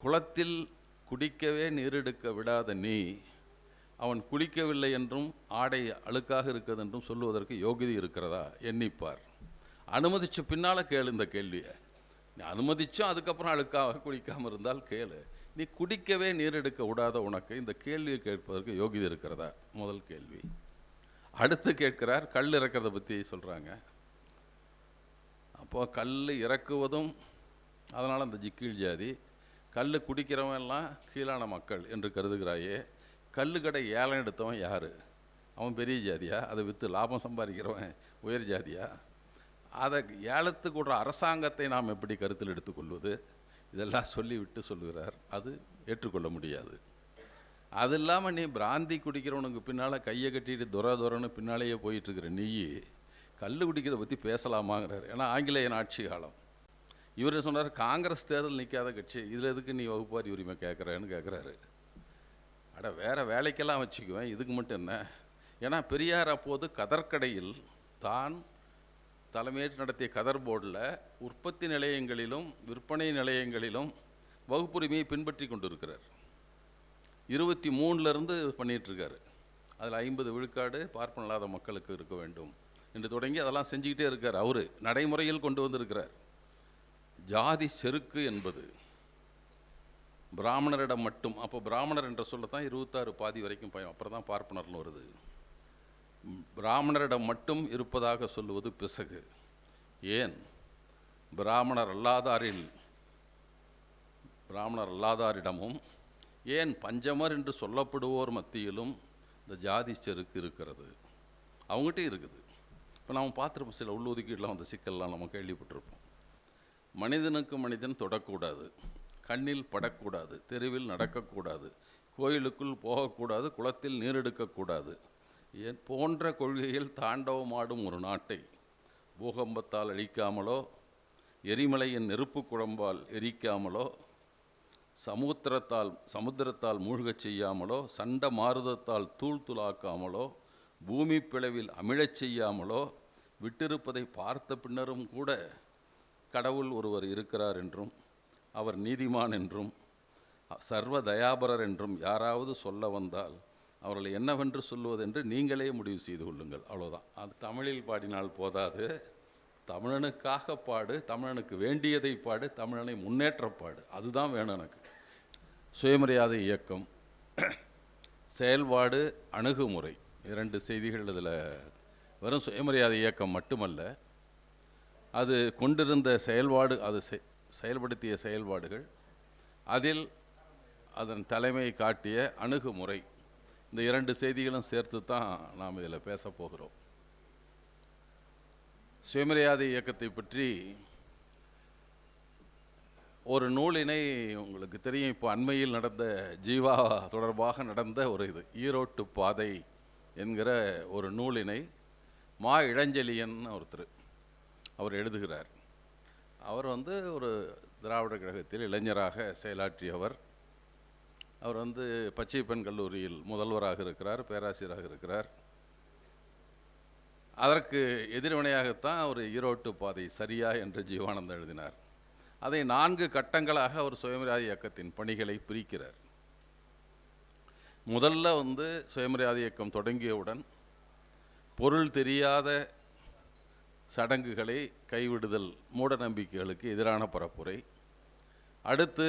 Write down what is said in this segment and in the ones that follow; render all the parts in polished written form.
குளத்தில் குடிக்கவே நீரெடுக்க விடாத நீ அவன் குளிக்கவில்லை என்றும் ஆடை அழுக்காக இருக்கிறது என்றும் சொல்லுவதற்கு யோகிதை இருக்கிறதா எண்ணிப்பார். அனுமதிச்ச பின்னால் கேளு இந்த கேள்வியை. நீ அனுமதிச்சும் அதுக்கப்புறம் அழுக்காக குளிக்காமல் இருந்தால் கேளு. நீ குடிக்கவே நீர் எடுக்க விடாத உனக்கு இந்த கேள்வியை கேட்பதற்கு யோகிதை இருக்கிறதா? முதல் கேள்வி. அடுத்து கேட்கிறார், கல் இறக்கிறத பற்றி சொல்கிறாங்க. அப்போது கல் இறக்குவதும் அதனால் அந்த கீழ் ஜாதி, கல் குடிக்கிறவன் எல்லாம் கீழான மக்கள் என்று கருதுகிறாயே. கல் கடை ஏலம் எடுத்தவன் யார்? அவன் பெரிய ஜாதியா? அதை விற்று லாபம் சம்பாதிக்கிறவன் உயர் ஜாதியா? அதை ஏலத்துக்கு விடுற அரசாங்கத்தை நாம் எப்படி கருத்தில் எடுத்துக்கொள்வது? இதெல்லாம் சொல்லிவிட்டு சொல்லுகிறார், அது ஏற்றுக்கொள்ள முடியாது. அது இல்லாமல் நீ பிராந்தி குடிக்கிறவனுக்கு பின்னால் கையை கட்டிட்டு துரன்னு பின்னாலேயே போயிட்டுருக்கிற நீ கல் குடிக்கிறத பற்றி பேசலாமாங்கிறார். ஏன்னா ஆங்கிலேயன் ஆட்சி காலம். இவர் சொன்னார், காங்கிரஸ் தேர்தல் நிற்காத கட்சி, இதில் எதுக்கு நீ வகுப்பாரி உரிமை கேட்குறேன்னு கேட்குறாரு. அட வேறு வேலைக்கெல்லாம் வச்சுக்குவேன், இதுக்கு மட்டும் என்ன? ஏன்னா பெரியார் அப்போது கதர்கடையில் தான் தலைமையேற்று நடத்திய கதர் போர்டில் உற்பத்தி நிலையங்களிலும் விற்பனை நிலையங்களிலும் வகுப்புரிமையை பின்பற்றி கொண்டு இருக்கிறார். 23லேருந்து பண்ணிகிட்ருக்காரு. அதில் 50 விழுக்காடு பார்ப்பன இல்லாத மக்களுக்கு இருக்க வேண்டும் என்று தொடங்கி அதெல்லாம் செஞ்சுக்கிட்டே இருக்கார். அவர் நடைமுறையில் கொண்டு வந்திருக்கிறார். ஜாதி செருக்கு என்பது பிராமணரிடம் மட்டும். அப்போ பிராமணர் என்ற சொல்லத்தான் 26 பாதி வரைக்கும் பயம், அப்புறம் தான் பார்ப்பனர்னு வருது. பிராமணரிடம் மட்டும் இருப்பதாக சொல்லுவது பிசகு. ஏன் பிராமணர் அல்லாதாரிடமும் ஏன் பஞ்சமர் என்று சொல்லப்படுவோர் மத்தியிலும் இந்த ஜாதி செருக்கு இருக்கிறது, அவங்ககிட்ட இருக்குது. இப்போ நாம் பார்த்துருப்போம், சில உள்ளொதுக்கீடெலாம் அந்த சிக்கல்லாம் நம்ம கேள்விப்பட்டிருப்போம். மனிதனுக்கு மனிதன் தொடக்கூடாது, கண்ணில் படக்கூடாது, தெருவில் நடக்கக்கூடாது, கோயிலுக்குள் போகக்கூடாது, குளத்தில் நீரெடுக்கக்கூடாது போன்ற கொள்கையில் தாண்டவமாடும் ஒரு நாட்டை பூகம்பத்தால் அழிக்காமலோ, எரிமலையின் நெருப்பு குழம்பால் எரிக்காமலோ, சமுத்திரத்தால் மூழ்கச் செய்யாமலோ, சண்ட மாருதத்தால் தூளாக்காமலோ, பூமி பிளவில் அமிழச் செய்யாமலோ விட்டிருப்பதை பார்த்த பின்னரும் கூட கடவுள் ஒருவர் இருக்கிறார் என்றும் அவர் நீதிமான் என்றும் சர்வ தயாபரர் என்றும் யாராவது சொல்ல வந்தால் அவர்களை என்னவென்று சொல்லுவதென்று நீங்களே முடிவு செய்து கொள்ளுங்கள். அவ்வளோதான். அது தமிழில் பாடினால் போதாது, தமிழனுக்காக பாடு, தமிழனுக்கு வேண்டியதை பாடு, தமிழனை முன்னேற்றப்பாடு. அதுதான் வேணும் எனக்கு. சுயமரியாதை இயக்கம், செயல்பாடு, அணுகுமுறை, 2 செய்திகள் இதில். வெறும் சுயமரியாதை இயக்கம் மட்டுமல்ல, அது கொண்டிருந்த செயல்பாடு, அது செயல்படுத்திய செயல்பாடுகள், அதில் அதன் தலைமை காட்டிய அணுகுமுறை, இந்த 2 செய்திகளும் சேர்த்து தான் நாம் இதில் பேச போகிறோம். சுயமரியாதை இயக்கத்தை பற்றி ஒரு நூலினை உங்களுக்கு தெரியும், இப்போ அண்மையில் நடந்த ஜீவா தொடர்பாக நடந்த ஒரு இது ஈரோட்டு பாதை என்கிற ஒரு நூலினை மா இளஞ்செழியன் ஒருத்தர் அவர் எழுதுகிறார். அவர் ஒரு திராவிடர் கழகத்தில் இளைஞராக செயலாற்றியவர். அவர் பச்சைப்பெண் கல்லூரியில் முதல்வராக இருக்கிறார், பேராசிரியராக இருக்கிறார். அதற்கு எதிர்வினையாகத்தான் அவர் ஈரோட்டு பாதை சரியா என்று ஜீவானந்தம் எழுதினார். அதை 4 கட்டங்களாக அவர் சுயமரியாதை இயக்கத்தின் பணிகளை பிரிக்கிறார். முதல்ல சுயமரியாதை இயக்கம் தொடங்கியவுடன் பொருள் தெரியாத சடங்குகளை கைவிடுதல், மூட நம்பிக்கைகளுக்கு எதிரான பரப்புரை. அடுத்து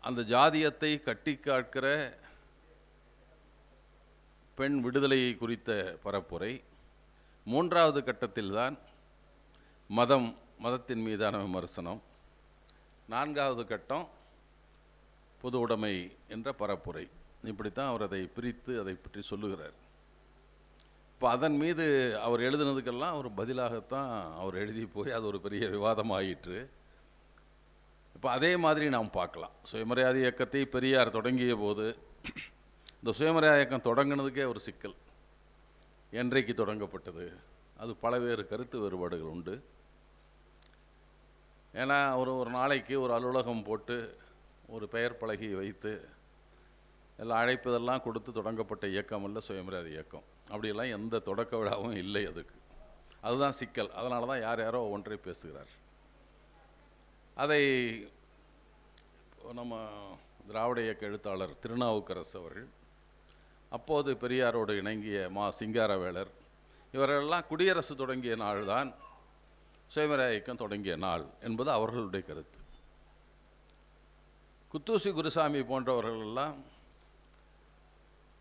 அந்த ஜாதியத்தை கட்டி காக்கிற பெண் விடுதலையை குறித்த பரப்புரை. 3வது கட்டத்தில்தான் மதத்தின் மீதான விமர்சனம். 4வது கட்டம் பொது உடைமை என்ற பரப்புரை. இப்படித்தான் அவர் அதை பிரித்து அதை பற்றி சொல்லுகிறார். இப்போ அதன் மீது அவர் எழுதினதுக்கெல்லாம் ஒரு பதிலாகத்தான் அவர் எழுதி போய் அது ஒரு பெரிய விவாதமாயிற்று. இப்போ அதே மாதிரி நாம் பார்க்கலாம். சுயமரியாதை இயக்கத்தை பெரியார் தொடங்கிய போது இந்த சுயமரியாதை இயக்கம் தொடங்கினதுக்கே ஒரு சிக்கல். என்றைக்கு தொடங்கப்பட்டது? அது பலவேறு கருத்து வேறுபாடுகள் உண்டு. ஏன்னா ஒரு நாளைக்கு ஒரு அலுவலகம் போட்டு ஒரு பெயர் பலகை வைத்து எல்லாம் அழைப்பதெல்லாம் கொடுத்து தொடங்கப்பட்ட இயக்கம் அல்ல சுயமரியாதை இயக்கம். அப்படியெல்லாம் எந்த தொடக்க விழாவும் இல்லை அதுக்கு. அதுதான் சிக்கல். அதனால தான் யாரோ ஒன்றை பேசுகிறார். அதை நம்ம திராவிட இயக்க எழுத்தாளர் திருநாவுக்கரசு அவர்கள், அப்போது பெரியாரோடு இணங்கிய சிங்காரவேலர், இவரெல்லாம் குடியரசு தொடங்கிய நாள் தான் சுயமரியாதை இயக்கம் தொடங்கிய நாள் என்பது அவர்களுடைய கருத்து. குத்தூசி குருசாமி போன்றவர்கள் எல்லாம்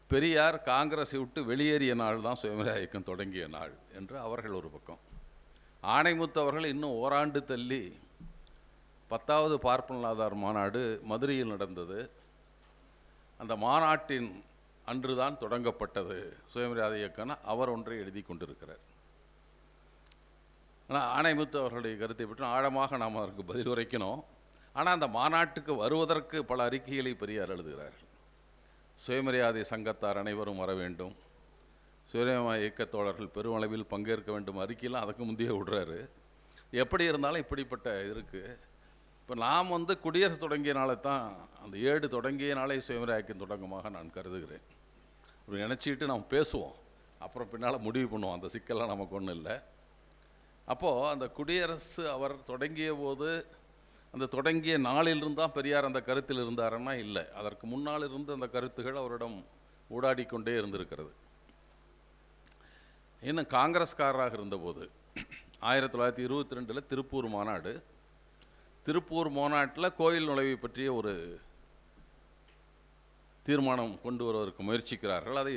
பெரியார் காங்கிரஸை விட்டு வெளியேறிய நாள் தான் சுயமரியாதை இயக்கம் தொடங்கிய நாள் என்று அவர்கள் ஒரு பக்கம். ஆணைமுத்து அவர்கள் இன்னும் ஓராண்டு தள்ளி 10வது பார்ப்பனலாதார் மாநாடு மதுரையில் நடந்தது. அந்த மாநாட்டின் அன்றுதான் தொடங்கப்பட்டது சுயமரியாதை இயக்கம். அவர் ஒன்றை எழுதி கொண்டிருக்கிறார். ஆனால் ஆணைமுத்து அவர்களுடைய கருத்தை பற்றி ஆழமாக நாம் அதற்கு பதில் உரைக்கணும். ஆனால் அந்த மாநாட்டுக்கு வருவதற்கு பல அறிக்கைகளை பெரியார் எழுதுகிறார்கள். சுயமரியாதை சங்கத்தார் அனைவரும் வர வேண்டும், சுயமரியாதை இயக்கத் தோழர்கள் பெருமளவில் பங்கேற்க வேண்டும், அறிக்கையெல்லாம் அதுக்கு முந்தைய விடுறாரு. எப்படி இருந்தாலும் இப்படிப்பட்ட இருக்குது. இப்போ நாம் குடியரசு தொடங்கிய நாளை தான், அந்த ஏடு தொடங்கிய நாளை சுயமரியாதை இயக்கம் தொடக்கமாக நான் கருதுகிறேன். அப்படி நினச்சிக்கிட்டு நாம் பேசுவோம், அப்புறம் பின்னால் முடிவு பண்ணுவோம். அந்த சிக்கல்லாம் நமக்கு ஒன்றும் இல்லை. அப்போது அந்த குடியரசு அவர் தொடங்கிய போது, அந்த தொடங்கிய நாளிலிருந்து தான் பெரியார் அந்த கருத்தில் இருந்தாருன்னா இல்லை, அதற்கு முன்னால் இருந்து அந்த கருத்துகள் அவரிடம் ஊடாடி கொண்டே இருந்திருக்கிறது. இன்னும் காங்கிரஸ்காரராக இருந்தபோது 1922 திருப்பூர் மாநாடு. திருப்பூர் மாநாட்டில் கோயில் நுழைவை பற்றிய ஒரு தீர்மானம் கொண்டு வருவதற்கு முயற்சிக்கிறார்கள். அதை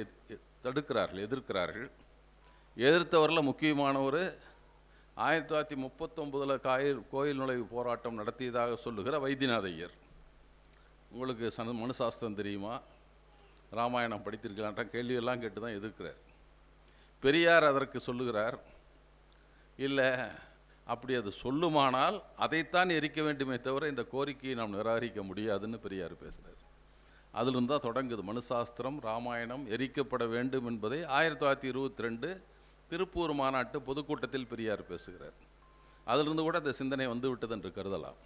தடுக்கிறார்கள், எதிர்க்கிறார்கள். எதிர்த்தவரில் முக்கியமானவர் 1939 கோயில் நுழைவு போராட்டம் நடத்தியதாக சொல்லுகிற வைத்தியநாத ஐயர். உங்களுக்கு மனு சாஸ்திரம் தெரியுமா, ராமாயணம் படித்திருக்கலான்ற கேள்வியெல்லாம் கேட்டு தான் எதிர்க்கிறார். பெரியார் அதற்கு சொல்லுகிறார், இல்லை அப்படி அது சொல்லுமானால் அதைத்தான் எரிக்க வேண்டுமே தவிர இந்த கோரிக்கையை நாம் நிராகரிக்க முடியாதுன்னு பெரியார் பேசுகிறார். அதிலிருந்து தான் தொடங்குது மனு சாஸ்திரம், ராமாயணம் எரிக்கப்பட வேண்டும் என்பதை 1922 திருப்பூர் மாநாட்டு பொதுக்கூட்டத்தில் பெரியார் பேசுகிறார். அதிலிருந்து கூட அந்த சிந்தனை வந்து விட்டது என்று கருதலாம்.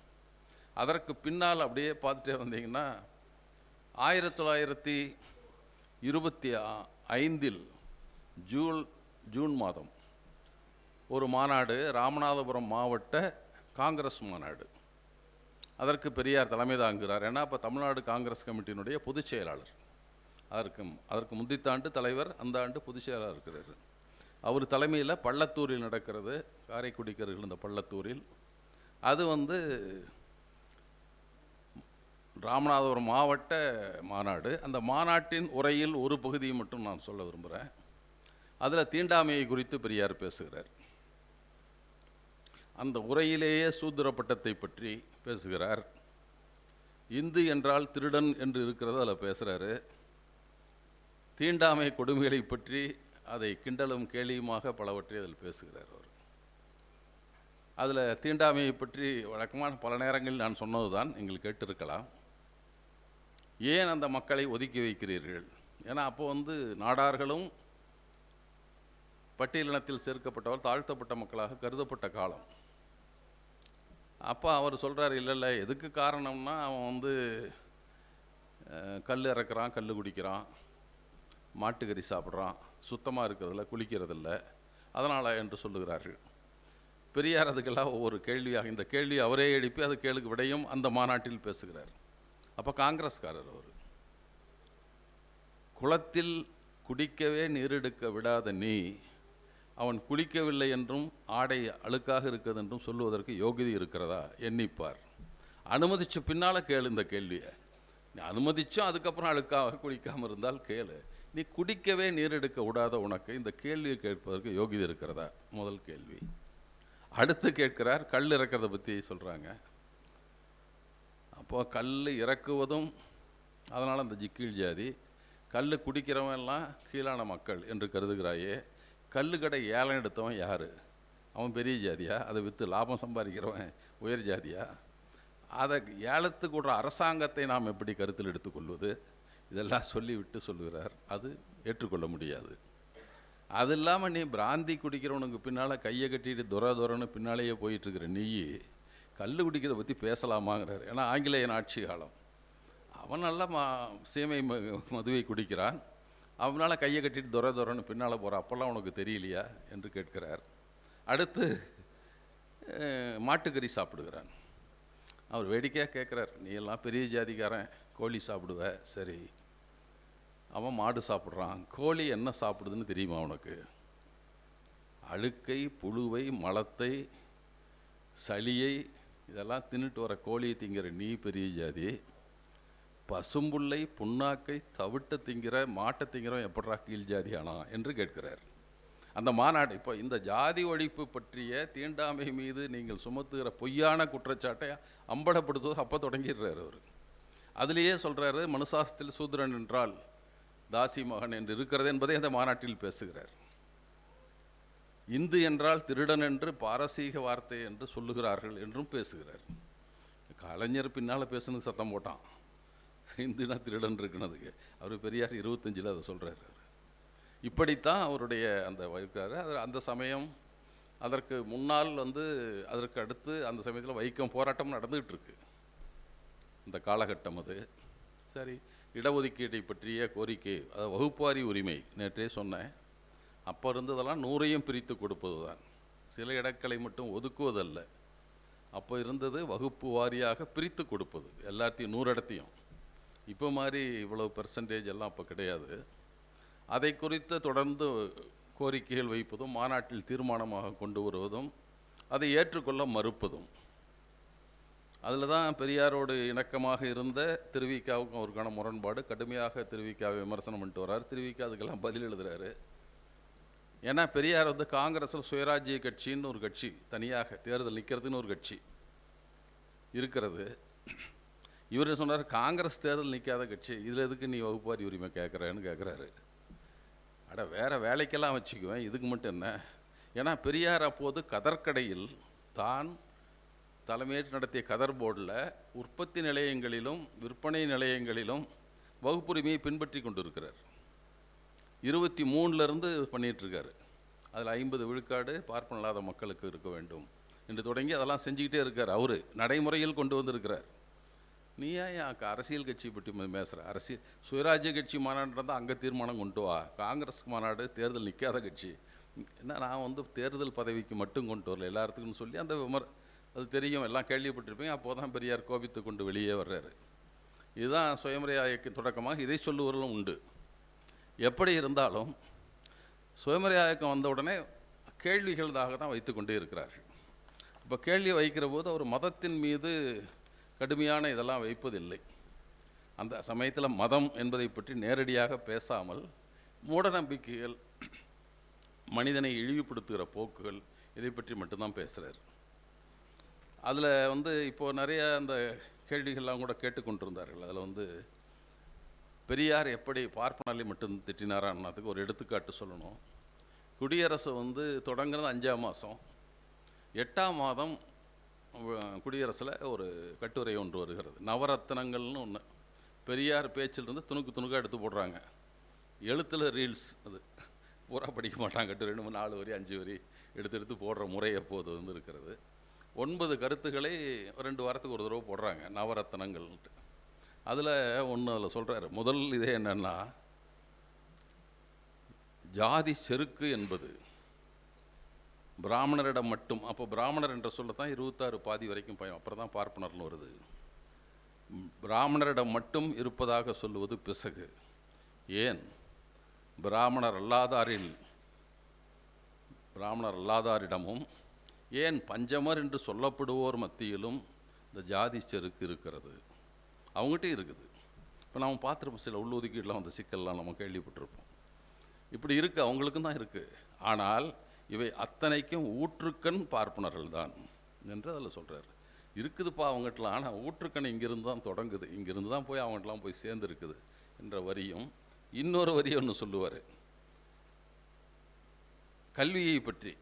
அதற்கு பின்னால் அப்படியே பார்த்துட்டே வந்தீங்கன்னா 1925 ஜூன் மாதம் ஒரு மாநாடு, ராமநாதபுரம் மாவட்ட காங்கிரஸ் மாநாடு. அதற்கு பெரியார் தலைமை தாங்குகிறார். ஏன்னா அப்போ தமிழ்நாடு காங்கிரஸ் கமிட்டியினுடைய பொதுச் செயலாளர். அதற்கு முந்தித்தாண்டு தலைவர், அந்த ஆண்டு பொதுச் செயலாளர் இருக்கிறார். அவர் தலைமையில் பள்ளத்தூரில் நடக்கிறது, காரைக்குடிக்கர்கள் இந்த பள்ளத்தூரில். அது ராமநாதபுரம் மாவட்ட மாநாடு. அந்த மாநாட்டின் உரையில் ஒரு பகுதியை மட்டும் நான் சொல்ல விரும்புகிறேன். அதில் தீண்டாமையை குறித்து பெரியார் பேசுகிறார். அந்த உரையிலேயே சூத்திர பட்டத்தை பற்றி பேசுகிறார். இந்து என்றால் திருடன் என்று இருக்கிறது அதில் பேசுகிறாரு. தீண்டாமை கொடுமைகளை பற்றி அதை கிண்டலும் கேலியுமாக பலவற்றை அதில் பேசுகிறார் அவர். அதில் தீண்டாமையை பற்றி வழக்கமான பல நேரங்களில் நான் சொன்னது தான் நீங்கள் கேட்டிருக்கலாம். ஏன் அந்த மக்களை ஒதுக்கி வைக்கிறீர்கள்? ஏன்னா அப்போ நாடார்களும் பட்டியலினத்தில் சேர்க்கப்பட்டவர் தாழ்த்தப்பட்ட மக்களாக கருதப்பட்ட காலம். அப்போ அவர் சொல்கிறார், இல்லை எதுக்கு காரணம்னா அவன் கல் இறக்குறான், கல் குடிக்கிறான், மாட்டுக்கறி சாப்பிட்றான், சுத்தமாக இருக்கிறதில்ல, குளிக்கிறதில்ல, அதனால் என்று சொல்லுகிறார்கள். பெரியார் அதுக்கெல்லாம் ஒவ்வொரு கேள்வியாக, இந்த கேள்வி அவரே எழுப்பி அது கேளுக்கு விடையும் அந்த மாநாட்டில் பேசுகிறார். அப்போ காங்கிரஸ்காரர் அவர், குளத்தில் குடிக்கவே நீரெடுக்க விடாத நீ அவன் குளிக்கவில்லை என்றும் ஆடை அழுக்காக இருக்கிறது என்றும் சொல்லுவதற்கு யோகிதை இருக்கிறதா எண்ணிப்பார். அனுமதிச்ச பின்னால் கேளு இந்த கேள்வியை. நீ அனுமதிச்சும் அதுக்கப்புறம் அழுக்காக குளிக்காமல் இருந்தால் கேளு. நீ குடிக்கவே நீர் எடுக்க விடாத உனக்கு இந்த கேள்வியை கேட்பதற்கு யோகிதை இருக்கிறதா? முதல் கேள்வி. அடுத்து கேட்கிறார், கல் இறக்கிறத பற்றி சொல்கிறாங்க. அப்போ கல் இறக்குவதும், அதனால் அந்த கீழ் ஜாதி, கல் குடிக்கிறவன் எல்லாம் கீழான மக்கள் என்று கருதுகிறாயே, கல்லுக்கடை ஏலம் எடுத்தவன் யார்? அவன் பெரிய ஜாதியா? அதை விற்று லாபம் சம்பாதிக்கிறவன் உயர் ஜாதியா? அதை ஏலத்துக்கு விடுற அரசாங்கத்தை நாம் எப்படி கருத்தில் எடுத்துக்கொள்வது? இதெல்லாம் சொல்லிவிட்டு சொல்லுகிறார், அது ஏற்றுக்கொள்ள முடியாது. அது இல்லாமல் நீ பிராந்தி குடிக்கிறவனுக்கு பின்னால் கையை கட்டிட்டு துரன்னு பின்னாலேயே போயிட்டுருக்கிற நீ கல் குடிக்கிறத பற்றி பேசலாமாங்கிறார். ஏன்னா ஆங்கிலேயன் ஆட்சி காலம். அவன் நல்லா சீமை மதுவை குடிக்கிறான், அவனால் கையை கட்டிட்டு துரன்னு பின்னால் போகிறான், அப்போல்லாம் உனக்கு தெரியலையா என்று கேட்கிறார். அடுத்து மாட்டுக்கறி சாப்பிடுகிறான். அவர் வேடிக்கையாக கேட்குறார், நீ எல்லாம் பெரிய ஜாதிக்காரன், கோழி சாப்பிடுவ, சரி, அவன் மாடு சாப்பிட்றான், கோழி என்ன சாப்பிடுதுன்னு தெரியுமா உனக்கு? அழுக்கை, புழுவை, மலத்தை, சளியை இதெல்லாம் தின்னுட்டு வர கோழியை திங்கிற நீ பெரிய ஜாதி, பசும்புல்லை, புண்ணாக்கை, தவிட்ட திங்கிற மாட்டை திங்கிறவன் எப்படா கீழ் ஜாதி ஆனா என்று கேட்கிறார். அந்த மாநாடு இப்போ இந்த ஜாதி ஒழிப்பு பற்றிய தீண்டாமை மீது நீங்கள் சுமத்துகிற பொய்யான குற்றச்சாட்டை அம்பலப்படுத்துவது அப்போ தொடங்கிடுறாரு அவர். அதுலேயே சொல்கிறாரு, மனுசாஸ்திரத்தில் சூத்திரன் என்றால் தாசி மகன் என்று இருக்கிறது என்பதை அந்த மாநாட்டில் பேசுகிறார். இந்து என்றால் திருடன் என்று பாரசீக வார்த்தை என்று சொல்லுகிறார்கள் என்றும் பேசுகிறார். கலைஞர் பின்னால் பேசுனது சத்தம் போட்டான், இந்துனா திருடன் இருக்குனதுக்கு. அவர் பெரியார் 25 அதை சொல்கிறார். இப்படித்தான் அவருடைய அந்த வகுக்காரு. அந்த சமயம் அதற்கு முன்னால் அதற்கு அடுத்து அந்த சமயத்தில் வைக்கம் போராட்டம் நடந்துகிட்டு இருக்கு. இந்த காலகட்டம் அது. சரி, இடஒதுக்கீட்டை பற்றிய கோரிக்கை, அதாவது வகுப்பாரி உரிமை, நேற்றே சொன்னேன். அப்போ இருந்ததெல்லாம் 100ஐயும் பிரித்து கொடுப்பது தான், சில இடங்களை மட்டும் ஒதுக்குவதல்ல. அப்போ இருந்தது வகுப்பு வாரியாக பிரித்து கொடுப்பது, எல்லாத்தையும் 100 இடத்தையும். இப்போ மாதிரி இவ்வளோ பெர்சன்டேஜ் எல்லாம் அப்போ கிடையாது. அதை குறித்து தொடர்ந்து கோரிக்கைகள் வைப்பதும், மாநாட்டில் தீர்மானமாக கொண்டு வருவதும், அதை ஏற்றுக்கொள்ள மறுப்பதும். அதில் தான் பெரியாரோடு இணக்கமாக இருந்த திருவிக்காவுக்கும் அவருக்கான முரண்பாடு. கடுமையாக திருவிக்காவை விமர்சனம் பண்ணிட்டு வர்றார். திருவிக்கா அதுக்கெல்லாம் பதில் எழுதுகிறாரு. ஏன்னா பெரியார் காங்கிரஸில் சுயராஜ்ய கட்சின்னு ஒரு கட்சி, தனியாக தேர்தல் நிற்கிறதுன்னு ஒரு கட்சி இருக்கிறது. இவர் சொன்னார், காங்கிரஸ் தேர்தல் நிற்காத கட்சி, இதில் எதுக்கு நீ வகுப்பாரி உரிமை கேட்குறேன்னு கேட்குறாரு. அட, வேறு வேலைக்கெல்லாம் வச்சுக்குவேன், இதுக்கு மட்டும் என்ன? ஏன்னா பெரியார் அப்போது கதர்கடையில் தான் தலைமையேற்று நடத்திய கதர் போர்டில் உற்பத்தி நிலையங்களிலும் விற்பனை நிலையங்களிலும் வகுப்புரிமையை பின்பற்றி கொண்டு இருக்கிறார். 23லேருந்து பண்ணிகிட்ருக்காரு. அதில் 50 விழுக்காடு பார்ப்பன இல்லாத மக்களுக்கு இருக்க வேண்டும் என்று தொடங்கி அதெல்லாம் செஞ்சுக்கிட்டே இருக்கார். அவர் நடைமுறையில் கொண்டு வந்திருக்கிறார். நீ ஏன் அரசியல் கட்சி பற்றி பேசுகிற? அரசியல் சுயராஜ்ய கட்சி மாநாடு தான் அங்கே தீர்மானம் கொண்டு வா, காங்கிரஸ் மாநாடு தேர்தல் நிற்காத கட்சி. என்ன, நான் தேர்தல் பதவிக்கு மட்டும் கொண்டு வரல, எல்லாத்துக்குன்னு சொல்லி அந்த அது தெரியும், எல்லாம் கேள்விப்பட்டிருப்பீங்க. அப்போது தான் பெரியார் கோபித்து கொண்டு வெளியே வர்றாரு. இதுதான் சுயமரியாதை இயக்கம் தொடக்கமாக இதை சொல்லுவர்களும் உண்டு. எப்படி இருந்தாலும் சுயமரியாதை இயக்கம் வந்த உடனே கேள்விகளாக தான் வைத்து கொண்டே இருக்கிறார்கள். இப்போ கேள்வி வைக்கிற போது அவர் மதத்தின் மீது கடுமையான இதெல்லாம் வைப்பதில்லை. அந்த சமயத்தில் மதம் என்பதை பற்றி நேரடியாக பேசாமல் மூட நம்பிக்கைகள், மனிதனை இழிவுபடுத்துகிற போக்குகள், இதை பற்றி மட்டும்தான் பேசுகிறார். அதில் இப்போது நிறைய அந்த கேள்விகள்லாம் கூட கேட்டுக்கொண்டிருந்தார்கள். அதில் பெரியார் எப்படி பார்ப்பனர்களை மட்டும் திட்டினாரான்னதுக்கு ஒரு எடுத்துக்காட்டு சொல்லணும். குடியரசு தொடங்குறது 5ஆம் மாதம், 8ஆம் மாதம் குடியரசில் ஒரு கட்டுரை ஒன்று வருகிறது, நவரத்னங்கள்னு ஒன்று. பெரியார் பேச்சிலிருந்து துணுக்காக எடுத்து போடுறாங்க. எழுத்தில் ரீல்ஸ், அது பூரா படிக்க மாட்டாங்க. 2, 3, 4 வரி 5 வரி எடுத்து போடுற முறை அப்போது இருக்கிறது. 9 கருத்துக்களை 2 வாரத்துக்கு ஒரு தடவை போடுறாங்க, நவரத்னங்கள்ன்ட்டு. அதில் சொல்கிறாரு, முதல் இதே என்னென்னா, ஜாதி செருக்கு என்பது பிராமணரிடம் மட்டும். அப்போ பிராமணர் என்ற சொல்லத்தான் 26 பாதி வரைக்கும் பயம், அப்புறம் தான் பார்ப்பனர்னு வருது. பிராமணரிடம் மட்டும் இருப்பதாக சொல்லுவது பிசகு. ஏன் பிராமணர் அல்லாதாரிடமும் ஏன் பஞ்சமர் என்று சொல்லப்படுவோர் மத்தியிலும் இந்த ஜாதி செருக்கு இருக்கிறது, அவங்ககிட்டையும் இருக்குது. இப்போ நம்ம பார்த்துருப்போம், சில உள்ளொதுக்கீடெலாம் சிக்கல்லாம் நம்ம கேள்விப்பட்டிருப்போம். இப்படி இருக்குது, அவங்களுக்கும் தான் இருக்குது. ஆனால் இவை அத்தனைக்கும் ஊற்றுக்கண் பார்ப்பனர்கள் தான் என்று அதில் சொல்கிறார். இருக்குதுப்பா அவங்ககிட்டலாம், ஆனால் ஊற்றுக்கண் இங்கிருந்து தான் தொடங்குது, இங்கிருந்து தான் போய் அவங்ககிட்டலாம் போய் சேர்ந்துருக்குது என்ற வரியும், இன்னொரு வரி ஒன்று சொல்லுவார் கல்வியை பற்றி.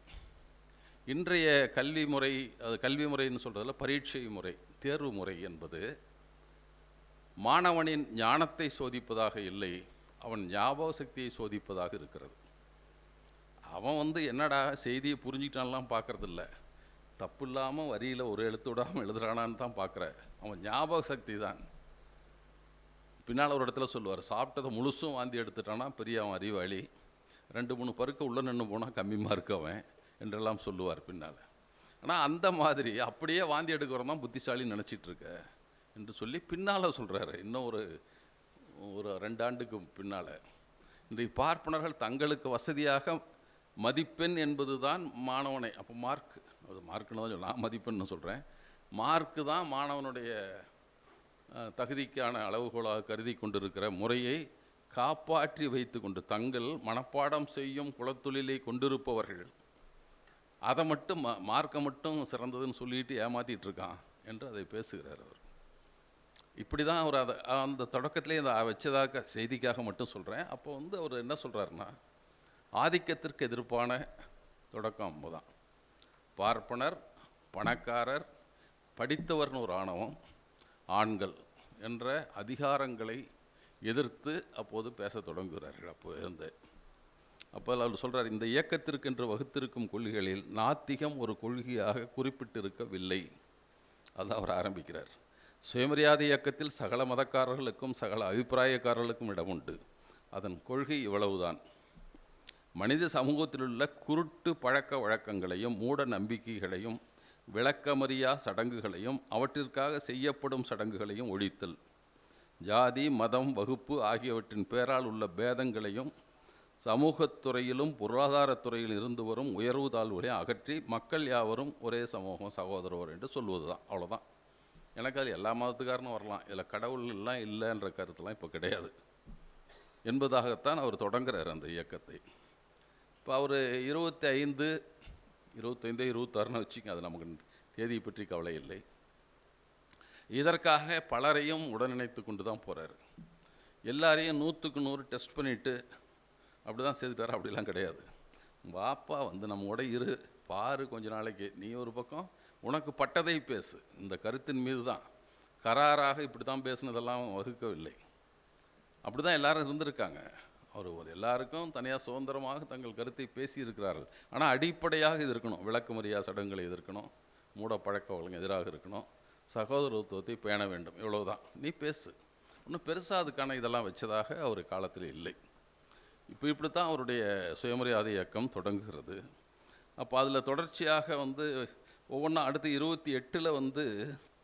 இன்றைய கல்வி முறை, அது கல்வி முறைன்னு சொல்கிறதில்ல, பரீட்சை முறை, தேர்வு முறை என்பது மாணவனின் ஞானத்தை சோதிப்பதாக இல்லை, அவன் ஞாபக சக்தியை சோதிப்பதாக இருக்கிறது. அவன் என்னடா செய்தியை புரிஞ்சுக்கிட்டான்லாம் பார்க்குறதில்ல, தப்பு இல்லாமல் வரியில் ஒரு எழுத்து விடாமல் எழுதுறானான்னு தான் பார்க்குற. அவன் ஞாபக சக்தி தான். பின்னால் ஒரு இடத்துல சொல்லுவார், சாப்பிட்டதை முழுசும் வாந்தி எடுத்துட்டானா பெரிய அவன் அறிவாளி, 2, 3 பருக்க உள்ளே நின்று போனால் கம்மி மார்க் அவன் என்றெல்லாம் சொல்லுவார் பின்னால். ஆனால் அந்த மாதிரி அப்படியே வாந்தி எடுக்கிறோம் தான் புத்திசாலின்னு நினச்சிட்டு இருக்க என்று சொல்லி பின்னால் சொல்கிறாரு. இன்னும் ஒரு 2 ஆண்டுக்கு பின்னால் இன்றைய பார்ப்பனர்கள் தங்களுக்கு வசதியாக மதிப்பெண் என்பது தான் மாணவனை, அப்போ மார்க், அது மார்க்குன்னு தான் சொல்லலாம், மதிப்பெண்ணு சொல்கிறேன், மார்க்கு தான் மாணவனுடைய தகுதிக்கான அளவுகோலாக கருதி கொண்டிருக்கிற முறையை காப்பாற்றி வைத்து கொண்டு தங்கள் மனப்பாடம் செய்யும் குலத்தொழிலை கொண்டிருப்பவர்கள் அதை மட்டும் மார்க்கை மட்டும் சிறந்ததுன்னு சொல்லிட்டு ஏமாற்றிட்டு இருக்கான் என்று அதை பேசுகிறார் அவர். இப்படி தான் அவர் அதை அந்த தொடக்கத்திலே இதை வச்சதாக செய்திக்காக மட்டும் சொல்கிறேன். அப்போ வந்து அவர் என்ன சொல்கிறாருன்னா, ஆதிக்கத்திற்கு எதிர்ப்பான தொடக்கம் தான். பார்ப்பனர், பணக்காரர், படித்தவர்னு ஒரு ஆணவம், ஆண்கள் என்ற அதிகாரங்களை எதிர்த்து அப்போது பேச தொடங்குகிறார்கள். அப்போ அவர் சொல்கிறார், இந்த இயக்கத்திற்கு என்று வகுத்திருக்கும் கொள்கைகளில் நாத்திகம் ஒரு கொள்கையாக குறிப்பிட்டிருக்கவில்லை. அதான் அவர் ஆரம்பிக்கிறார். சுயமரியாதை இயக்கத்தில் சகல மதக்காரர்களுக்கும் சகல அபிப்பிராயக்காரர்களுக்கும் இடம் உண்டு. அதன் கொள்கை இவ்வளவுதான். மனித சமூகத்திலுள்ள குருட்டு பழக்க வழக்கங்களையும் மூட நம்பிக்கைகளையும் விளக்கமறியா சடங்குகளையும் அவற்றிற்காக செய்யப்படும் சடங்குகளையும் ஒழித்தல், ஜாதி மதம் வகுப்பு ஆகியவற்றின் பேரால் உள்ள பேதங்களையும் சமூகத்துறையிலும் பொருளாதாரத்துறையில் இருந்து வரும் உயர்வு தாழ்வுகளையும் அகற்றி மக்கள் யாவரும் ஒரே சமூகம் சகோதரர் என்று சொல்வது தான். அவ்வளோதான். எனக்கு அது எல்லா மதத்துக்காரனும் வரலாம், இதில் கடவுள் எல்லாம் இல்லைன்ற கருத்துலாம் இப்போ கிடையாது என்பதாகத்தான் அவர் தொடங்குறார் அந்த இயக்கத்தை. இப்போ அவர் 25, 26ன்னு வச்சுங்க, அது நமக்கு தேதியை பற்றி கவலை இல்லை. இதற்காக பலரையும் உடனிணைத்து கொண்டு தான் போகிறார். எல்லாரையும் 100க்கு 100 டெஸ்ட் பண்ணிவிட்டு அப்படி தான் செய்துட்டார், அப்படிலாம் கிடையாது. வாப்பா வந்து நம்மோட இரு, பாரு கொஞ்ச நாளைக்கு, நீ ஒரு பக்கம் உனக்கு பட்டதை பேசு. இந்த கருத்தின் மீது தான் கராராக இப்படி தான் பேசுனதெல்லாம் வகுக்கவில்லை. அப்படி தான் எல்லாரும் இருந்திருக்காங்க. அவர் எல்லாருக்கும் தனியாக சுதந்திரமாக தங்கள் கருத்தை பேசியிருக்கிறார்கள். ஆனால் அடிப்படையாக இது இருக்கணும், விளக்கமறியா சடங்குகளை எதிர்க்கணும், மூட பழக்க வழங்க எதிராக இருக்கணும், சகோதரத்துவத்தை பேண வேண்டும், இவ்வளவுதான். நீ பேசு. ஒன்றும் பெருசாக அதுக்கான இதெல்லாம் வச்சதாக அவர் காலத்தில் இல்லை. இப்படித்தான் அவருடைய சுயமரியாதை இயக்கம் தொடங்குகிறது. அப்போ அதில் தொடர்ச்சியாக வந்து ஒவ்வொன்றா அடுத்து 28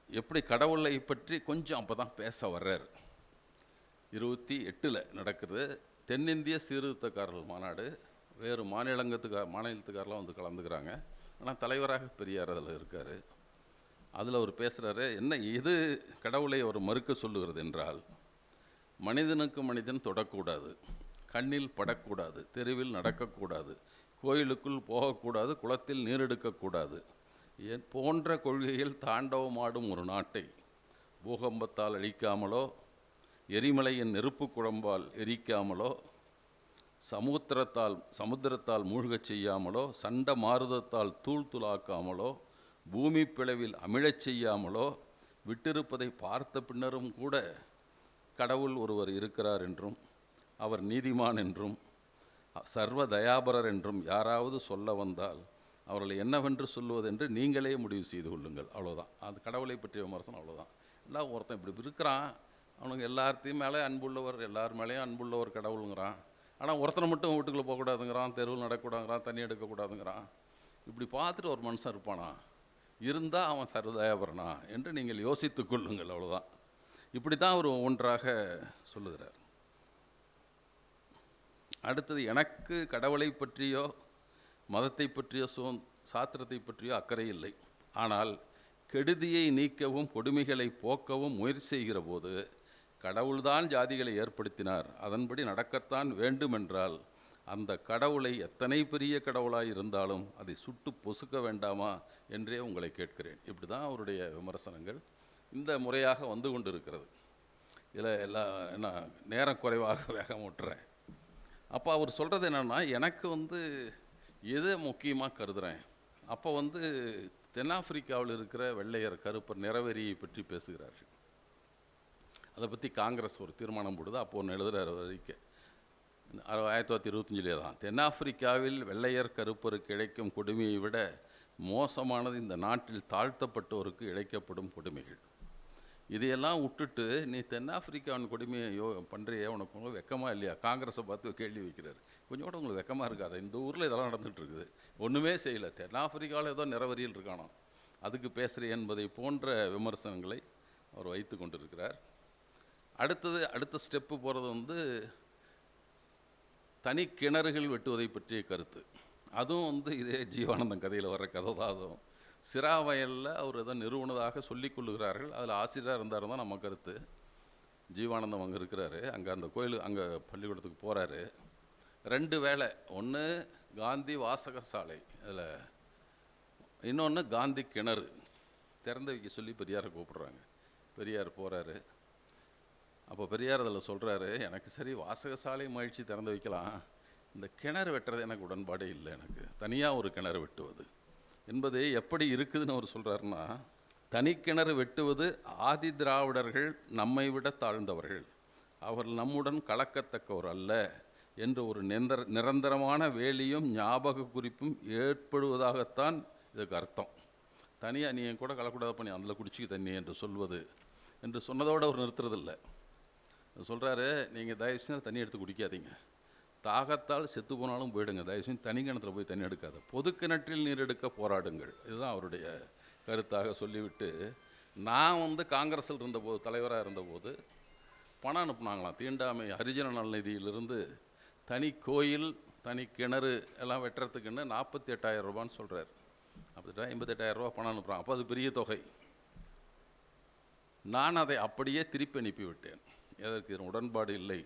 எப்படி கடவுளை பற்றி கொஞ்சம் அப்போ தான் பேச வர்றார். 28 நடக்குது தென்னிந்திய சீர்திருத்தக்காரர்கள் மாநாடு. வேறு மாநிலத்துக்காரெலாம் வந்து கலந்துக்கிறாங்க. ஆனால் தலைவராக பெரியார் அதில் இருக்கார். அதில் அவர் பேசுகிறாரு, என்ன எது கடவுளை அவர் மறுக்க சொல்லுகிறது என்றால், மனிதனுக்கு மனிதன் தொடக்கூடாது, கண்ணில் படக்கூடாது, தெருவில் நடக்கக்கூடாது, கோயிலுக்குள் போகக்கூடாது, குளத்தில் நீரெடுக்கக்கூடாது போன்ற கொள்கையில் தாண்டவமாடும் ஒரு நாட்டை பூகம்பத்தால் அழிக்காமலோ, எரிமலையின் நெருப்பு குழம்பால் எரிக்காமலோ, சமுத்திரத்தால் மூழ்கச் செய்யாமலோ, சண்ட மாருதத்தால் தூளாக்காமலோ, பூமி பிளவில் அமிழச் செய்யாமலோ விட்டிருப்பதை பார்த்த பின்னரும் கூட கடவுள் ஒருவர் இருக்கிறார் என்றும் அவர் நீதிமான் என்றும் சர்வ தயாபரர் என்றும் யாராவது சொல்ல வந்தால் அவர்களை என்னவென்று சொல்லுவதென்று நீங்களே முடிவு செய்து கொள்ளுங்கள். அவ்வளோதான். அது கடவுளை பற்றிய விமர்சனம். அவ்வளோதான். எல்லாம் ஒருத்தன் இப்படி இருக்கிறான், அவனுக்கு எல்லாத்தையும் மேலே அன்புள்ளவர், எல்லார் மேலேயும் அன்புள்ளவர் கடவுளுங்கிறான். ஆனால் ஒருத்தனை மட்டும் வீட்டுக்குள்ளே போகக்கூடாதுங்கிறான், தெருவில் நடக்கக்கூடாதுங்கிறான், தண்ணி எடுக்கக்கூடாதுங்கிறான். இப்படி பார்த்துட்டு ஒரு மனுஷன் இருப்பானா? இருந்தால் அவன் சர்வதயாபரனா என்று நீங்கள் யோசித்து கொள்ளுங்கள். அவ்வளோதான். இப்படி தான் அவர் ஒன்றாக சொல்லுகிறார். அடுத்தது, எனக்கு கடவுளை பற்றியோ மதத்தை பற்றியோ சாஸ்திரத்தை பற்றியோ அக்கறை இல்லை. ஆனால் கெடுதியை நீக்கவும் கொடுமைகளை போக்கவும் முயற்சி செய்கிற போது கடவுள்தான் ஜாதிகளை ஏற்படுத்தினார், அதன்படி நடக்கத்தான் வேண்டுமென்றால் அந்த கடவுளை எத்தனை பெரிய கடவுளாய் இருந்தாலும் அதை சுட்டு பொசுக்க வேண்டாமா என்றே உங்களை கேட்கிறேன். இப்படி தான் அவருடைய விமர்சனங்கள் இந்த முறையாக வந்து கொண்டு இருக்கிறது. இதில் எல்லாம் என்ன நேரம் குறைவாக வேகம் விட்டுறேன். அப்போ அவர் சொல்கிறது என்னென்னா, எனக்கு எதை முக்கியமாக கருதுகிறேன். அப்போ தென்னாப்பிரிக்காவில் இருக்கிற வெள்ளையர் கருப்பர் நிறவெறியை பற்றி பேசுகிறார்கள். அதை பற்றி காங்கிரஸ் ஒரு தீர்மானம் போடுது. அப்போ ஒன்று எழுதுகிற அறிக்கை 1925 தான். தென்னாப்பிரிக்காவில் வெள்ளையர் கருப்பருக்கு இழைக்கும் கொடுமையை விட மோசமானது இந்த நாட்டில் தாழ்த்தப்பட்டோருக்கு இழைக்கப்படும் கொடுமைகள். இதையெல்லாம் விட்டுட்டு நீ தென்னாப்பிரிக்காவின் கொடுமையை பண்ணுறியே, உனக்கு உங்களுக்கு வெக்கமாக இல்லையா? காங்கிரஸை பார்த்து கேள்வி வைக்கிறார். கொஞ்சம் கூட உங்களுக்கு வெக்கமாக இருக்காது? இந்த ஊரில் இதெல்லாம் நடந்துகிட்டு இருக்குது, ஒன்றுமே செய்யலை. தென்னாப்பிரிக்காவில் ஏதோ நிறவரியில் இருக்கானோ, அதுக்கு பேசுகிறேன் என்பதை போன்ற விமர்சனங்களை அவர் வைத்து கொண்டிருக்கிறார். அடுத்த ஸ்டெப்பு போகிறது வந்து தனி கிணறுகள் வெட்டுவதை பற்றிய கருத்து. அதுவும் வந்து இதே ஜீவானந்தம் கதையில் வர்ற கதை தான். அதுவும் சிரா வயலில் அவர் எதை நிறுவனதாக சொல்லிக் கொள்ளுகிறார்கள். அதில் ஆசிரியராக இருந்தார் தான் நம்ம கருத்து. ஜீவானந்தம் அங்கே இருக்கிறாரு, அங்கே அந்த கோயில், அங்கே பள்ளிக்கூடத்துக்கு போகிறாரு. 2 வேலை, ஒன்று காந்தி வாசகசாலை, அதில் இன்னொன்று காந்தி கிணறு திறந்து வைக்க சொல்லி பெரியாரை கூப்பிட்றாங்க. பெரியார் போகிறாரு. அப்போ பெரியார் அதில் சொல்கிறாரு, எனக்கு சரி வாசகசாலை மகிழ்ச்சி திறந்து வைக்கலாம், இந்த கிணறு வெட்டுறது எனக்கு உடன்பாடே இல்லை. எனக்கு தனியாக ஒரு கிணறு வெட்டுவது என்பது எப்படி இருக்குதுன்னு அவர் சொல்கிறாருன்னா, தனி கிணறு வெட்டுவது ஆதி திராவிடர்கள் நம்மை விட தாழ்ந்தவர்கள், அவர் நம்முடன் கலக்கத்தக்கவர் அல்ல என்ற ஒரு நிரந்தரமான வேலியும் ஞாபக குறிப்பும் ஏற்படுவதாகத்தான் இதுக்கு அர்த்தம். தனியாக நீ கூட கலக்கூடாத பண்ணி அதில் குடிச்சிக்க தண்ணி என்று சொல்வது என்று சொன்னதோடு அவர் நிறுத்துறதில்லை. சொல்கிறாரு, நீங்கள் தயவு செஞ்சு தண்ணி எடுத்து குடிக்காதீங்க, தாகத்தால் செத்து போனாலும் போயிடுங்க, தயவு செஞ்சு தனி கிணத்துல போய் தண்ணி எடுக்காத, பொது கிணற்றில் நீர் எடுக்க போராடுங்கள். இதுதான் அவருடைய கருத்தாக சொல்லிவிட்டு, நான் வந்து காங்கிரஸில் இருந்தபோது, தலைவராக இருந்தபோது பணம் அனுப்புனாங்களாம். தீண்டாமை ஹரிஜன நலநிதியிலிருந்து தனி கோயில், தனி கிணறு எல்லாம் வெட்டுறதுக்குன்னு 48,000 ரூபான்னு சொல்கிறார். அப்படி 58,000 ரூபா பணம் அனுப்புகிறான். அப்போ அது பெரிய தொகை. நான் அதை அப்படியே திருப்பி அனுப்பிவிட்டேன். எதற்கு உடன்பாடு இல்லை,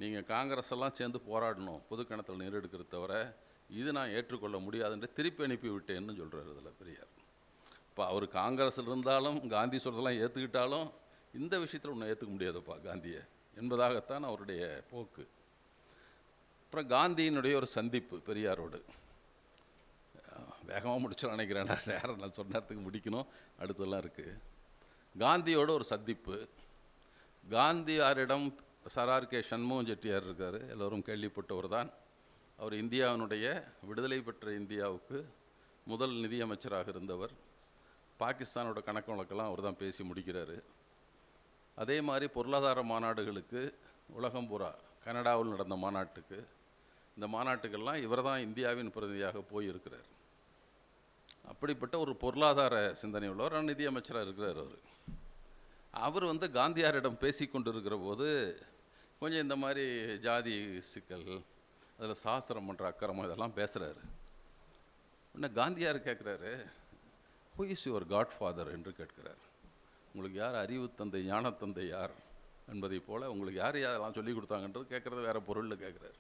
நீங்கள் காங்கிரஸ் எல்லாம் சேர்ந்து போராடணும் பொது கிணத்துல நீர் எடுக்கிறது தவிர இது நான் ஏற்றுக்கொள்ள முடியாதுன்ற திருப்பி அனுப்பி விட்டேன்னு சொல்கிறார் இதில் பெரியார். இப்போ அவர் காங்கிரஸில் இருந்தாலும் காந்தி சொல்கிறதெல்லாம் ஏற்றுக்கிட்டாலும் இந்த விஷயத்தில் ஒன்றும் ஏற்றுக்க முடியாதுப்பா காந்தியை என்பதாகத்தான் அவருடைய போக்கு. அப்புறம் காந்தியினுடைய ஒரு சந்திப்பு பெரியாரோடு, வேகமாக முடிச்சு நினைக்கிறேன், நேரம் நான் சொன்ன நேரத்துக்கு முடிக்கணும், அடுத்தெல்லாம் இருக்குது. காந்தியோட ஒரு சந்திப்பு. காந்தியாரிடம் சரார் கே சண்முகம் செட்டியார் இருக்கார், எல்லோரும் கேள்விப்பட்டவர் தான். அவர் இந்தியாவினுடைய விடுதலை பெற்ற இந்தியாவுக்கு முதல் நிதியமைச்சராக இருந்தவர். பாகிஸ்தானோட கணக்கு வழக்கெல்லாம் அவர் தான் பேசி முடிக்கிறாரு. அதே மாதிரி பொருளாதார மாநாடுகளுக்கு உலகம் பூரா, கனடாவில் நடந்த மாநாட்டுக்கு, இந்த மாநாட்டுக்கெல்லாம் இவர் தான் இந்தியாவின் பிரதிநிதியாக போயிருக்கிறார். அப்படிப்பட்ட ஒரு பொருளாதார சிந்தனை உள்ளவர், நிதியமைச்சராக இருக்கிறார். அவர் வந்து காந்தியாரிடம் பேசி கொண்டு இருக்கிற போது கொஞ்சம் இந்த மாதிரி ஜாதி சிக்கல், அதில் சாஸ்திரம் பண்ணுற அக்கிரமம் இதெல்லாம் பேசுகிறாரு. இன்னும் காந்தியார் கேட்குறாரு, ஹூ இஸ் யுவர் காட்ஃபாதர் என்று கேட்கிறார். உங்களுக்கு யார் அறிவு தந்தை, ஞானத்தந்தை யார் என்பதை போல் உங்களுக்கு யார் யாரெல்லாம் சொல்லி கொடுத்தாங்கன்றது கேட்குறது வேறு பொருளில் கேட்குறாரு.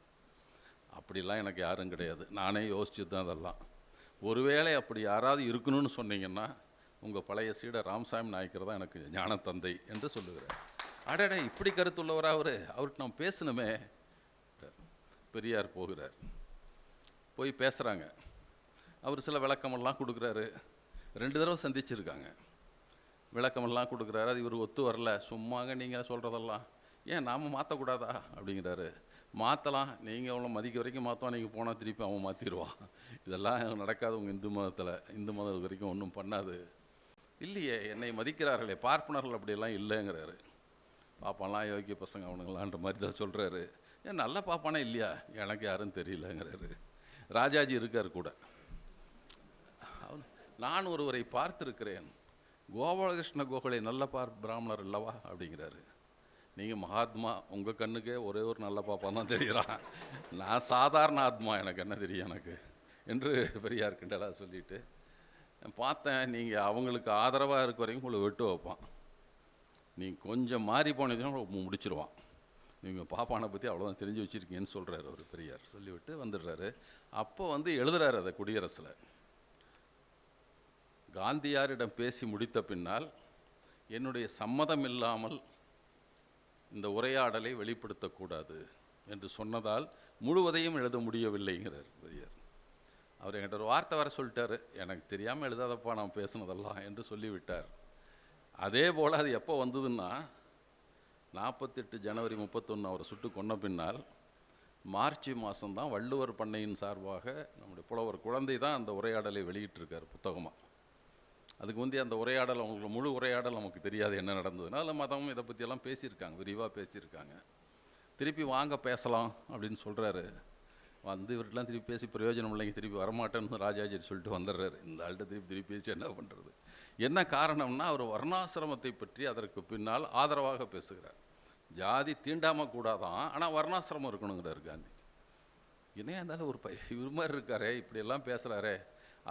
அப்படிலாம் எனக்கு யாரும் கிடையாது, நானே யோசிச்சு தான் அதெல்லாம். ஒருவேளை அப்படி யாராவது இருக்கணும்னு சொன்னீங்கன்னா உங்கள் பழைய சீடர் ராமசாமி நாயக்கர் தான் எனக்கு ஞானத்தந்தை என்று சொல்லுகிறார். அடடே, இப்படி கருத்துள்ளவராக அவர்கிட்ட நாம் பேசணுமே. பெரியார் போகிறார், போய் பேசுகிறாங்க. அவர் சில விளக்கமெல்லாம் கொடுக்குறாரு. 2 தடவை சந்திச்சிருக்காங்க. விளக்கமெல்லாம் கொடுக்குறாரு. அது இவர் ஒத்து வரல. சும்மாங்க நீங்கள் சொல்கிறதெல்லாம் ஏன் நாம் மாற்றக்கூடாதா அப்படிங்கிறாரு. மாற்றலாம், நீங்கள் அவனை மதிக்க வரைக்கும் மாற்றுவான், நீங்கள் போனால் திருப்பி அவன் மாற்றிடுவான். இதெல்லாம் நடக்காது உங்கள் இந்து மதத்தில். இந்து மதம் வரைக்கும் ஒன்றும் பண்ணாது. இல்லையே, என்னை மதிக்கிறார்களே, பார்ப்பனர்கள் அப்படியெல்லாம் இல்லைங்கிறாரு. பாப்பான்லாம் யோகிய பசங்க அவனுங்களான்ற மாதிரி தான் சொல்கிறாரு. ஏன் நல்ல பாப்பானே இல்லையா? எனக்கு யாரும் தெரியலங்கிறாரு. ராஜாஜி இருக்கார் கூட. நான் ஒருவரை பார்த்துருக்கிறேன், கோபாலகிருஷ்ண கோகலே நல்ல பிராமணர் இல்லவா அப்படிங்கிறாரு. நீங்கள் மகாத்மா, உங்கள் கண்ணுக்கே ஒரே ஒரு நல்ல பாப்பா தான் தெரிகிறான், நான் சாதாரண ஆத்மா, எனக்கு என்ன தெரியும் எனக்கு என்று பெரியார் கிண்டலாக சொல்லிட்டு பார்த்தேன். நீங்கள் அவங்களுக்கு ஆதரவாக இருக்க வரைக்கும் உங்களை வெட்டு வைப்பான், நீங்கள் கொஞ்சம் மாறி போனதுன்னா முடிச்சிருவான், நீங்கள் பாப்பானை பற்றி அவ்வளோதான் தெரிஞ்சு வச்சுருக்கீங்கன்னு சொல்கிறார் அவர் பெரியார். சொல்லிவிட்டு வந்துடுறாரு. அப்போ வந்து எழுதுகிறார் அதை குடியரசில். காந்தியாரிடம் பேசி முடித்த பின்னால் என்னுடைய சம்மதம் இல்லாமல் இந்த உரையாடலை வெளிப்படுத்தக்கூடாது என்று சொன்னதால் முழுவதையும் எழுத முடியவில்லைங்கிறார் பெரியார். அவர் என்கிட்ட ஒரு வார்த்தை வர சொல்லிட்டார், எனக்கு தெரியாமல் எழுதாதப்பா நான் பேசுனதெல்லாம் என்று சொல்லிவிட்டார். அதே போல் அது எப்போ வந்ததுன்னா 48 ஜனவரி 31 அவரை சுட்டு கொன்ன பின்னால் மார்ச் மாதம்தான் வள்ளுவர் பண்ணையின் சார்பாக நம்முடைய புலவர் குழந்தை தான் அந்த உரையாடலை வெளியிட்டிருக்கார் புத்தகமாக. அதுக்கு முந்தைய அந்த உரையாடல், அவங்களுக்கு முழு உரையாடல் நமக்கு தெரியாது என்ன நடந்ததுன்னா, அதில் மதம் இதை பற்றியெல்லாம் பேசியிருக்காங்க, விரிவாக பேசியிருக்காங்க. திருப்பி வாங்க பேசலாம் அப்படின்னு சொல்கிறாரு. வந்து இவர்கிட்டலாம் திருப்பி பேசி பிரயோஜனம் இல்லைங்க, திருப்பி வரமாட்டேன்னு ராஜாஜி சொல்லிட்டு வந்துடுறாரு. இந்த ஆள்கிட்ட திருப்பி பேசி என்ன பண்ணுறது? என்ன காரணம்னா, அவர் வர்ணாசிரமத்தை பற்றி அதற்கு பின்னால் ஆதரவாக பேசுகிறார். ஜாதி தீண்டாமல் கூடாதான், ஆனால் வர்ணாசிரமம் இருக்கணுங்கிறார் காந்தி. என்னையா இருந்தாலும் ஒரு இவர் மாதிரி இருக்காரே, இப்படியெல்லாம் பேசுகிறாரே.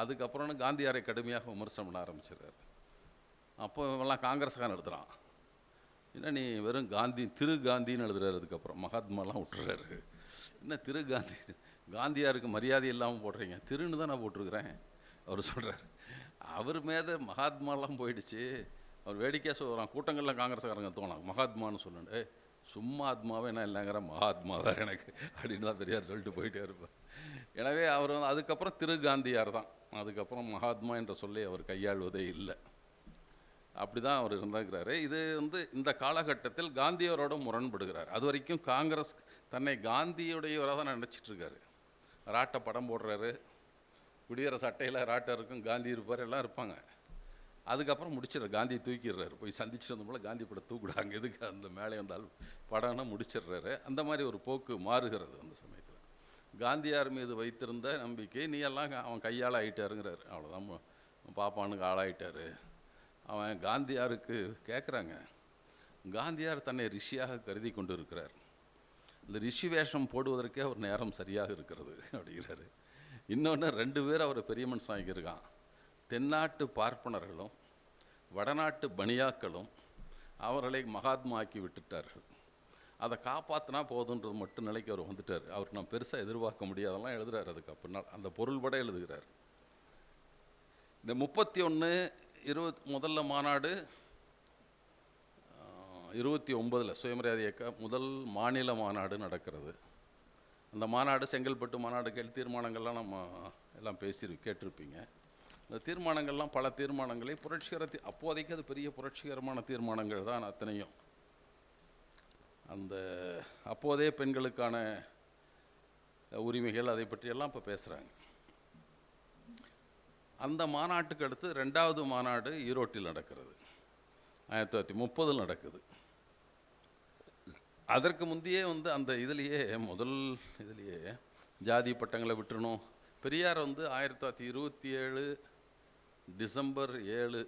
அதுக்கப்புறம் காந்தியாரை கடுமையாக விமர்சனம் பண்ண ஆரம்பிச்சிடுறாரு. அப்போ இவெல்லாம் காங்கிரஸ்காரன் எழுதுகிறான், என்ன நீ வெறும் காந்தி திரு காந்தின்னு எழுதுறாரு. அதுக்கப்புறம் மகாத்மாலாம் விட்டுறாரு. என்ன திரு காந்தி, காந்தியாருக்கு மரியாதை இல்லாமல் போடுறீங்க, திருன்னு தான் நான் போட்டிருக்கிறேன் அவர் சொல்கிறார். அவர் மேலே மகாத்மாலாம் போயிடுச்சு. அவர் வேடிக்கையாக சொல்கிறான், கூட்டங்களில் காங்கிரஸ்காரங்க தோணும் மகாத்மான்னு சொல்லணும். சும்மா ஆத்மாவே என்ன இல்லைங்கிற மகாத்மா வேறு எனக்கு அப்படின்னு தான் பெரியார் சொல்லிட்டு போயிட்டே இருப்பார். எனவே அவர் அதுக்கப்புறம் திரு காந்தியார் தான். அதுக்கப்புறம் மகாத்மா என்ற சொல்லை அவர் கையாள்வதே இல்லை. அப்படி தான் அவர் இருந்திருக்கிறாரு. இது இந்த காலகட்டத்தில் காந்தியவரோட முரண்படுகிறார். அது வரைக்கும் காங்கிரஸ் தன்னை காந்தியுடையவராக தான் நினச்சிட்ருக்காரு. ராட்டை படம் போடுறாரு, குடியரசு அட்டையில் ராட்டை இருக்கும், காந்தி இருப்பார், எல்லாம் இருப்பாங்க. அதுக்கப்புறம் முடிச்சிடுறாரு, காந்தி தூக்கிடுறாரு. போய் சந்திச்சுட்டு வந்த போல் காந்தி படம் தூக்கிடாங்க, எதுக்கு அந்த மேலே வந்தாலும் படம்னா முடிச்சிடுறாரு. அந்த மாதிரி ஒரு போக்கு மாறுகிறது அந்த சமயத்தில். காந்தியார் மீது வைத்திருந்த நம்பிக்கை, நீ எல்லாம் அவன் கையால் ஆகிட்டாருங்கிறாரு. அவ்வளோதான், பாப்பானுக்கு ஆளாயிட்டார் அவன். காந்தியாருக்கு கேட்குறாங்க, காந்தியார் தன்னை ரிஷியாக கருதி கொண்டு இருக்கிறார். இந்த ரிஷி வேஷம் போடுவதற்கே ஒரு நேரம் சரியாக இருக்கிறது அப்படிங்கிறாரு. இன்னொன்று, 2 பேர் அவர் பெரிய மனுஷன் ஆகியிருக்கான். தென்னாட்டு பார்ப்பனர்களும் வடநாட்டு பனியாக்களும் அவர்களை மகாத்மா ஆக்கி விட்டுட்டார்கள். அதை காப்பாற்றினா போதுன்றது மட்டும் நிலைக்கு அவர் வந்துட்டார். அவருக்கு நான் பெருசாக எதிர்பார்க்க முடியாதெல்லாம் எழுதுகிறார். அதுக்கு அப்படின்னா அந்த பொருள்பட எழுதுகிறார். இந்த 31 முதல்ல மாநாடு 29 சுயமரியாதை இயக்க முதல் மாநில மாநாடு நடக்கிறது. அந்த மாநாடு செங்கல்பட்டு மாநாடு தீர்மானங்கள்லாம் நம்ம எல்லாம் கேட்டிருப்பீங்க. இந்த தீர்மானங்கள்லாம் பல தீர்மானங்களை அப்போதைக்கு அது பெரிய புரட்சிகரமான தீர்மானங்கள் தான் அத்தனையும். அந்த அப்போதே பெண்களுக்கான உரிமைகள் அதை பற்றியெல்லாம் இப்போ பேசுகிறாங்க. அந்த மாநாட்டுக்கு அடுத்து 2வது மாநாடு ஈரோட்டில் நடக்கிறது, 1930 நடக்குது. அதற்கு முந்தையே அந்த முதல் இதுலேயே ஜாதி பட்டங்களை விட்டுறணும். பெரியார் 1927 டிசம்பர் 7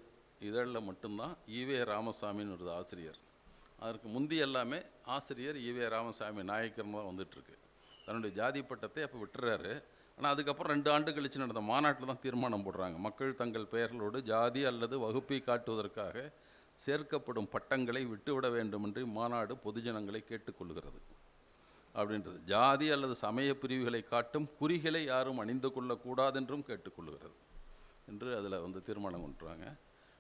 இதழில் மட்டும்தான் ஈவே ராமசாமின்னு ஒரு ஆசிரியர். அதற்கு முந்தி எல்லாமே ஆசிரியர் ஈவே ராமசாமி நாயக்கர் தான் வந்துட்டுருக்கு. தன்னுடைய ஜாதி பட்டத்தை அப்போ விட்டுறாரு. ஆனால் அதுக்கப்புறம் 2 ஆண்டு கழித்து நடந்த மாநாட்டில் தான் தீர்மானம் போடுறாங்க, மக்கள் தங்கள் பெயர்களோடு ஜாதி அல்லது வகுப்பை காட்டுவதற்காக சேர்க்கப்படும் பட்டங்களை விட்டுவிட வேண்டும் என்று மாநாடு பொதுஜனங்களை கேட்டுக்கொள்கிறது அப்படின்றது. ஜாதி அல்லது சமய பிரிவுகளை காட்டும் குறிகளை யாரும் அணிந்து கொள்ளக்கூடாது என்றும் கேட்டுக்கொள்கிறது என்று அதில் தீர்மானம் கொண்டுறாங்க.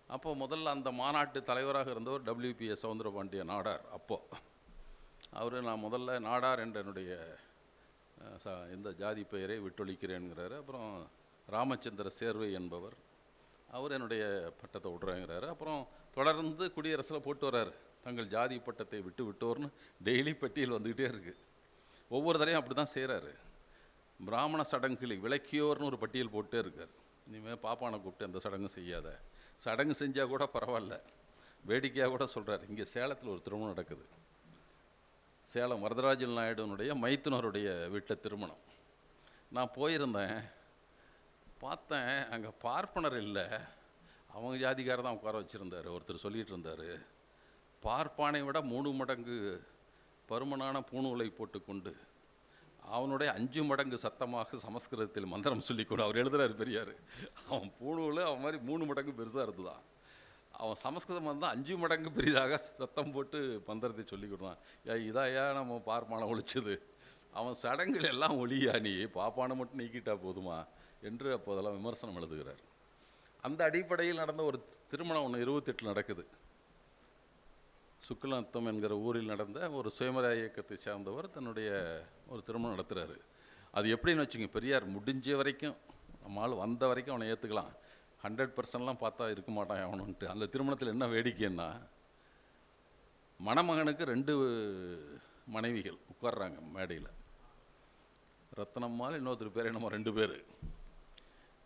அப்போ முதல்ல அந்த மாநாட்டு தலைவராக இருந்தவர் WPS சவுந்தரபாண்டிய நாடார். அப்போது அவர், நான் முதல்ல நாடார் என்ற என்னுடைய இந்த ஜாதி பெயரை விட்டொழிக்கிறேன்கிறாரு. அப்புறம் ராமச்சந்திர சேர்வை என்பவர், அவர் என்னுடைய பட்டத்தை விட்றேங்கிறாரு. அப்புறம் தொடர்ந்து குடியரசில் போட்டு வர்றாரு, தங்கள் ஜாதி பட்டத்தை விட்டோர்னு டெய்லி பட்டியல் வந்துக்கிட்டே இருக்குது. ஒவ்வொரு தடையும் அப்படி தான் செய்கிறாரு. பிராமண சடங்குகளை விளக்கியோர்னு ஒரு பட்டியல் போட்டே இருக்கார். இனிமேல் பாப்பானை கூப்பிட்டு அந்த சடங்கு செய்யாத, சடங்கு செஞ்சால் கூட பரவாயில்ல, வேடிக்கையாக கூட சொல்கிறார். இங்கே சேலத்தில் ஒரு திருமணம் நடக்குது. சேலம் வரதராஜன் நாயுடுனுடைய மைத்துனருடைய வீட்டில் திருமணம். நான் போயிருந்தேன், பார்த்தேன், அங்கே பார்ப்பனர் இல்லை, அவங்க ஜாதிக்காரர் தான் உட்கார வச்சுருந்தார். ஒருத்தர் சொல்லிகிட்டு இருந்தார், பார்ப்பானை விட 3 மடங்கு பருமனான பூணூலை போட்டுக்கொண்டு அவனுடைய 5 மடங்கு சத்தமாக சமஸ்கிருதத்தில் மந்திரம் சொல்லிக்கொண்டு அவர் எழுதுகிறார் பெரியார். அவன் பூணூல் அவன் மாதிரி 3 மடங்கு பெருசாக இருந்துதான். அவன் சமஸ்கிருதம் 5 மடங்கு பெரிதாக சத்தம் போட்டு மந்திரத்தை சொல்லி கொடுத்தான். இதாயா நம்ம பார்ப்பானை ஒழிச்சது, அவன் சடங்குகள் எல்லாம் ஒளியா, நீ பாப்பானை மட்டும் நீக்கிட்டா போதுமா என்று அப்போதெல்லாம் விமர்சனம் எழுதுகிறார். அந்த அடிப்படையில் நடந்த ஒரு திருமணம் ஒன்று 28 நடக்குது. சுக்குலநத்தம் என்கிற ஊரில் நடந்த ஒரு சுயமரியாதை இயக்கத்தை சார்ந்தவர் தன்னுடைய ஒரு திருமணம் நடத்துகிறாரு. அது எப்படின்னு வச்சுங்க, பெரியார் முடிஞ்ச வரைக்கும் நம்மளால் வந்த வரைக்கும் அவனை ஏற்றுக்கலாம், 100% பார்த்தா இருக்க மாட்டான் அவனுன்ட்டு. அந்த திருமணத்தில் என்ன வேடிக்கைன்னா, மணமகனுக்கு 2 மனைவிகள் உட்கார்றாங்க மேடையில். ரத்னம்மாள் இன்னொருத்தர் பேர் என்னமோ 2 பேர்.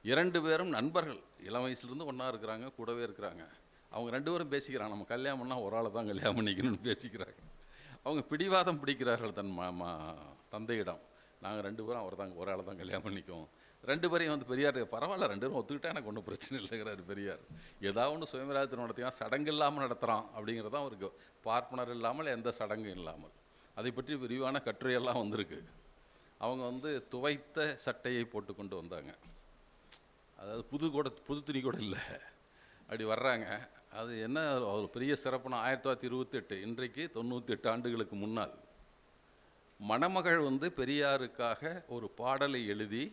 2 பேரும் நண்பர்கள், இளம் வயசுலேருந்து ஒன்றா இருக்கிறாங்க, கூடவே இருக்கிறாங்க. அவங்க 2 பேரும் பேசிக்கிறாங்க, நம்ம கல்யாணம் பண்ணால் ஒரு ஆளை தான் கல்யாணம் பண்ணிக்கணும்னு பேசிக்கிறாங்க. அவங்க பிடிவாதம் பிடிக்கிறார்கள் தன் தந்தையிடம். நாங்கள் 2 பேரும் அவர் தான் ஒரு ஆளை தான் கல்யாணம் பண்ணிக்குவோம். 2 பேரையும் வந்து பெரியார் பரவாயில்ல 2 பேரும் ஒத்துக்கிட்டா எனக்கு ஒன்றும் பிரச்சனை இல்லைங்கிறாரு பெரியார். ஏதாவது ஒன்று சுயமரியாதை திருமணம் நடத்தினா சடங்கு இல்லாமல் நடத்துகிறான் அப்படிங்கிறதான் அவருக்கு, பார்ப்பனர் இல்லாமல் எந்த சடங்கும் இல்லாமல். அதை பற்றி விரிவான கட்டுரையெல்லாம் வந்திருக்கு. அவங்க வந்து துவைத்த சட்டையை போட்டு கொண்டு வந்தாங்க, அதாவது புது துணி கூட இல்லை, அப்படி வர்றாங்க. அது என்ன ஒரு பெரிய சிறப்புனா 1928, இன்றைக்கு 98 ஆண்டுகளுக்கு முன்னால் மணமகள் வந்து பெரியாருக்காக ஒரு பாடலை எழுதி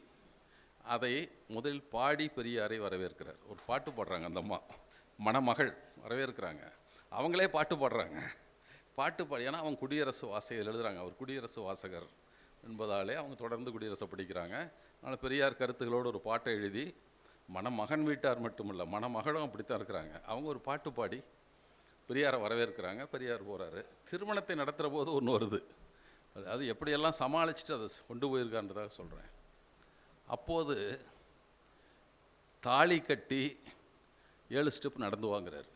அதை முதலில் பாடி பெரியாரை வரவேற்கிறார். ஒரு பாட்டு பாடுறாங்க அந்த அம்மா, மணமகள் வரவேற்கிறாங்க, அவங்களே பாட்டு பாடுறாங்க. பாட்டு பாடி, ஏன்னா அவங்க குடியரசு வாசகர் எழுதுகிறாங்க, அவர் குடியரசு வாசகர் என்பதாலே அவங்க தொடர்ந்து குடியரசை படிக்கிறாங்க. அதனால் பெரியார் கருத்துகளோடு ஒரு பாட்டை எழுதி, மணமகன் வீட்டார் மட்டுமில்லை மணமகளும் அப்படித்தான் இருக்கிறாங்க, அவங்க ஒரு பாட்டு பாடி பெரியாரை வரவேற்கிறாங்க. பெரியார் போகிறாரு. திருமணத்தை நடத்துகிற போது ஒன்று வருது, அது எப்படியெல்லாம் சமாளிச்சுட்டு அதை கொண்டு போயிருக்கான்றதாக சொல்கிறேன். அப்போது தாலி கட்டி 7 ஸ்டெப் நடந்து வாங்குறாரு.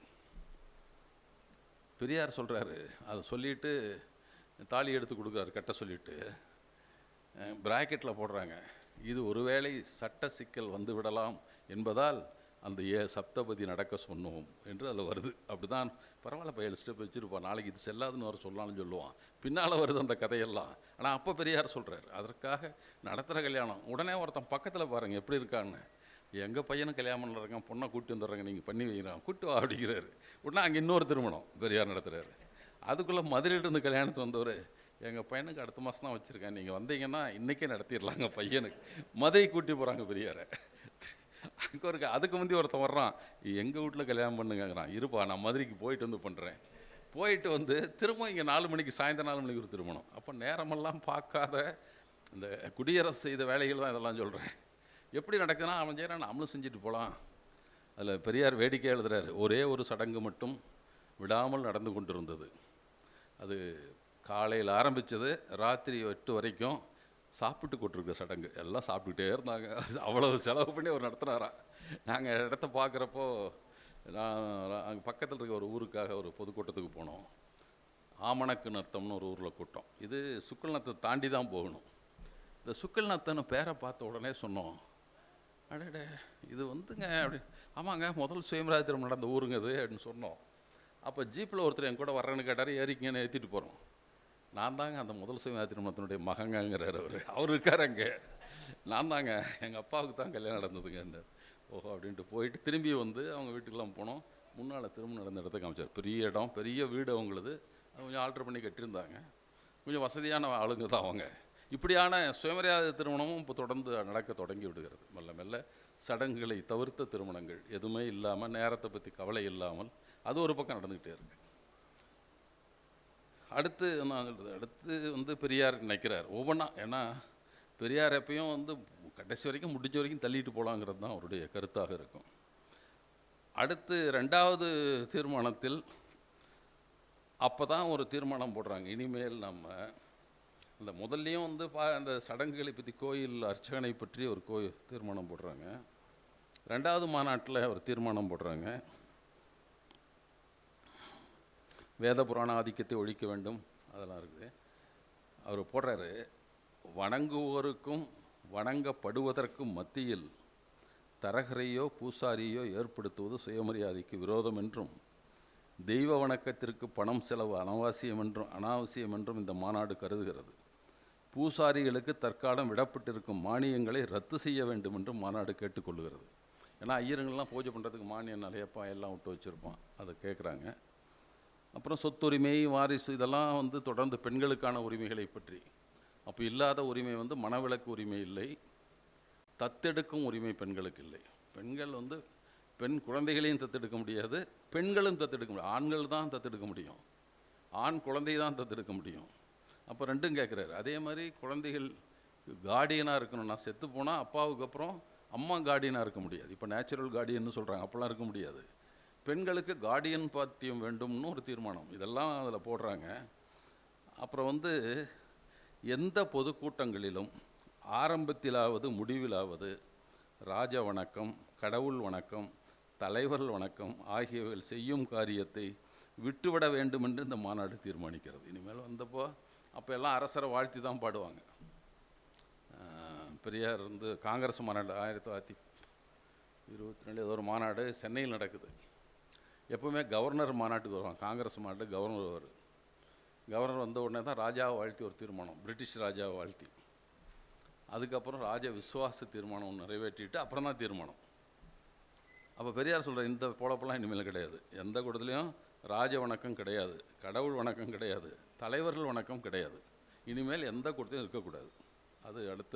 பெரியார் சொல்கிறாரு, அதை சொல்லிவிட்டு தாலி எடுத்து கொடுக்குறாரு, கட்ட சொல்லிவிட்டு பிராக்கெட்டில் போடுறாங்க, இது ஒருவேளை சட்ட சிக்கல் வந்து விடலாம் என்பதால் அந்த சப்தபதி நடக்க சொன்னோம் என்று அதில் வருது. அப்படி தான் பரவாயில்ல, இப்போ 7 ஸ்டெப் வச்சுருப்பான், நாளைக்கு இது செல்லாதுன்னு வர சொல்லலாம்னு சொல்லுவான். பின்னால் வருது அந்த கதையெல்லாம். ஆனால் அப்போ பெரியார் சொல்கிறார், அதற்காக நடத்துகிற கல்யாணம். உடனே ஒருத்தன் பக்கத்தில் பாருங்கள் எப்படி இருக்கான்னு, எங்கள் பையனும் கல்யாணம் பண்ணுறாங்க, பொண்ணை கூட்டி வந்துடுறாங்க, நீங்கள் பண்ணி வைக்கிறான், கூட்டு வா அப்படிங்கிறாரு. உடனே அங்கே இன்னொரு திருமணம் பெரியார் நடத்துகிறாரு. அதுக்குள்ளே மதுரையிலிருந்து கல்யாணத்துக்கு வந்தவர், எங்கள் பையனுக்கு அடுத்த மாதம் தான் வச்சுருக்கேன், நீங்கள் வந்தீங்கன்னா இன்றைக்கே நடத்திடலாங்க பையனுக்கு. மதுரை கூட்டி போகிறாங்க பெரியாரை. அங்கே ஒரு அதுக்கு முந்தி ஒருத்தன் வர்றான், எங்கள் வீட்டில் கல்யாணம் பண்ணுங்கிறான், இருப்பா நான் மதுரைக்கு போயிட்டு வந்து பண்ணுறேன். போயிட்டு வந்து திரும்ப இங்கே 4 மணிக்கு, சாயந்தரம் 4 மணிக்கு ஒரு திருமணம். அப்போ நேரமெல்லாம் பார்க்காத இந்த குடியரசு செய்த வேலைகள் தான் இதெல்லாம் சொல்கிறேன். எப்படி நடக்குதுன்னா, அவன் செய்கிறான் நம்மளும் செஞ்சுட்டு போகலாம். அதில் பெரியார் வேடிக்கை எழுதுகிறார், ஒரே ஒரு சடங்கு மட்டும் விடாமல் நடந்து கொண்டிருந்தது. அது காலையில் ஆரம்பித்தது, ராத்திரி 8 வரைக்கும் சாப்பிட்டு கொண்டிருக்க சடங்கு. எல்லாம் சாப்பிட்டுக்கிட்டே இருந்தாங்க. அவ்வளவு செலவு பண்ணி அவர் நடத்துனாரா. நாங்கள் இடத்த பார்க்குறப்போ, நான் அங்கே பக்கத்தில் இருக்க ஒரு ஊருக்காக ஒரு பொதுக்கூட்டத்துக்கு போனோம். ஆமணக்கு நத்தம்னு ஒரு ஊரில் கூட்டம். இது சுக்கல் நத்தை தாண்டி தான் போகணும். இந்த சுக்கல் நத்தன்னு பேரை பார்த்த உடனே சொன்னோம், அடடே இது வந்துங்க அப்படி. ஆமாங்க, முதல் சுயமரியாதை திருமணம் நடந்த ஊருங்க இது அப்படின்னு சொன்னோம். அப்போ ஜீப்பில் ஒருத்தர் என் கூட வர்றேன்னு கேட்டார், ஏறிக்கிங்கன்னு ஏற்றிட்டு போகிறோம். நான் தாங்க அந்த முதல் சுயமரியாதை திருமணத்தினுடைய மகங்கிறார் அவர் இருக்கார் அங்கே. நான் தாங்க, எங்கள் அப்பாவுக்கு தான் கல்யாணம் நடந்ததுங்க இந்த. ஓஹோ அப்படின்ட்டு போயிட்டு திரும்பி வந்து அவங்க வீட்டுக்கெல்லாம் போனோம். முன்னால் திரும்ப நடந்த இடத்த காமிச்சார். பெரிய இடம், பெரிய வீடு அவங்களது. கொஞ்சம் ஆல்ட்ரு பண்ணி கட்டியிருந்தாங்க. கொஞ்சம் வசதியான ஆளுங்க தான் அவங்க. இப்படியான சுயமரியாதை திருமணமும் இப்போ தொடர்ந்து நடக்க தொடங்கி விடுகிறது. மெல்ல மெல்ல சடங்குகளை தவிர்த்த திருமணங்கள் எதுவுமே இல்லாமல், நேரத்தை பற்றி கவலை இல்லாமல் அது ஒரு பக்கம் நடந்துக்கிட்டே இருக்கு. அடுத்து நான் சொல்கிறது, அடுத்து வந்து பெரியார் நினைக்கிறார் ஒவ்வொன்றா. ஏன்னா பெரியார் எப்பயும் வந்து கடைசி வரைக்கும் முடிஞ்ச வரைக்கும் தள்ளிட்டு போகலாங்கிறது தான் அவருடைய கருத்தாக இருக்கும். அடுத்து 2வது தீர்மானத்தில் அப்போ தான் ஒரு தீர்மானம் போடுறாங்க, இனிமேல் நம்ம இந்த முதல்லையும் வந்து அந்த சடங்குகளை பற்றி, கோயில் அர்ச்சகனை பற்றி ஒரு தீர்மானம் போடுறாங்க. 2வது மாநாட்டில் ஒரு தீர்மானம் போடுறாங்க, வேத புராண ஆதிக்கத்தை ஒழிக்க வேண்டும், அதெல்லாம் இருக்குது. அவர் போடுறாரு, வணங்குவோருக்கும் வணங்கப்படுவதற்கும் மத்தியில் தரகரையோ பூசாரியோ ஏற்படுத்துவது சுயமரியாதைக்கு விரோதம் என்றும், தெய்வ வணக்கத்திற்கு பணம் செலவு அனாவசியம் என்றும் இந்த மாநாடு கருதுகிறது. பூசாரிகளுக்கு தற்காலம் விடப்பட்டிருக்கும் மானியங்களை ரத்து செய்ய வேண்டும் என்றும் மாநாடு கேட்டுக்கொள்கிறது. ஏன்னா ஐயருங்கள்லாம் பூஜை பண்ணுறதுக்கு மானியம் நிறையப்பா எல்லாம் விட்டு வச்சுருப்பான், அதை கேட்குறாங்க. அப்புறம் சொத்துரிமை, வாரிசு, இதெல்லாம் வந்து தொடர்ந்து பெண்களுக்கான உரிமைகளை பற்றி. அப்போ இல்லாத உரிமை வந்து மனவிலக்கு உரிமை இல்லை, தத்தெடுக்கும் உரிமை பெண்களுக்கு இல்லை. பெண்கள் வந்து பெண் குழந்தைகளையும் தத்தெடுக்க முடியாது, பெண்களும் தத்தெடுக்க முடியாது. ஆண்கள் தான் தத்தெடுக்க முடியும், ஆண் குழந்தை தான் தத்தெடுக்க முடியும். அப்போ ரெண்டும் கேட்குறாரு. அதே மாதிரி குழந்தைகள் கார்டியனாக இருக்கணும்னா, செத்து போனால் அப்பாவுக்கு அப்புறம் அம்மா கார்டியனாக இருக்க முடியாது. இப்போ நேச்சுரல் கார்டியன்னு சொல்கிறாங்க, அப்போல்லாம் இருக்க முடியாது. பெண்களுக்கு கார்டியன் பாத்தியம் வேண்டும்னு ஒரு தீர்மானம், இதெல்லாம் அதில் போடுறாங்க. அப்புறம் வந்து எந்த பொதுக்கூட்டங்களிலும் ஆரம்பத்திலாவது முடிவிலாவது ராஜ வணக்கம், கடவுள் வணக்கம், தலைவர்கள் வணக்கம் ஆகியவைகள் செய்யும் காரியத்தை விட்டுவிட வேண்டும் என்று இந்த மாநாடு தீர்மானிக்கிறது. இனிமேல் வந்தப்போ அப்போ எல்லாம் அரசரை வாழ்த்தி தான் பாடுவாங்க. பெரியார் காங்கிரஸ் மாநாடு 1922 ஏதோ ஒரு மாநாடு சென்னையில் நடக்குது. எப்போவுமே கவர்னர் மாநாட்டுக்கு வருவாங்க. காங்கிரஸ் மாநாடு கவர்னர் வருவார். கவர்னர் வந்த உடனே தான் ராஜாவை வாழ்த்தி ஒரு தீர்மானம், பிரிட்டிஷ் ராஜாவை வாழ்த்தி, அதுக்கப்புறம் ராஜ விசுவாச தீர்மானம் நிறைவேற்றிட்டு அப்புறம் தான் தீர்மானம். அப்போ பெரியார் சொல்கிற இந்த பொழப்பெல்லாம் இனிமேல் கிடையாது. எந்த கூட்டத்துலேயும் ராஜ வணக்கம் கிடையாது, கடவுள் வணக்கம் கிடையாது, தலைவர்கள் வணக்கம் கிடையாது. இனிமேல் எந்த கூட்டத்தையும் இருக்கக்கூடாது. அது அடுத்த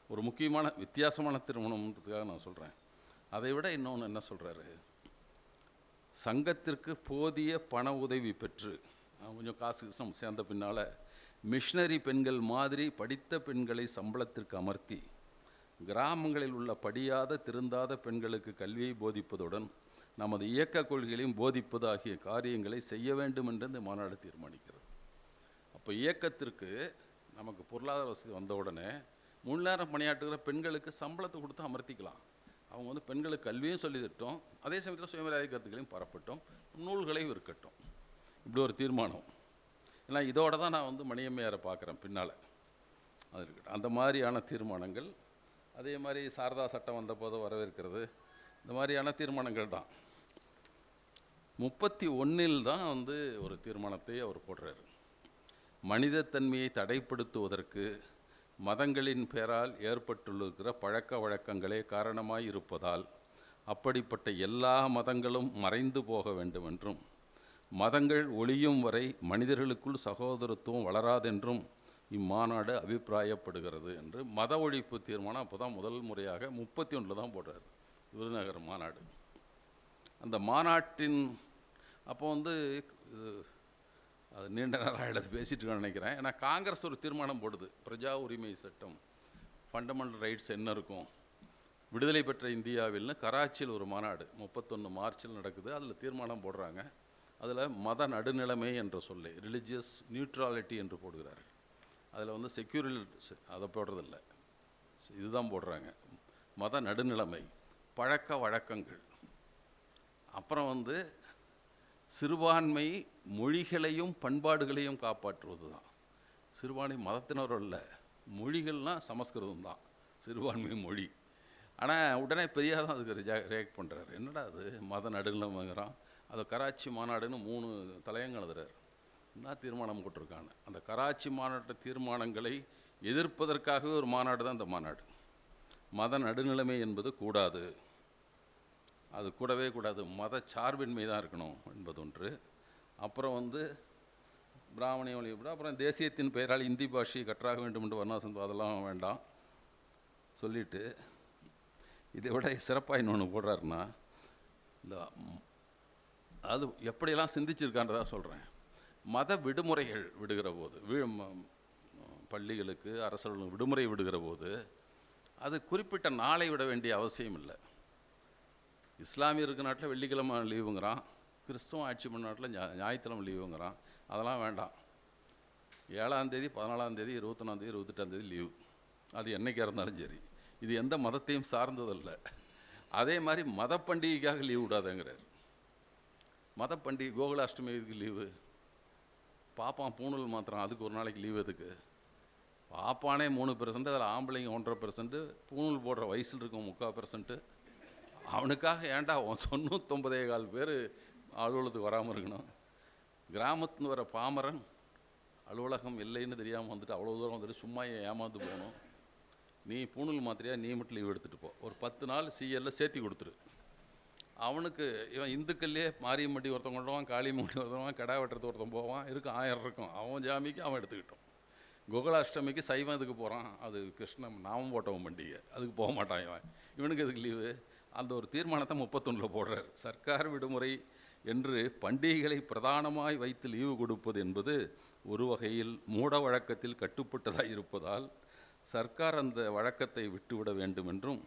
ஒரு முக்கியமான வித்தியாசமான திருமணம்ன்றதுக்காக நான் சொல்கிறேன். அதை விட இன்னொன்று என்ன சொல்கிறாரு, சங்கத்திற்கு போதிய பண உதவி பெற்று கொஞ்சம் காசு சேர்ந்த பின்னால் மிஷினரி பெண்கள் மாதிரி படித்த பெண்களை சம்பளத்திற்கு அமர்த்தி கிராமங்களில் உள்ள படியாத திருந்தாத பெண்களுக்கு கல்வியை போதிப்பதுடன் நமது இயக்க கொள்கைகளையும் போதிப்பது ஆகிய காரியங்களை செய்ய வேண்டும் என்று இந்த மாநாடு தீர்மானிக்கிறது. அப்போ இயக்கத்திற்கு நமக்கு பொருளாதார வசதி வந்தவுடனே முழு நேரம் பணியாற்றுகிற பெண்களுக்கு சம்பளத்தை கொடுத்து அமர்த்திக்கலாம். அவங்க பெண்களுக்கு கல்வியும் சொல்லித்தட்டும், அதே சமயத்தில் சுயமரியாதை கருத்துக்களையும் பரப்பட்டும், நூல்களையும் விற்கட்டும். இப்படி ஒரு தீர்மானம். ஏன்னா இதோட தான் நான் மணியம்மையாரை பார்க்குறேன் பின்னால். அது இருக்கட்டும். அந்த மாதிரியான தீர்மானங்கள், அதே மாதிரி சாரதா சட்டம் வந்த போது வரவேற்கிறது, இந்த மாதிரியான தீர்மானங்கள் தான். 31 தான் ஒரு தீர்மானத்தை அவர் போடுறாரு. மனிதத்தன்மையை தடைப்படுத்துவதற்கு மதங்களின் பெயரால் ஏற்பட்டுள்ள பழக்க வழக்கங்களே காரணமாய் இருப்பதால் அப்படிப்பட்ட எல்லா மதங்களும் மறைந்து போக வேண்டும் என்றும், மதங்கள் ஒழியும் வரை மனிதர்களுக்குள் சகோதரத்துவம் வளராதென்றும் இம்மாநாடு அபிப்பிராயப்படுகிறது என்று மத ஒழிப்பு தீர்மானம் அப்போ தான் முதல் முறையாக 31 தான் போடுறாரு, விருதுநகர் மாநாடு. அந்த மாநாட்டின் அப்போ அது நீண்ட நேரம் எழுத பேசிட்டு இருக்கேன்னு நினைக்கிறேன். ஏன்னா காங்கிரஸ் ஒரு தீர்மானம் போடுது, பிரஜா உரிமை சட்டம், ஃபண்டமெண்டல் ரைட்ஸ் என்ன இருக்கும், விடுதலை பெற்ற இந்தியாவில்னு கராச்சியில் ஒரு மாநாடு 31 மார்ச்சில் நடக்குது. அதில் தீர்மானம் போடுறாங்க. அதில் மத நடுநிலைமை என்ற சொல்லை ரிலிஜியஸ் நியூட்ராலிட்டி என்று போடுகிறார்கள். அதில் செக்யூரில் அதை போடுறதில்லை, இதுதான் போடுறாங்க, மத நடுநிலைமை, பழக்க வழக்கங்கள். அப்புறம் சிறுபான்மை மொழிகளையும் பண்பாடுகளையும் காப்பாற்றுவது தான். சிறுபான்மை மதத்தினரும் இல்லை, மொழிகள்னால் சமஸ்கிருதம் தான் சிறுபான்மை மொழி. ஆனால் உடனே பெரியார் தான் அதுக்கு ரியாக்ட் பண்ணுறாரு. என்னடா அது மத நடுநிலைமைங்கிறான். அதை கராச்சி மாநாடுன்னு 3 தலையங்கள் எழுதுறாரு. என்ன தீர்மானம் போட்டிருக்காங்க. அந்த கராச்சி மாநாட்டு தீர்மானங்களை எதிர்ப்பதற்காகவே ஒரு மாநாடு தான் இந்த மாநாடு. மத நடுநிலைமை என்பது கூடாது, அது கூடவே கூடாது, மத சார்பின்மை தான் இருக்கணும் என்பது ஒன்று. அப்புறம் பிராமணிய மொழி, அப்புறம் தேசியத்தின் பெயரால் இந்தி பாஷையை கற்றாக வேண்டும் என்று வர்ணாசம், அதெல்லாம் வேண்டாம் சொல்லிட்டு, இதை விட சிறப்பாக இன்னொன்று போடுறாருன்னா, இந்த அது எப்படியெல்லாம் சிந்திச்சிருக்கான்றதா சொல்கிறேன். மத விடுமுறைகள் விடுகிற போது, பள்ளிகளுக்கு அரசர்களுக்கு விடுமுறை விடுகிற போது அது குறிப்பிட்ட நாளை விட வேண்டிய அவசியம் இல்லை. இஸ்லாமிய இருக்க நாட்டில் வெள்ளிக்கிழமை லீவுங்கிறான், கிறிஸ்துவ ஆட்சி பண்ண நாட்டில் ஞாயிற்றுக்கிழமை லீவுங்கிறான். அதெல்லாம் வேண்டாம். 7ஆம் தேதி, 14ஆம் தேதி, 21ஆம் தேதி, 28ஆம் தேதி லீவு. அது என்றைக்காக இருந்தாலும் சரி. இது எந்த மதத்தையும் சார்ந்ததில்ல. அதே மாதிரி மத பண்டிகைக்காக லீவு விடாதேங்கிறார். மத பண்டிகை கோகுலாஷ்டமிக்கு லீவு, பாப்பான் பூணூல் மாத்திரம் அதுக்கு ஒரு நாளைக்கு லீவு எதுக்கு? பாப்பானே 3%, அதில் ஆம்பளைங்க 1.5%, பூணூல் போடுற வயசில் இருக்கும் 3/4%. அவனுக்காக ஏன்டா 99.25 பேர் அலுவலகத்துக்கு வராமல் இருக்கணும்? கிராமத்துன்னு வர பாமரன் அலுவலகம் இல்லைன்னு தெரியாமல் அவ்வளோ தூரம் சும்மா ஏமாந்து போகணும். நீ பூணூல் மாத்திரையா, நீ மட்டும் லீவ் எடுத்துகிட்டு போ, ஒரு 10 நாள் சிஎல்ல சேர்த்தி கொடுத்துரு. அவனுக்கு இவன் இந்துக்கள்லேயே மாரியம்மட்டி ஒருத்தன் கொண்டுவான், காளியம்மட்டி ஒருத்தன், கடா வெட்டுறது ஒருத்தன் போவான், இருக்கும் 1000 இருக்கும். அவன் ஜாமிக்கு அவன் எடுத்துக்கிட்டோம். கோகுலாஷ்டமிக்கு சைவம் இதுக்கு போகிறான், அது கிருஷ்ணன் நாமம் போட்டவன் பண்டிகை, அதுக்கு போக மாட்டான் இவன். இவனுக்கு எதுக்கு லீவு? அந்த ஒரு தீர்மானத்தை 31 போடுறார். சர்க்கார் விடுமுறை என்று பண்டிகைகளை பிரதானமாய் வைத்து லீவு கொடுப்பது என்பது ஒரு வகையில் மூட வழக்கத்தில் கட்டுப்பட்டதாக இருப்பதால் சர்க்கார் அந்த வழக்கத்தை விட்டுவிட வேண்டும் என்றும்,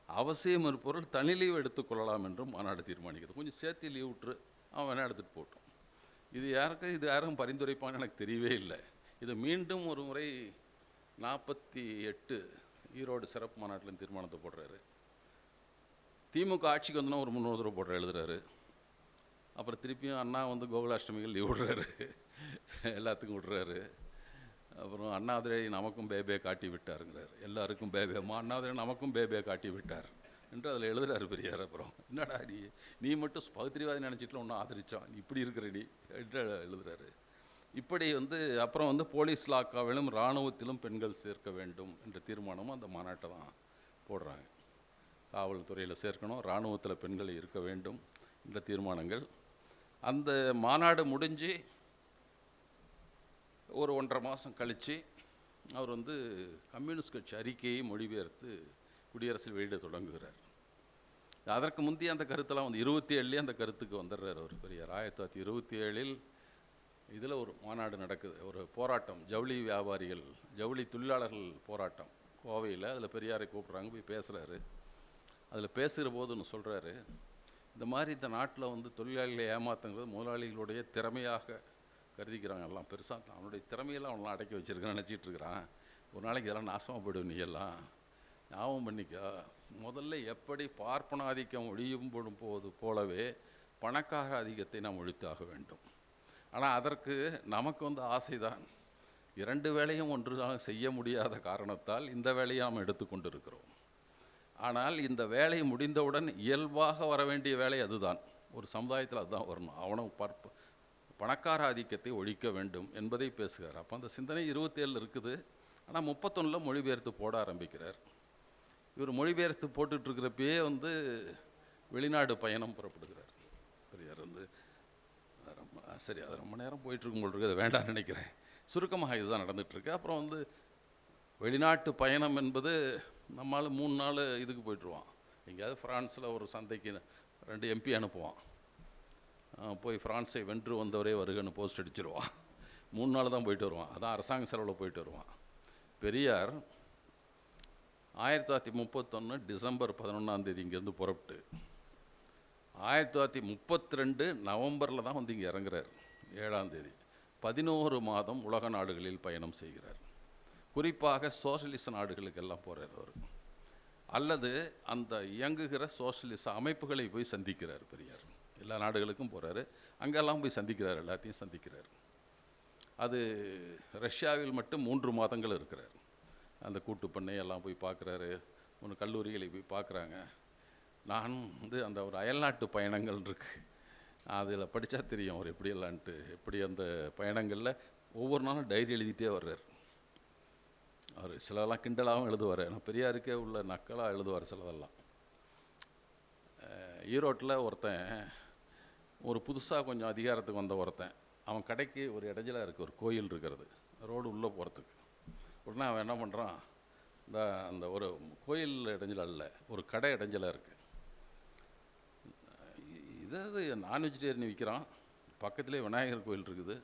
அவசியம் இருப்பவர்கள் தனி லீவு எடுத்துக்கொள்ளலாம் என்றும் மாநாடு தீர்மானிக்கிறது. கொஞ்சம் சேர்த்து லீவ் விட்டுரு, அவன் வேணால் எடுத்துகிட்டு போட்டோம். இது யாரும் பரிந்துரைப்பாங்க எனக்கு தெரியவே இல்லை. இது மீண்டும் ஒரு முறை 48 ஈரோடு சிறப்பு மாநாட்டில் தீர்மானத்தை போடுறாரு. திமுக ஆட்சிக்கு வந்தோன்னா ஒரு 300 தடவை போடுற எழுதுறாரு. அப்புறம் திருப்பியும் அண்ணா வந்து கோகுலாஷ்டமிகள் லீவ் விடுறாரு, எல்லாத்துக்கும் விடுறாரு. அப்புறம் அண்ணாதுரை நமக்கும் பேபே காட்டி விட்டாருங்கிறார், எல்லாருக்கும் பேபேம்மா அண்ணாதுரை நமக்கும் பேபே காட்டி விட்டார் என்று அதில் எழுதுறாரு பெரியார். அப்புறம் என்னடா நீ மட்டும் பகுத்தறிவாதி நினச்சிட்டுல ஒன்றும் ஆதரிச்சான், நீ இப்படி இருக்கிற நீ என்று எழுதுறாரு. இப்படி வந்து அப்புறம் வந்து போலீஸ் லாக்காவிலும் இராணுவத்திலும் பெண்கள் சேர்க்க வேண்டும் என்ற தீர்மானமும் அந்த மாநாட்டை தான் போடுறாங்க. காவல்துறையில் சேர்க்கணும், இராணுவத்தில் பெண்கள் இருக்க வேண்டும் என்ற தீர்மானங்கள். அந்த மாநாடு முடிஞ்சு ஒரு 1.5 மாதம் கழித்து அவர் வந்து கம்யூனிஸ்ட் கட்சி அறிக்கையை மொழிபெயர்த்து குடியரசில் வெளியிட தொடங்குகிறார். அதற்கு முந்தைய அந்த கருத்தெல்லாம் வந்து 27லேயே அந்த கருத்துக்கு வந்துடுறார் அவர் பெரியார். 1927 இதில் ஒரு மாநாடு நடக்குது, ஒரு போராட்டம், ஜவுளி வியாபாரிகள் ஜவுளி தொழிலாளர்கள் போராட்டம் கோவையில். அதில் பெரியாரை கூப்பிட்றாங்க, போய் பேசுகிறாரு. அதில் பேசுகிற போது ஒன்று சொல்கிறாரு, இந்த மாதிரி இந்த நாட்டில் வந்து தொழிலாளிகளை ஏமாத்துங்கிறது முதலாளிகளுடைய திறமையாக கருதிக்கிறாங்க. எல்லாம் பெருசாக அவனுடைய திறமையெல்லாம் அவனெலாம் அடக்கி வச்சுருக்கான்னு நினச்சிட்டு இருக்கிறான். ஒரு நாளைக்கு இதெல்லாம் நாசமாக போய்டும், நீ எல்லாம் ஞாபகம் பண்ணிக்க. முதல்ல எப்படி பார்ப்பன ஆதிக்கம் ஒழியும் போது போலவே பணக்கார ஆதிக்கத்தை நாம் ஒழித்தாக வேண்டும். ஆனால் அதற்கு நமக்கு வந்து ஆசைதான். 2 வேலையும் ஒன்றுதான் செய்ய முடியாத காரணத்தால் இந்த வேலையை நாம் எடுத்துக்கொண்டு இருக்கிறோம். ஆனால் இந்த வேலை முடிந்தவுடன் இயல்பாக வர வேண்டிய வேலை அதுதான். ஒரு சமுதாயத்தில் அதுதான் வரணும். அவனும் பணக்கார ஆதிக்கத்தை ஒழிக்க வேண்டும் என்பதை பேசுகிறார். அப்போ அந்த சிந்தனை 27 இருக்குது. ஆனால் 31 மொழிபெயர்த்து போட ஆரம்பிக்கிறார். இவர் மொழிபெயர்த்து போட்டுட்ருக்கிறப்பயே வந்து வெளிநாடு பயணம் புறப்படுகிறார் பெரியார். வந்து சரி, அது ரொம்ப நேரம் போயிட்டுருக்கும் போல் இருக்குது, அதை வேண்டாம்னு நினைக்கிறேன். சுருக்கமாக இதுதான் நடந்துகிட்ருக்கு. அப்புறம் வந்து வெளிநாட்டு பயணம் என்பது நம்மளால் 3 நாள் இதுக்கு போய்ட்டுருவான். எங்கேயாவது ஃப்ரான்ஸில் ஒரு சந்தைக்கு 2 MP அனுப்புவான், போய் ஃப்ரான்ஸை வென்று வந்தவரே வருகன்னு போஸ்ட் அடிச்சிருவான். 3 நாள் தான் போயிட்டு வருவான். அதான் அரசாங்க செலவில் போயிட்டு வருவான். பெரியார் 1931 டிசம்பர் 11 இங்கேருந்து புறப்பட்டு 1932 நவம்பரில் தான் வந்து இங்கே இறங்குறார். 7 11 மாதம் உலக நாடுகளில் பயணம் செய்கிறார். குறிப்பாக சோஷலிச நாடுகளுக்கெல்லாம் போகிறார் அவர், அல்லது அந்த இயங்குகிற சோஷலிச அமைப்புகளை போய் சந்திக்கிறார் பெரியார். எல்லா நாடுகளுக்கும் போகிறாரு, அங்கெல்லாம் போய் சந்திக்கிறார், எல்லாத்தையும் சந்திக்கிறார். அது ரஷ்யாவில் மட்டும் 3 மாதங்கள் இருக்கிறார். அந்த கூட்டு பண்ணையெல்லாம் போய் பார்க்குறாரு, 3 கல்லூரிகளை போய் பார்க்குறாங்க. நான் வந்து அந்த ஒரு அயல்நாட்டு பயணங்கள் இருக்குது, அதில் படித்தா தெரியும் அவர் எப்படியெல்லான்ட்டு. எப்படி அந்த பயணங்களில் ஒவ்வொரு நாளும் டைரி எழுதிட்டே வர்றார். அவர் சிலதெல்லாம் கிண்டலாகவும் எழுதுவார், ஆனால் பெரியாருக்கே உள்ள நக்கலாக எழுதுவார் சிலதெல்லாம். ஈரோட்டில் ஒருத்தன், ஒரு புதுசாக கொஞ்சம் அதிகாரத்துக்கு வந்த ஒருத்தன், அவன் கடைக்கு ஒரு இடைஞ்சலாக இருக்குது, ஒரு கோயில் இருக்கிறது, ரோடு உள்ளே போகிறதுக்கு. உடனே அவன் என்ன பண்ணுறான், அந்த ஒரு கோயில் இடைஞ்சலாக இல்லை, ஒரு கடை இடைஞ்சலாக இருக்குது. இதாவது நான் வெஜிடேரியன் விற்கிறான், பக்கத்துலேயே விநாயகர் கோயில் இருக்குது,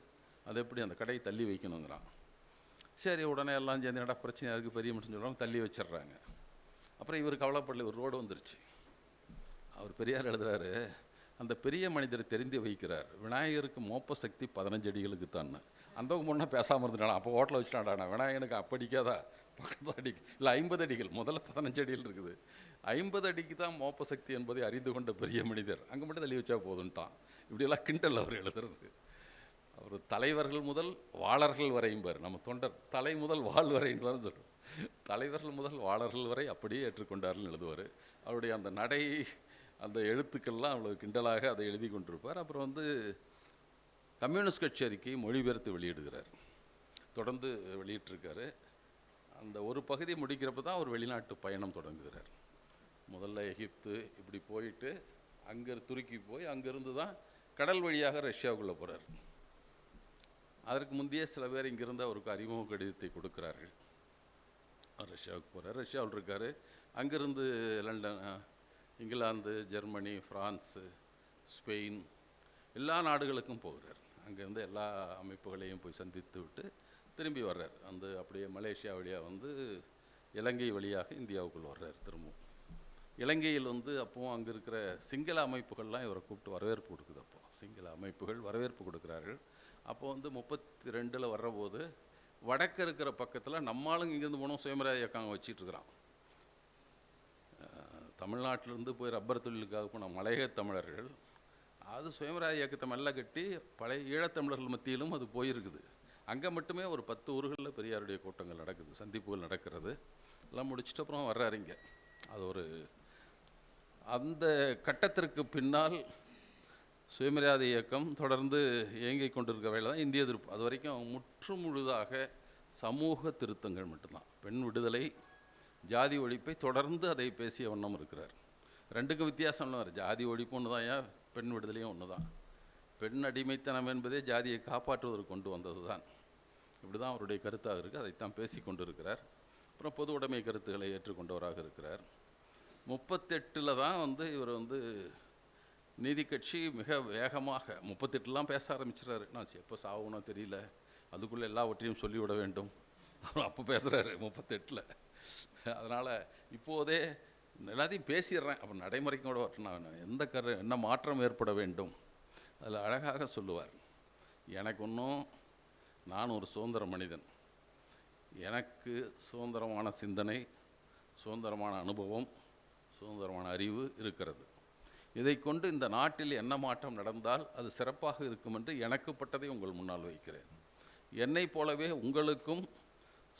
அது எப்படி அந்த கடையை தள்ளி வைக்கணுங்கிறான். சரி, உடனே எல்லாம் சேர்ந்து என்னடா பிரச்சனையாக இருக்குது பெரிய மனுஷன் சொல்கிறாங்க, தள்ளி வச்சிடுறாங்க. அப்புறம் இவர் கவலைப்படல, ஒரு ரோடு வந்துருச்சு. அவர் பெரியார் எழுதுறாரு, அந்த பெரிய மனிதரை தெரிந்து வைக்கிறார், விநாயகருக்கு மோப்ப சக்தி 15 அடிகளுக்கு தான். அந்த முன்னே பேசாமல் இருந்துட்டான். அப்போ ஹோட்டலில் வச்சுட்டான்டா, விநாயகனுக்கு அப்படிக்காதா, பக்கத்து அடிக்கு இல்லை 50 அடிகள், முதல்ல 15 அடிகள் இருக்குது, 50 அடிக்கு தான் மோப்ப சக்தி என்பதை அறிந்து கொண்ட பெரிய மனிதர், அங்கே மட்டும் தள்ளி வச்சா போதுன்ட்டான். இப்படியெல்லாம் கிண்டல் அவர் எழுதுறது. அவர் தலைவர்கள் முதல் வாளர்கள் வரையும்பார், நம்ம தொண்டர் தலை முதல் வாள் வரைன்னு தான் சொல்கிறோம். தலைவர்கள் முதல் வாளர்கள் வரை அப்படியே ஏற்றுக்கொண்டார்கள் எழுதுவார். அவருடைய அந்த நடை, அந்த எழுத்துக்கள்லாம் அவ்வளோ கிண்டலாக அதை எழுதி கொண்டிருப்பார். அப்புறம் வந்து கம்யூனிஸ்ட் கட்சி அறிக்கையை மொழிபெயர்த்து வெளியிடுகிறார், தொடர்ந்து வெளியிட்டிருக்காரு. அந்த ஒரு பகுதி முடிக்கிறப்ப தான் அவர் வெளிநாட்டு பயணம் தொடங்குகிறார். முதல்ல எகிப்து இப்படி போயிட்டு அங்கே துருக்கி போய் அங்கேருந்து தான் கடல் வழியாக ரஷ்யாவுக்குள்ளே போகிறார். அதற்கு முந்தைய சில பேர் இங்கிருந்து அவருக்கு அறிமுக கடிதத்தை கொடுக்குறார்கள். ரஷ்யாவுக்கு போகிறார், ரஷ்யாவில் இருக்கார். அங்கேருந்து London, England, Germany, France, Spain, எல்லா நாடுகளுக்கும் போகிறார். அங்கேருந்து எல்லா அமைப்புகளையும் போய் சந்தித்து விட்டு திரும்பி வர்றார். அந்த அப்படியே மலேசியா வழியாக வந்து இலங்கை வழியாக இந்தியாவுக்குள் வர்றார். திரும்பவும் இலங்கையில் வந்து அப்போது அங்கே இருக்கிற சிங்கள அமைப்புகள்லாம் இவரை கூப்பிட்டு வரவேற்பு கொடுக்குது. அப்போ சிங்கள அமைப்புகள் வரவேற்பு கொடுக்குறார்கள். அப்போ வந்து 32 வர்றபோது வடக்கு இருக்கிற பக்கத்தில் நம்மளும் இங்கேருந்து போனோம் சுயமரியாதை இயக்கம் வச்சிட்ருக்கிறான். தமிழ்நாட்டிலேருந்து போய் ரப்பர் தொழிலுக்காக போன மலையக தமிழர்கள் அது சுயமராய இயக்கத்தை மெல்ல கட்டி பழைய ஈழத்தமிழர்கள் மத்தியிலும் அது போயிருக்குது. அங்கே மட்டுமே ஒரு 10 ஊர்களில் பெரியாருடைய கூட்டங்கள் நடக்குது, சந்திப்புகள் நடக்கிறது. எல்லாம் முடிச்சுட்டு அப்புறம் வர்றாரு இங்கே. அது ஒரு அந்த கட்டத்திற்கு பின்னால் சுயமரியாதை இயக்கம் தொடர்ந்து இயங்கிக் கொண்டிருக்க வேலை தான் இந்திய எதிர்ப்பு. அது வரைக்கும் முற்று முழுதாக சமூக திருத்தங்கள் மட்டும்தான். பெண் விடுதலை, ஜாதி ஒழிப்பை தொடர்ந்து அதை பேசிய வண்ணம் இருக்கிறார். ரெண்டுக்கும் வித்தியாசம் இல்லை. ஜாதி ஒழிப்பு ஒன்று தான், ஏன் பெண் விடுதலையும் ஒன்று தான். பெண் அடிமைத்தனம் என்பதே ஜாதியை காப்பாற்றுவதற்கு கொண்டு வந்தது தான். இப்படி தான் அவருடைய கருத்தாக இருக்குது. அதைத்தான் பேசி கொண்டு இருக்கிறார். அப்புறம் பொது உடைமை கருத்துக்களை ஏற்றுக்கொண்டவராக இருக்கிறார். 38 தான் இவர் நீதி கட்சி மிக வேகமாக 38 பேச ஆரம்பிச்சிடறாரு. நான் எப்போ சாகுனோ தெரியல, அதுக்குள்ளே எல்லாவற்றையும் சொல்லிவிட வேண்டும், அவர் அப்போ பேசுகிறாரு 38. அதனால் இப்போதே எல்லாத்தையும் பேசிடுறேன், அப்போ நடைமுறைக்கு கூட வரட்டும், நான் என்ன மாற்றம் ஏற்பட வேண்டும் அதில் அழகாக சொல்லுவார். எனக்கு ஒன்றும், நான் ஒரு சுதந்திர மனிதன், எனக்கு சுதந்திரமான சிந்தனை, சுதந்திரமான அனுபவம், சுதந்திரமான அறிவு இருக்கிறது. இதை கொண்டு இந்த நாட்டில் என்ன மாற்றம் நடந்தால் அது சிறப்பாக இருக்கும் என்று எனக்கு பட்டதை உங்கள் முன்னால் வைக்கிறேன். என்னை போலவே உங்களுக்கும்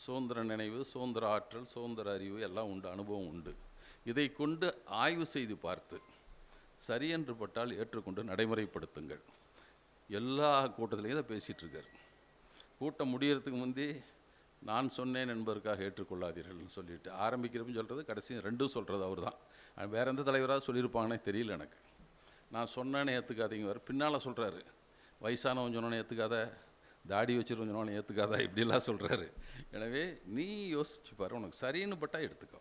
சுதந்திர நினைவு, சுதந்திர ஆற்றல், சுதந்திர அறிவு எல்லாம் உண்டு, அனுபவம் உண்டு. இதை கொண்டு ஆய்வு செய்து பார்த்து சரியென்று பட்டால் ஏற்றுக்கொண்டு நடைமுறைப்படுத்துங்கள். எல்லா கூட்டத்திலையும் இதை பேசிகிட்ருக்கார். கூட்டம் முடியறதுக்கு முந்தி நான் சொன்னேன் என்பதற்காக ஏற்றுக்கொள்ளாதீர்கள்னு சொல்லிட்டு ஆரம்பிக்கிறப்பன்னு சொல்கிறது, கடைசி ரெண்டும் சொல்கிறது அவர் தான். வேறு எந்த தலைவராக சொல்லியிருப்பாங்கன்னே தெரியல எனக்கு. நான் சொன்னேன்னு ஏற்றுக்காதீங்க, வேறு பின்னால் சொல்கிறாரு, வயசானவன் சொன்னோன்னு ஏற்றுக்காத, தாடி வச்சுருவன் சொன்னோன்னு ஏற்றுக்காத, இப்படிலாம் சொல்கிறாரு. எனவே நீ யோசிச்சுப்பார், உனக்கு சரின்னு பட்டால் எடுத்துக்கோ,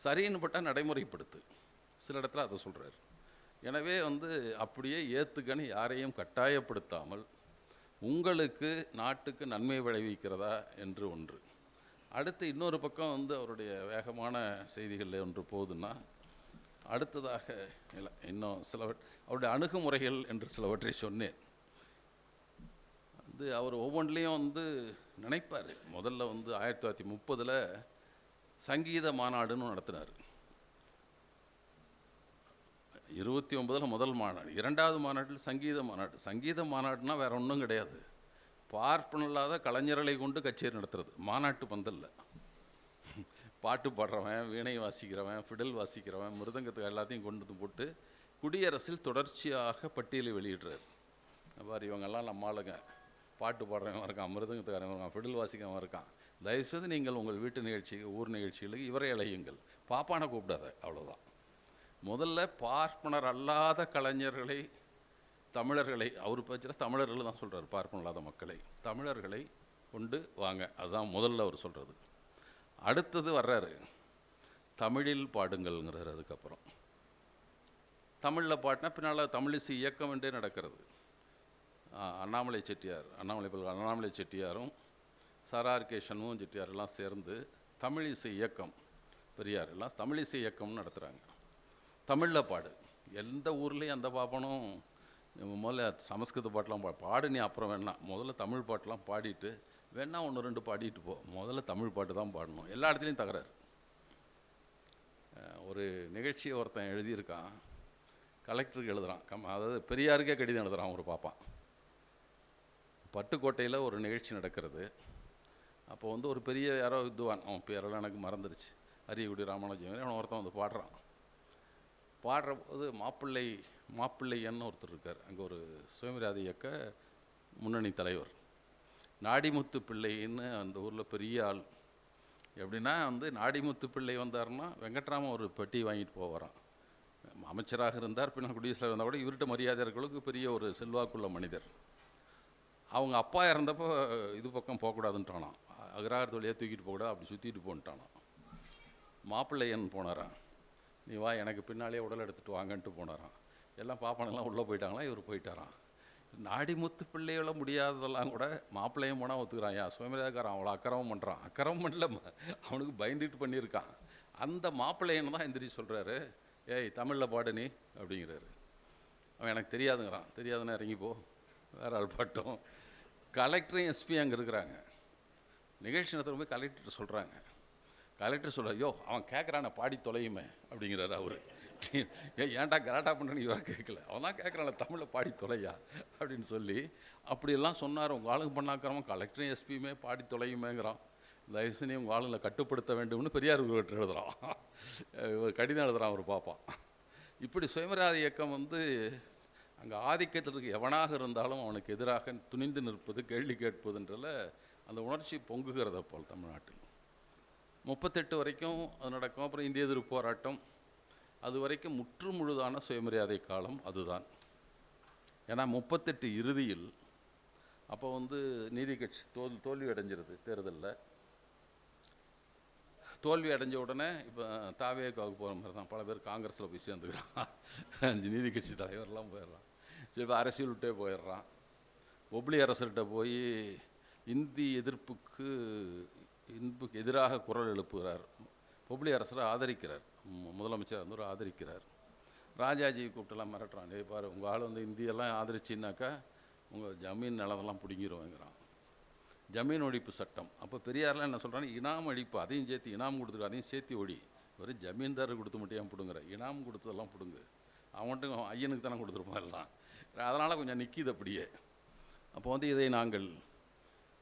சரின்னு பட்டால் நடைமுறைப்படுத்து. சில இடத்துல அதை சொல்கிறாரு. எனவே அப்படியே ஏற்றுக்கன்னு யாரையும் கட்டாயப்படுத்தாமல் உங்களுக்கு நாட்டுக்கு நன்மை விளைவிக்கிறதா என்று ஒன்று. அடுத்து இன்னொரு பக்கம் அவருடைய வேகமான செய்திகளில் ஒன்று போகுதுன்னா, அடுத்ததாக இல்லை இன்னும் அவருடைய அணுகுமுறைகள் என்று சிலவற்றை சொன்னேன். அவர் ஒவ்வொன்றிலையும் நினைப்பார். முதல்ல 1930 சங்கீத மாநாடுன்னு நடத்தினார். 29 முதல் மாநாடு, 2வது மாநாட்டில் சங்கீத மாநாடு. சங்கீத மாநாடுனா வேற ஒன்றும் கிடையாது, பார்ப்பனில்லாத கலைஞர்களை கொண்டு கச்சேரி நடத்துறது. மாநாட்டு பந்தல்ல பாட்டு பாடுறவன், வீணை வாசிக்கிறவன், ஃபிடல் வாசிக்கிறவன், மிருதங்கத்துக்கு எல்லாத்தையும் கொண்டு போட்டு குடியரசில் தொடர்ச்சியாக பட்டியலை வெளியிடுறார். பாரு, இவங்கெல்லாம் நம்ம ஆளுங்க, பாட்டு பாடுறவன் இருக்கான், மிருதங்கத்துக்காரன் இருக்கான், ஃபிடல் வாசிக்கிறவன் இருக்கான், தயவுசெய்து நீங்கள் உங்கள் வீட்டு நிகழ்ச்சி, ஊர் நிகழ்ச்சிகளுக்கு இவரை அழையுங்கள், பாப்பானை கூப்பிடாத, அவ்வளோதான். முதல்ல பார்ப்பனர் அல்லாத கலைஞர்களை, தமிழர்களை, அவர் பேச்சில் தமிழர்கள் தான் சொல்கிறார், பார்ப்பனர் அல்லாத மக்களை, தமிழர்களை கொண்டு வாங்க, அதுதான் முதல்ல அவர் சொல்கிறது. அடுத்தது வர்றாரு, தமிழில் பாடுங்கள்ங்கிறார். அதுக்கப்புறம் தமிழில் பாட்டினா பின்னால் தமிழிசை இயக்கம் என்றே நடக்கிறது. அண்ணாமலை செட்டியாரும் சரார் கே சண்முகம் செட்டியாரெல்லாம் சேர்ந்து தமிழிசை இயக்கம், பெரியார் எல்லாம் தமிழிசை இயக்கம்னு நடத்துகிறாங்க. தமிழில் பாடு, எந்த ஊர்லேயும் அந்த பாப்பனும் முதல்ல சமஸ்கிருத பாட்டெலாம் பாடு, நீ அப்புறம் வேணா, முதல்ல தமிழ் பாட்டெலாம் பாடிட்டு வேணா 1-2 பாடிட்டு போ, முதல்ல தமிழ் பாட்டு தான் பாடணும். எல்லா இடத்துலையும் தகராறு. ஒரு நிகழ்ச்சியை ஒருத்தன் எழுதியிருக்கான், கலெக்டருக்கு எழுதுகிறான், அதாவது பெரியாருக்கே கடிதம் எழுதுகிறான் ஒரு பாப்பான். பட்டுக்கோட்டையில் ஒரு நிகழ்ச்சி நடக்கிறது. அப்போ ஒரு பெரிய யாரோ வித்துவான், அவன் பேரெல்லாம் எனக்கு மறந்துருச்சு, அரியக்குடி ராமானுஜம், அவன் ஒருத்தன் பாடுறான். பாடுறபோது மாப்பிள்ளையன்னு ஒருத்தர் இருக்கார், அங்கே ஒரு சுயமரியாதை இயக்க முன்னணி தலைவர், நாடிமுத்து பிள்ளைன்னு அந்த ஊரில் பெரிய ஆள். எப்படின்னா நாடிமுத்து பிள்ளை வந்தார்னா வெங்கட்ராமன் ஒரு பெட்டி வாங்கிட்டு போவாராம். அமைச்சராக இருந்தார், பின்ன குடியரசில் இருந்தால் கூட இவர்கிட்ட மரியாதை இருக்கிறவங்களுக்கு பெரிய ஒரு செல்வாக்குள்ள மனிதர். அவங்க அப்பா இறந்தப்போ இது பக்கம் போகக்கூடாதுன்ட்டானான், அக்ரஹாரத்து வழியாக தூக்கிட்டு போகக்கூடாது, அப்படி சுற்றிட்டு போன்ட்டானான். மாப்பிள்ளையன் போனாரான், நீ வா எனக்கு பின்னாலே உடல் எடுத்துகிட்டு வாங்கன்ட்டு போனாரான். எல்லாம் பாப்பானெல்லாம் உள்ளே போயிட்டாங்களாம், இவர் போயிட்டாரான். நாடிமுத்து பிள்ளையோட முடியாததெல்லாம் கூட மாப்பிள்ளையும் போனால் ஒத்துக்கிறான். ஏன் சுயமரியாதைக்காரன் அவ்வளோ அக்கறவும் பண்ணுறான், அக்கறவும் பண்ணல, அவனுக்கு பயந்துட்டு பண்ணியிருக்கான். அந்த மாப்பிள்ளையன்னு தான் எந்திரிச்சு சொல்கிறாரு, ஏய் தமிழில் பாடு நீ அப்படிங்கிறாரு. அவன் எனக்கு தெரியாதுங்கிறான். தெரியாதுன்னா இறங்கிப்போ, வேற ஆள் பாட்டும். கலெக்டரும் எஸ்பி அங்கே இருக்கிறாங்க. நிகழ்ச்சி நடத்துகிற போய் கலெக்டர் சொல்கிறாங்க, கலெக்டர் சொல்கிறார், யோ அவன் கேட்குறான பாடி தொலையுமே அப்படிங்கிறாரு அவர். ஏன்டா கலாட்டா பண்ணுறேன்னு இவரை கேட்கல, அவன் தான் கேட்குறான்ல தமிழில் பாடி தொலையா அப்படின்னு சொல்லி அப்படியெல்லாம் சொன்னார். உங்கள் ஆளுங்க பண்ணாக்கிறவன் கலெக்டரும் எஸ்பியுமே பாடி தொலையுமேங்கிறான். தயவுசெய்து உங்கள் ஆளுங்களை கட்டுப்படுத்த வேண்டும்னு பெரியார் எழுதுகிறான், கடிதம் எழுதுகிறான் அவர் பார்ப்பான். இப்படி சுயமரியாதை இயக்கம் வந்து அங்கே ஆதிக்கத்தில் இருக்க எவனாக இருந்தாலும் அவனுக்கு எதிராக துணிந்து நிற்பது, கேள்வி கேட்பதுன்றல அந்த உணர்ச்சி பொங்குகிறத போல் தமிழ்நாட்டில் 38 வரைக்கும் அது நடக்கும். அப்புறம் இந்திய எதிர்ப்பு போராட்டம், அது வரைக்கும் முற்று முழுதான சுயமரியாதை காலம் அதுதான். ஏன்னா 38 இறுதியில் அப்போ வந்து நீதி கட்சி தோல்வி அடைஞ்சிருது தேர்தலில். தோல்வி அடைஞ்ச உடனே இப்போ தாவேக்காவுக்கு போகிற மாதிரி தான் பல பேர் காங்கிரஸில் போய் சேர்ந்துக்கிறான், 5 நீதி கட்சி தலைவர்லாம் போயிடுறான். சரி, இப்போ அரசியல் விட்டே போயிடுறான். ஒப்ளி அரசர்கிட்ட போய் இந்தி எதிர்ப்புக்கு எதிராக குரல் எழுப்புகிறார். ஒப்ளி அரசரை ஆதரிக்கிறார், முதலமைச்சர் வந்து ஆதரிக்கிறார். ராஜாஜி கூப்பிட்டுலாம் மிரட்டுறான், டே பாரு உங்கள் ஆள் வந்து இந்தியெல்லாம் ஆதரிச்சின்னாக்கா உங்கள் ஜமீன் நிலமெல்லாம் பிடிங்கிடுவேங்கிறான். ஜமீன் ஒழிப்பு சட்டம். அப்போ பெரியார்லாம் என்ன சொல்கிறாங்க, இனாம் அழிப்பு, அதையும் சேர்த்து இனாம் கொடுத்துரு, அதையும் சேர்த்து ஒழி. வெறும் ஜமீன்தார் கொடுத்து மட்டும் ஏன் பிடுங்குற, இனாம் கொடுத்ததெல்லாம் பிடுங்கு. அவன்ட்டு ஐயனுக்கு தானே கொடுத்துருப்போம் எல்லாம். அதனால் கொஞ்சம் நிற்கிது அப்படியே. அப்போ வந்து இதை நாங்கள்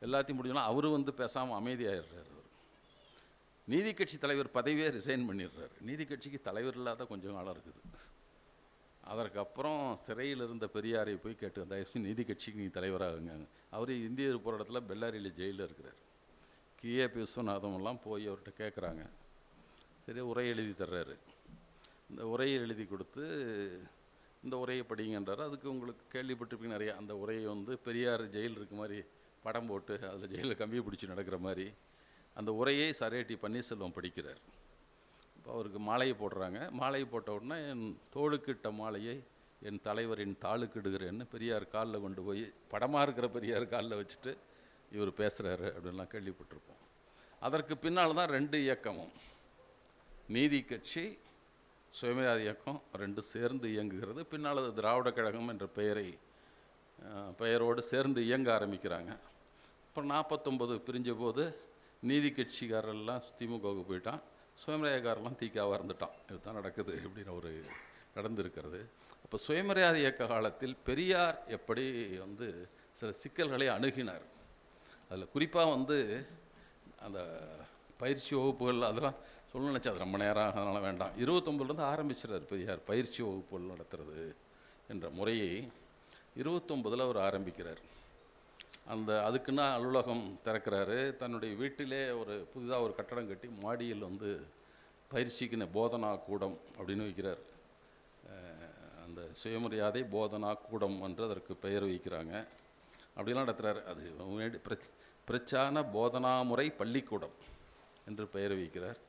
எல்லாத்தையும் முடிஞ்சோன்னா அவர் வந்து பேசாமல் அமைதியாகிடுறார். அவர் நீதி கட்சி தலைவர் பதவியே ரிசைன் பண்ணிடுறாரு. நீதி கட்சிக்கு தலைவர் இல்லாத கொஞ்சம் காலம் இருக்குது. அதற்கப்புறம் சிறையில் இருந்த பெரியாரை போய் கேட்டு தயவுசெய்து நீதி கட்சிக்கு நீ தலைவராகுங்க. அவர் இந்திய போராட்டத்தில் பெல்லாரியில் ஜெயிலில் இருக்கிறார். KP விஸ்வநாதமெல்லாம் போய் அவர்கிட்ட கேட்குறாங்க. சரி, உரை எழுதி தர்றாரு. இந்த உரையை எழுதி கொடுத்து இந்த உரையை படிங்கன்றார். அதுக்கு உங்களுக்கு கேள்விப்பட்டிருப்பீங்க நிறையா. அந்த உரையை வந்து பெரியார் ஜெயில் இருக்க மாதிரி படம் போட்டு அதில் ஜெயிலில் கம்பியை பிடிச்சி நடக்கிற மாதிரி அந்த உரையை சரேட்டி பன்னீர்செல்வம் படிக்கிறார். இப்போ அவருக்கு மாலையை போடுறாங்க. மாலையை போட்ட உடனே என் தோளுக்கிட்ட மாலையை என் தலைவரின் தாளுக்கு இடுகிறேன்னு பெரியார் காலில் கொண்டு போய் படமாக இருக்கிற பெரியார் காலில் வச்சுட்டு இவர் பேசுகிறாரு அப்படின்லாம் கேள்விப்பட்டிருப்போம். அதற்கு பின்னால் தான் 2 இயக்கமும், நீதி கட்சி சுயமரியாதை இயக்கம் 2 சேர்ந்து இயங்குகிறது. பின்னால் அது திராவிட கழகம் என்ற பெயரோடு சேர்ந்து இயங்க ஆரம்பிக்கிறாங்க. அப்புறம் 49 பிரிஞ்ச போது நீதி கட்சிக்காரெல்லாம் திமுகவுக்கு போயிட்டான், சுயமரியாதைக்காரெல்லாம் திகாவாக இருந்துட்டான். இதுதான் நடக்குது இப்படின்னு ஒரு நடந்திருக்கிறது. அப்போ சுயமரியாதை இயக்க காலத்தில் பெரியார் எப்படி வந்து சில சிக்கல்களை அணுகினார். அதில் குறிப்பாக வந்து அந்த பயிற்சி வகுப்புகள் அதெல்லாம் சொல்ல நினச்சா அது ரொம்ப நேரம், அதனால் வேண்டாம். 29லேருந்து ஆரம்பிச்சிடறார் பெரியார் பயிற்சி வகுப்புகள் நடத்துறது என்ற முறையை. 29 அவர் ஆரம்பிக்கிறார். அதுக்குன்னா அலுவலகம் திறக்கிறாரு. தன்னுடைய வீட்டிலே புதிதாக ஒரு கட்டடம் கட்டி மாடியில் வந்து பயிற்சிக்குன்னு போதனா கூடம் அப்படின்னு வைக்கிறார். அந்த சுயமரியாதை போதனா கூடம் என்று அதற்கு பெயர் வைக்கிறாங்க. அப்படிலாம் நடத்துகிறார். அது பிரச்சான போதனா முறை பள்ளிக்கூடம் என்று பெயர் வைக்கிறார்.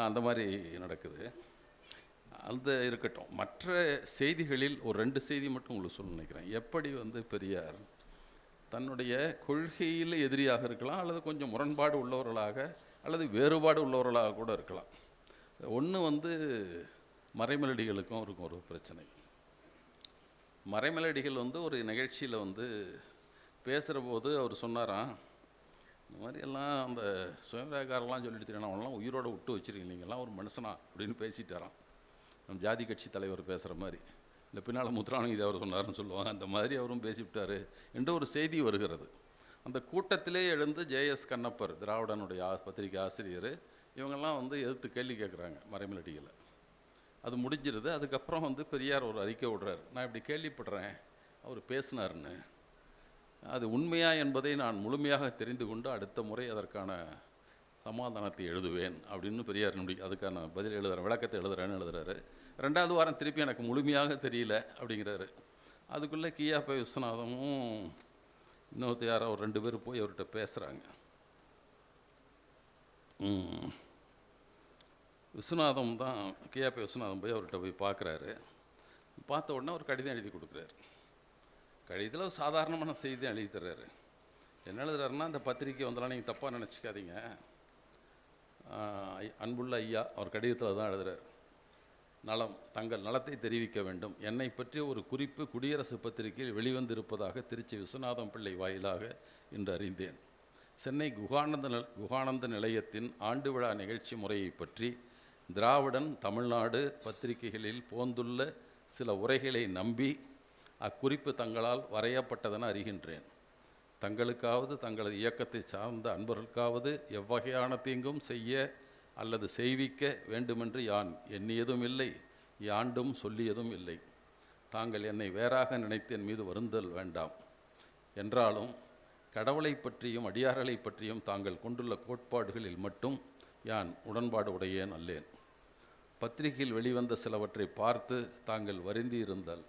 அந்த மாதிரி நடக்குது. அந்த இருக்கட்டும். மற்ற செய்திகளில் ஒரு 2 செய்தி மட்டும் உங்களுக்கு சொல்ல நினைக்கிறேன். எப்படி வந்து பெரியார் தன்னுடைய கொள்கையில் எதிரியாக இருக்கலாம், அல்லது கொஞ்சம் முரண்பாடு உள்ளவர்களாக அல்லது வேறுபாடு உள்ளவர்களாக கூட இருக்கலாம். ஒன்று வந்து மறைமலடிகளுக்கும் அவருக்கும் ஒரு பிரச்சனை. மறைமலடிகள் வந்து ஒரு நிகழ்ச்சியில் வந்து பேசுகிற போது அவர் சொன்னாராம், இந்த மாதிரியெல்லாம் அந்த சுயமரியாதைக்காரெல்லாம் சொல்லிட்டு தெரியும், அவனெல்லாம் உயிரோடு விட்டு வச்சுருக்கீங்க, நீங்கள்லாம் ஒரு மனுஷனா அப்படின்னு பேசிட்டாராம். நம்ம ஜாதி கட்சி தலைவர் பேசுகிற மாதிரி, இல்லை பின்னால் முத்துராமலிங்க அவர் சொன்னார்னு சொல்லுவாங்க, அந்த மாதிரி அவரும் பேசிவிட்டார் என்ற ஒரு செய்தி வருகிறது. அந்த கூட்டத்திலே எழுந்து JS கண்ணப்பர், திராவிடனுடைய பத்திரிகை ஆசிரியர், இவங்கெல்லாம் வந்து எதிர்த்து கேள்வி கேட்குறாங்க மறைமலடிகளை. அது முடிஞ்சிருது. அதுக்கப்புறம் வந்து பெரியார் ஒரு அறிக்கை விடுறார், நான் இப்படி கேள்விப்படுறேன் அவர் பேசினார்னு, அது உண்மையா என்பதை நான் முழுமையாக தெரிந்து கொண்டு அடுத்த முறை அதற்கான சமாதானத்தை எழுதுவேன் அப்படின்னு பெரியார் அதுக்கான பதில் எழுதுகிறேன், விளக்கத்தை எழுதுறாரு. 2வது வாரம் திருப்பி எனக்கு முழுமையாக தெரியல அப்படிங்கிறாரு. அதுக்குள்ளே KP விஸ்வநாதமும் இன்னொருத்தர் யாரோ 2 பேர் போய் அவர்கிட்ட பேசுகிறாங்க. விஸ்வநாதம் தான் KP விஸ்வநாதம் போய் அவர்கிட்ட போய் பார்க்குறாரு. பார்த்த உடனே ஒரு கடிதம் எழுதி கொடுக்குறாரு. கடிதத்தில் ஒரு சாதாரணமான செய்தி எழுதி தர்றாரு. என்ன எழுதுறாருன்னா, இந்த பத்திரிக்கை வந்தெல்லாம் நீங்கள் தப்பாக நினச்சிக்காதீங்க, அன்புள்ள ஐயா, அவர் கடிதத்தில் தான் எழுதுறாரு, தங்கள் நலத்தை தெரிவிக்க வேண்டும், என்னை பற்றி ஒரு குறிப்பு குடியரசு பத்திரிகையில் வெளிவந்திருப்பதாக திருச்சி விஸ்வநாதம் பிள்ளை வாயிலாக இன்று அறிந்தேன். சென்னை குகானந்த நிலையத்தின் ஆண்டு விழா நிகழ்ச்சி முறையை பற்றி திராவிடன் தமிழ்நாடு பத்திரிகைகளில் போந்துள்ள சில உரைகளை நம்பி அக்குறிப்பு தங்களால் வரையப்பட்டதென அறிகின்றேன். தங்களுக்காவது தங்களது இயக்கத்தை சார்ந்த அன்பர்களுக்காவது எவ்வகையான தீங்கும் செய்ய அல்லது செய்விக்க வேண்டுமென்று யான் எண்ணியதும் இல்லை, யாண்டும் சொல்லியதும் இல்லை. தாங்கள் என்னை வேறாக நினைத்து என் மீது வருந்தல் வேண்டாம். என்றாலும் கடவுளை பற்றியும் அடியார்களை பற்றியும் தாங்கள் கொண்டுள்ள கோட்பாடுகளில் மட்டும் யான் உடன்பாடு உடையேன் அல்லேன். பத்திரிகையில் வெளிவந்த சிலவற்றை பார்த்து தாங்கள் வருந்தியிருந்தால்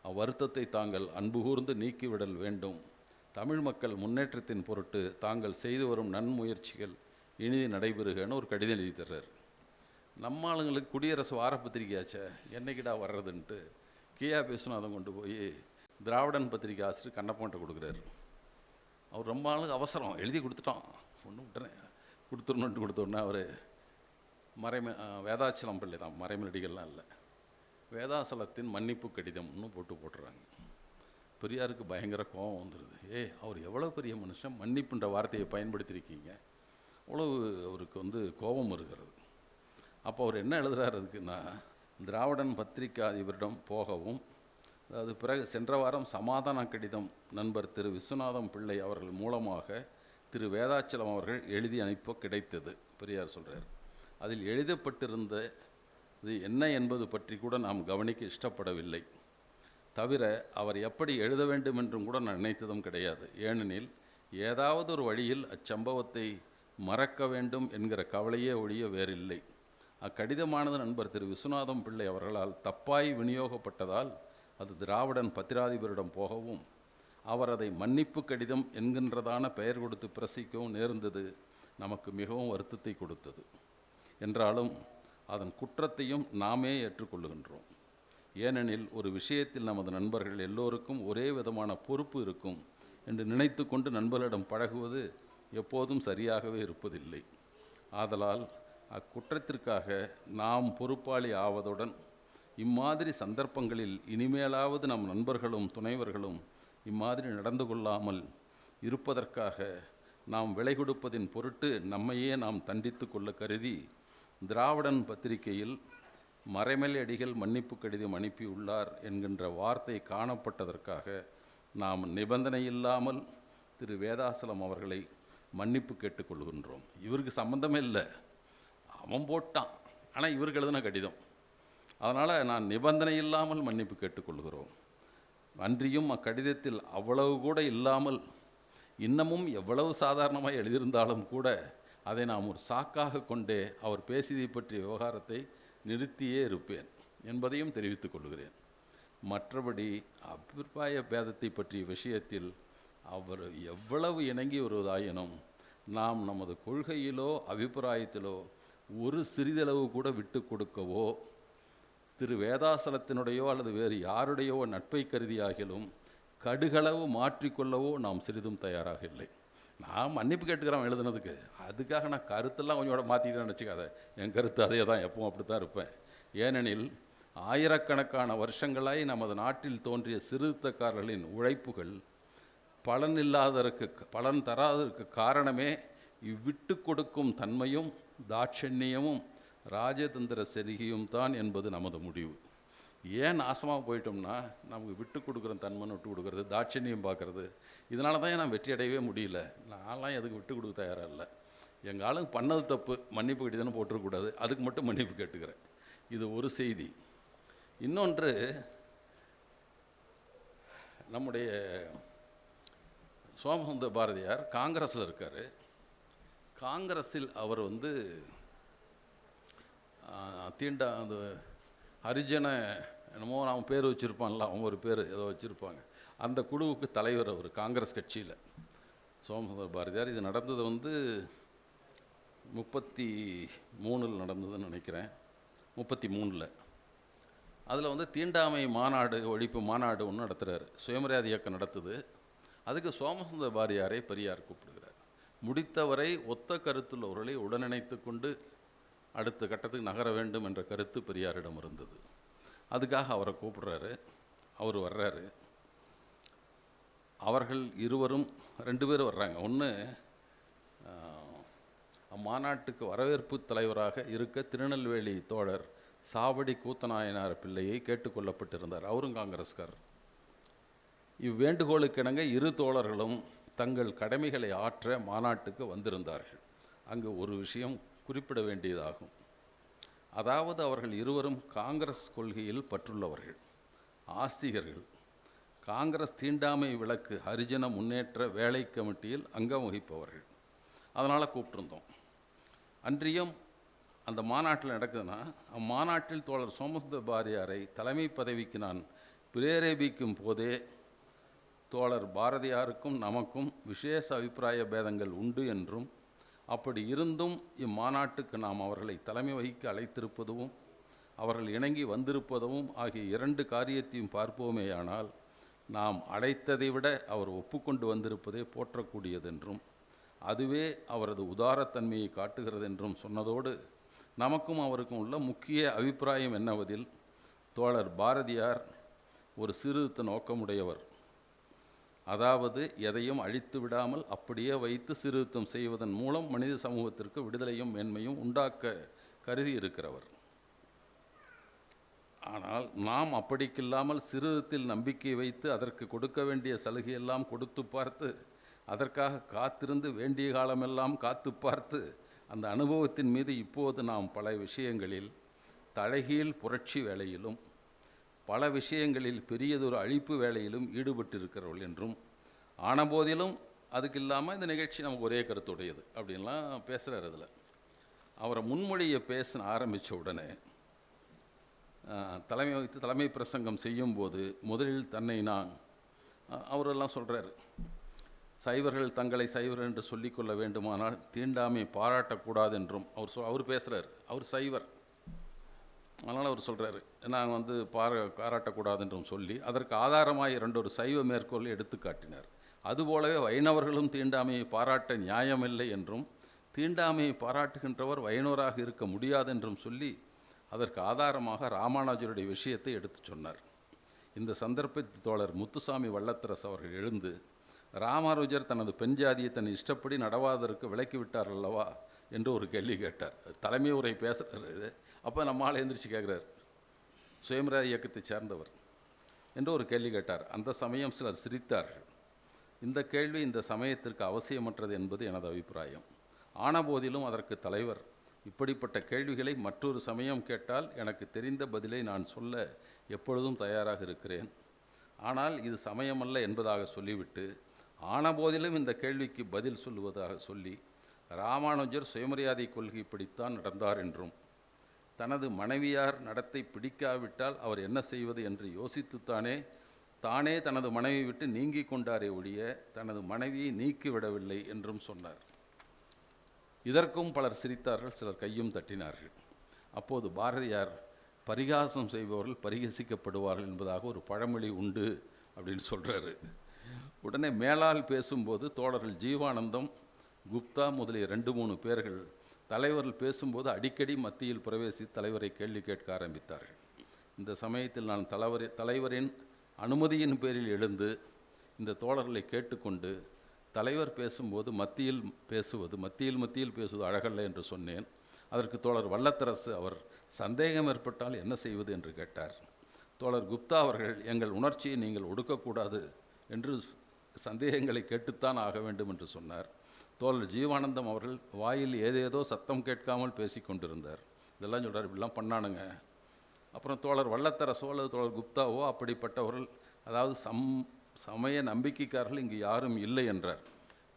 அவ்வருத்தத்தை தாங்கள் அன்பு கூர்ந்து நீக்கிவிடல் வேண்டும். தமிழ் மக்கள் முன்னேற்றத்தின் பொருட்டு தாங்கள் செய்து வரும் நன்முயற்சிகள் இனிது நடைபெறுகன்னு ஒரு கடிதம் எழுதி தர்றார். நம்ம ஆளுங்களுக்கு குடியரசு வார பத்திரிகையாச்சே என்னைக்கிடா வர்றதுன்ட்டு கியா விஸ்வநாதன் கொண்டு போய் திராவிடன் பத்திரிகை ஆசிரியர் கண்ணப்பன்ட்ட கொடுக்குறாரு. அவர் ரொம்ப ஆளுக்கு அவசரம் எழுதி கொடுத்துட்டோம், ஒன்று விட்டுறேன் கொடுத்துடணுன்ட்டு கொடுத்தோடனே அவர் வேதாச்சலம் பிள்ளை தான், மறைமலடிகள்லாம் இல்லை, வேதாசலத்தின் மன்னிப்பு கடிதம்னு போட்டுறாங்க. பெரியாருக்கு பயங்கர கோபம் வந்துடுது. அவர் எவ்வளோ பெரிய மனுஷன், மன்னிப்புன்ற வார்த்தையை பயன்படுத்தியிருக்கீங்க, அவ்வளவு அவருக்கு கோபம் இருக்கிறது. அப்போ அவர் என்ன எழுதுகிறார் அதுக்குன்னா, திராவிடன் பத்திரிகை அதிபரிடம் போகவும், அது பிறகு சென்ற வாரம் சமாதான கடிதம் நண்பர் திரு விஸ்வநாதம் பிள்ளை அவர்கள் மூலமாக திரு வேதாச்சலம் அவர்கள் எழுதி அனுப்ப கிடைத்தது. பெரியார் சொல்கிறார், அதில் எழுதப்பட்டிருந்த இது என்ன என்பது பற்றி கூட நாம் கவனிக்க இஷ்டப்படவில்லை. தவிர அவர் எப்படி எழுத வேண்டும் என்றும் கூட நான் நினைத்ததும் கிடையாது. ஏனெனில் ஏதாவது ஒரு வழியில் அச்சம்பவத்தை மறக்க வேண்டும் என்கிற கவலையே ஒழிய வேறில்லை. அக்கடிதமானது நண்பர் திரு விஸ்வநாதம் பிள்ளை அவர்களால் தப்பாய் விநியோகப்பட்டதால் அது திராவிடன் பத்திராதிபரிடம் போகவும் அவர் அதை மன்னிப்பு கடிதம் என்கின்றதான பெயர் கொடுத்து பிரசிக்கவும் நேர்ந்தது நமக்கு மிகவும் வருத்தத்தை கொடுத்தது. என்றாலும் அதன் குற்றத்தையும் நாமே ஏற்றுக்கொள்ளுகின்றோம். ஏனெனில் ஒரு விஷயத்தில் நமது நண்பர்கள் எல்லோருக்கும் ஒரே விதமான பொறுப்பு இருக்கும் என்று நினைத்து கொண்டு நண்பர்களிடம் பழகுவது எப்போதும் சரியாகவே இருப்பதில்லை. ஆதலால் அக்குற்றத்திற்காக நாம் பொறுப்பாளி ஆவதுடன் இம்மாதிரி சந்தர்ப்பங்களில் இனிமேலாவது நம் நண்பர்களும் துணைவர்களும் இம்மாதிரி நடந்து கொள்ளாமல் இருப்பதற்காக நாம் விலை கொடுப்பதின் பொருட்டு நம்மையே நாம் தண்டித்து கொள்ள கருதி திராவிடன் பத்திரிகையில் மறைமலை அடிகள் மன்னிப்பு கடிதம் அனுப்பியுள்ளார் என்கின்ற வார்த்தை காணப்பட்டதற்காக நாம் நிபந்தனை இல்லாமல் திரு வேதாசலம் அவர்களை மன்னிப்பு கேட்டுக்கொள்கின்றோம். இவருக்கு சம்பந்தமே இல்லை, அவன் போட்டான், ஆனால் இவருக்கு எழுதின கடிதம். அதனால் நான் நிபந்தனை இல்லாமல் மன்னிப்பு கேட்டுக்கொள்கிறோம். அன்றியும் அக்கடிதத்தில் அவ்வளவு கூட இல்லாமல் இன்னமும் எவ்வளவு சாதாரணமாக எழுதியிருந்தாலும் கூட அதை நாம் ஒரு சாக்காக கொண்டே அவர் பேசியதை பற்றிய விவகாரத்தை நிறுத்தியே இருப்பேன் என்பதையும் தெரிவித்துக் கொள்கிறேன். மற்றபடி அபிப்பிராய பேதத்தை பற்றிய விஷயத்தில் அவர் எவ்வளவு இணங்கி வருவதாயினும் நாம் நமது கொள்கையிலோ அபிப்பிராயத்திலோ ஒரு சிறிதளவு கூட விட்டு கொடுக்கவோ திரு வேதாசலத்தினுடையோ அல்லது வேறு யாருடையோ நட்பை கருதியாகிலும் கடுகளவு மாற்றிக்கொள்ளவோ நாம் சிறிதும் தயாராக இல்லை. நான் மன்னிப்பு கேட்டுக்கிறேன் எழுதுனதுக்கு, அதுக்காக நான் கருத்தெல்லாம் கொஞ்சம் மாற்றிக்கிட்டேன்னு நினச்சிக்காத. என் கருத்து அதே தான், எப்பவும் அப்படி தான் இருப்பேன். ஏனெனில் ஆயிரக்கணக்கான வருஷங்களாய் நமது நாட்டில் தோன்றிய சீர்திருத்தக்காரர்களின் உழைப்புகள் பலன் தராததற்கு காரணமே இவ்விட்டு கொடுக்கும் தன்மையும் தாட்சண்யமும் ராஜதந்திர செருகியும் தான் என்பது நமது முடிவு. ஏன் நாசமாக போயிட்டோம்னா நமக்கு விட்டு கொடுக்குற தன்மைன்னு விட்டு கொடுக்குறது, தாட்சண்யம் பார்க்குறது, இதனால தான் நான் வெற்றி அடையவே முடியல. நான்லாம் எதுக்கு விட்டு கொடுக்க தயாராக இல்லை. எங்கள் ஆளுங்க பண்ணது தப்பு, மன்னிப்பு கடிதம்னு போட்டுருக்கூடாது, அதுக்கு மட்டும் மன்னிப்பு கேட்டுக்கிறேன். இது ஒரு செய்தி. இன்னொன்று, நம்முடைய சோமசுந்தர பாரதியார் காங்கிரஸில் இருக்கார். காங்கிரஸில் அவர் அந்த ஹரிஜன என்னமோ அவன் பேர் வச்சுருப்பான்ல, அவங்க ஒரு பேர் ஏதோ வச்சுருப்பாங்க, அந்த குழுவுக்கு தலைவர் அவர் காங்கிரஸ் கட்சியில் சோமசுந்தர பாரதியார். இது நடந்தது 33 நடந்ததுன்னு நினைக்கிறேன், 33. அதில் தீண்டாமை மாநாடு, ஒழிப்பு மாநாடு ஒன்று நடத்துகிறார், சுயமரியாதை இயக்கம் நடத்துது. அதுக்கு சோமசுந்தர பாரதியாரை பெரியார் கூப்பிடுகிறார். முடித்தவரை ஒத்த கருத்துள்ளவர்களை உடனிணைத்து கொண்டு அடுத்த கட்டத்துக்கு நகர வேண்டும் என்ற கருத்து பெரியாரிடம் இருந்தது. அதுக்காக அவரை கூப்பிடுறாரு. அவர் வர்றாரு. அவர்கள் இருவரும் 2 பேர் வர்றாங்க. ஒன்று அம்மாநாட்டுக்கு வரவேற்பு தலைவராக இருக்க திருநெல்வேலி தோழர் சாவடி கூத்தநாயனார் பிள்ளையை கேட்டுக்கொள்ளப்பட்டிருந்தார். அவரும் காங்கிரஸ்காரர். இவ்வேண்டுகோளுக்கிணங்க இரு தோழர்களும் தங்கள் கடமைகளை ஆற்ற மாநாட்டுக்கு வந்திருந்தார்கள். அங்கு ஒரு விஷயம் குறிப்பிட வேண்டியதாகும். அதாவது அவர்கள் இருவரும் காங்கிரஸ் கொள்கையில் பற்றுள்ளவர்கள், ஆஸ்திகர்கள். காங்கிரஸ் தீண்டாமை விளக்கு ஹரிஜன முன்னேற்ற வேலை கமிட்டியில் அங்கம் வகிப்பவர்கள். அதனால் கூப்பிட்டுருந்தோம். அன்றியும் அந்த மாநாட்டில் நடக்குதுன்னா, அம்மாநாட்டில் தோழர் சோமசுந்தர பாரதியாரை தலைமை பதவிக்கு நான் பிரேரேபிக்கும் போதே தோழர் பாரதியாருக்கும் நமக்கும் விசேஷ அபிப்பிராய பேதங்கள் உண்டு என்றும், அப்படி இருந்தும் இம்மாநாட்டுக்கு நாம் அவர்களை தலைமை வகிக்க அழைத்திருப்பதும் அவர்கள் இணங்கி வந்திருப்பதும் ஆகிய இரண்டு காரியத்தையும் பார்ப்போமேயானால் நாம் அழைத்ததை விட அவர் ஒப்புக்கொண்டு வந்திருப்பதே போற்றக்கூடியதென்றும், அதுவே அவரது உதாரத்தன்மையை காட்டுகிறது என்றும் சொன்னதோடு, நமக்கும் அவருக்கும் உள்ள முக்கிய அபிப்பிராயம் என்னவதில் தோழர் பாரதியார் ஒரு சீர்திருத்த நோக்கமுடையவர். அதாவது எதையும் அழித்து விடாமல் அப்படியே வைத்து சீர்திருத்தம் செய்வதன் மூலம் மனித சமூகத்திற்கு விடுதலையும் மேன்மையும் உண்டாக்க கருதி இருக்கிறவர். ஆனால் நாம் அப்படிக்கில்லாமல் சீர்திருத்தத்தில் நம்பிக்கை வைத்து அதற்கு கொடுக்க வேண்டிய சலுகையெல்லாம் கொடுத்து பார்த்து, அதற்காக காத்திருந்து வேண்டிய காலமெல்லாம் காத்து பார்த்து, அந்த அனுபவத்தின் மீது இப்போது நாம் பல விஷயங்களில் தலைகீழ் புரட்சி வேலையிலும் பல விஷயங்களில் பெரியதொரு அழிப்பு வேலையிலும் ஈடுபட்டிருக்கிறவர்கள் என்றும், ஆனபோதிலும் அதுக்கு இல்லாமல் இந்த நிகழ்ச்சி நமக்கு ஒரே கருத்துடையது அப்படின்லாம் பேசுகிறார். அதில் அவரை முன்மொழியை பேச ஆரம்பித்த உடனே தலைமை வைத்து தலைமை பிரசங்கம் செய்யும்போது முதலில் தன்னை அவரெல்லாம் சொல்கிறார், சைவர்கள் தங்களை சைவர் என்று சொல்லிக்கொள்ள வேண்டுமானால் தீண்டாமை பாராட்டக்கூடாது என்றும் அவர் பேசுகிறார். அவர் சைவர், அதனால் அவர் சொல்கிறாரு, நாங்கள் பாராட்டக்கூடாது என்றும் சொல்லி அதற்கு ஆதாரமாக இரண்டொரு சைவ மேற்கோள் எடுத்து காட்டினார். அதுபோலவே வைணவர்களும் தீண்டாமையை பாராட்ட நியாயமில்லை என்றும், தீண்டாமையை பாராட்டுகின்றவர் வைணவராக இருக்க முடியாதென்றும் சொல்லி அதற்கு ஆதாரமாக ராமானுஜருடைய விஷயத்தை எடுத்து சொன்னார். இந்த சந்தர்ப்பத்தில் தோழர் முத்துசாமி வள்ளத்தரசு அவர்கள் எழுந்து, ராமானுஜர் தனது பெண் ஜாதியை தன் இஷ்டப்படி நடவாதற்கு விலக்கிவிட்டார் அல்லவா என்று ஒரு கேள்வி கேட்டார். தலைமை உரை பேசுகிறது. அப்போ நம்மால் எழுந்திரிச்சு கேட்குறார், சுயமரியாதை இயக்கத்தை சேர்ந்தவர் என்று ஒரு கேள்வி கேட்டார். அந்த சமயம் சிலர் சிரித்தார்கள். இந்த கேள்வி இந்த சமயத்திற்கு அவசியமற்றது என்பது எனது அபிப்பிராயம். ஆனபோதிலும் அதற்கு தலைவர், இப்படிப்பட்ட கேள்விகளை மற்றொரு சமயம் கேட்டால் எனக்கு தெரிந்த பதிலை நான் சொல்ல எப்பொழுதும் தயாராக இருக்கிறேன். ஆனால் இது சமயமல்ல என்பதாக சொல்லிவிட்டு, ஆனபோதிலும் இந்த கேள்விக்கு பதில் சொல்லுவதாக சொல்லி, ராமானுஜர் சுயமரியாதை கொள்கை பிடித்தான் நடந்தார் என்றும், தனது மனைவியார் நடத்தை பிடிக்காவிட்டால் அவர் என்ன செய்வது என்று யோசித்துத்தானே தானே தனது மனைவி விட்டு நீங்கி கொண்டாரே ஒழிய தனது மனைவியை நீக்கிவிடவில்லை என்றும் சொன்னார். இதற்கும் பலர் சிரித்தார்கள், சிலர் கையும் தட்டினார்கள். அப்போது பாரதியார், பரிகாசம் செய்பவர்கள் பரிகசிக்கப்படுவார்கள் என்பதாக ஒரு பழமொழி உண்டு அப்படின்னு சொல்கிறாரு. உடனே மேலால் பேசும்போது தோழர்கள் ஜீவானந்தம், குப்தா முதலிய 2-3 பேர்கள் தலைவர்கள் பேசும்போது அடிக்கடி மத்தியில் பிரவேசித்து தலைவரை கேள்வி கேட்க ஆரம்பித்தார்கள். இந்த சமயத்தில் நான் தலைவரின் அனுமதியின் பேரில் எழுந்து இந்த தோழர்களை கேட்டுக்கொண்டு, தலைவர் பேசும்போது மத்தியில் பேசுவது அழகல்ல என்று சொன்னேன். அதற்கு தோழர் வள்ளத்தரசு அவர் சந்தேகம் ஏற்பட்டால் என்ன செய்வது என்று கேட்டார். தோழர் குப்தா அவர்கள், எங்கள் உணர்ச்சியை நீங்கள் ஒடுக்கக்கூடாது என்று சந்தேகங்களை கேட்டுத்தான் ஆக வேண்டும் என்று சொன்னார். தோழர் ஜீவானந்தம் அவர்கள் வாயில் ஏதேதோ சத்தம் கேட்காமல் பேசி கொண்டிருந்தார். இதெல்லாம் சொல்கிறார், இப்படிலாம் பண்ணானுங்க. அப்புறம் தோழர் வள்ளத்தரசோ அல்லது தோழர் குப்தாவோ அப்படிப்பட்டவர்கள், அதாவது சமய நம்பிக்கைக்காரர்கள் இங்கு யாரும் இல்லை என்றார்.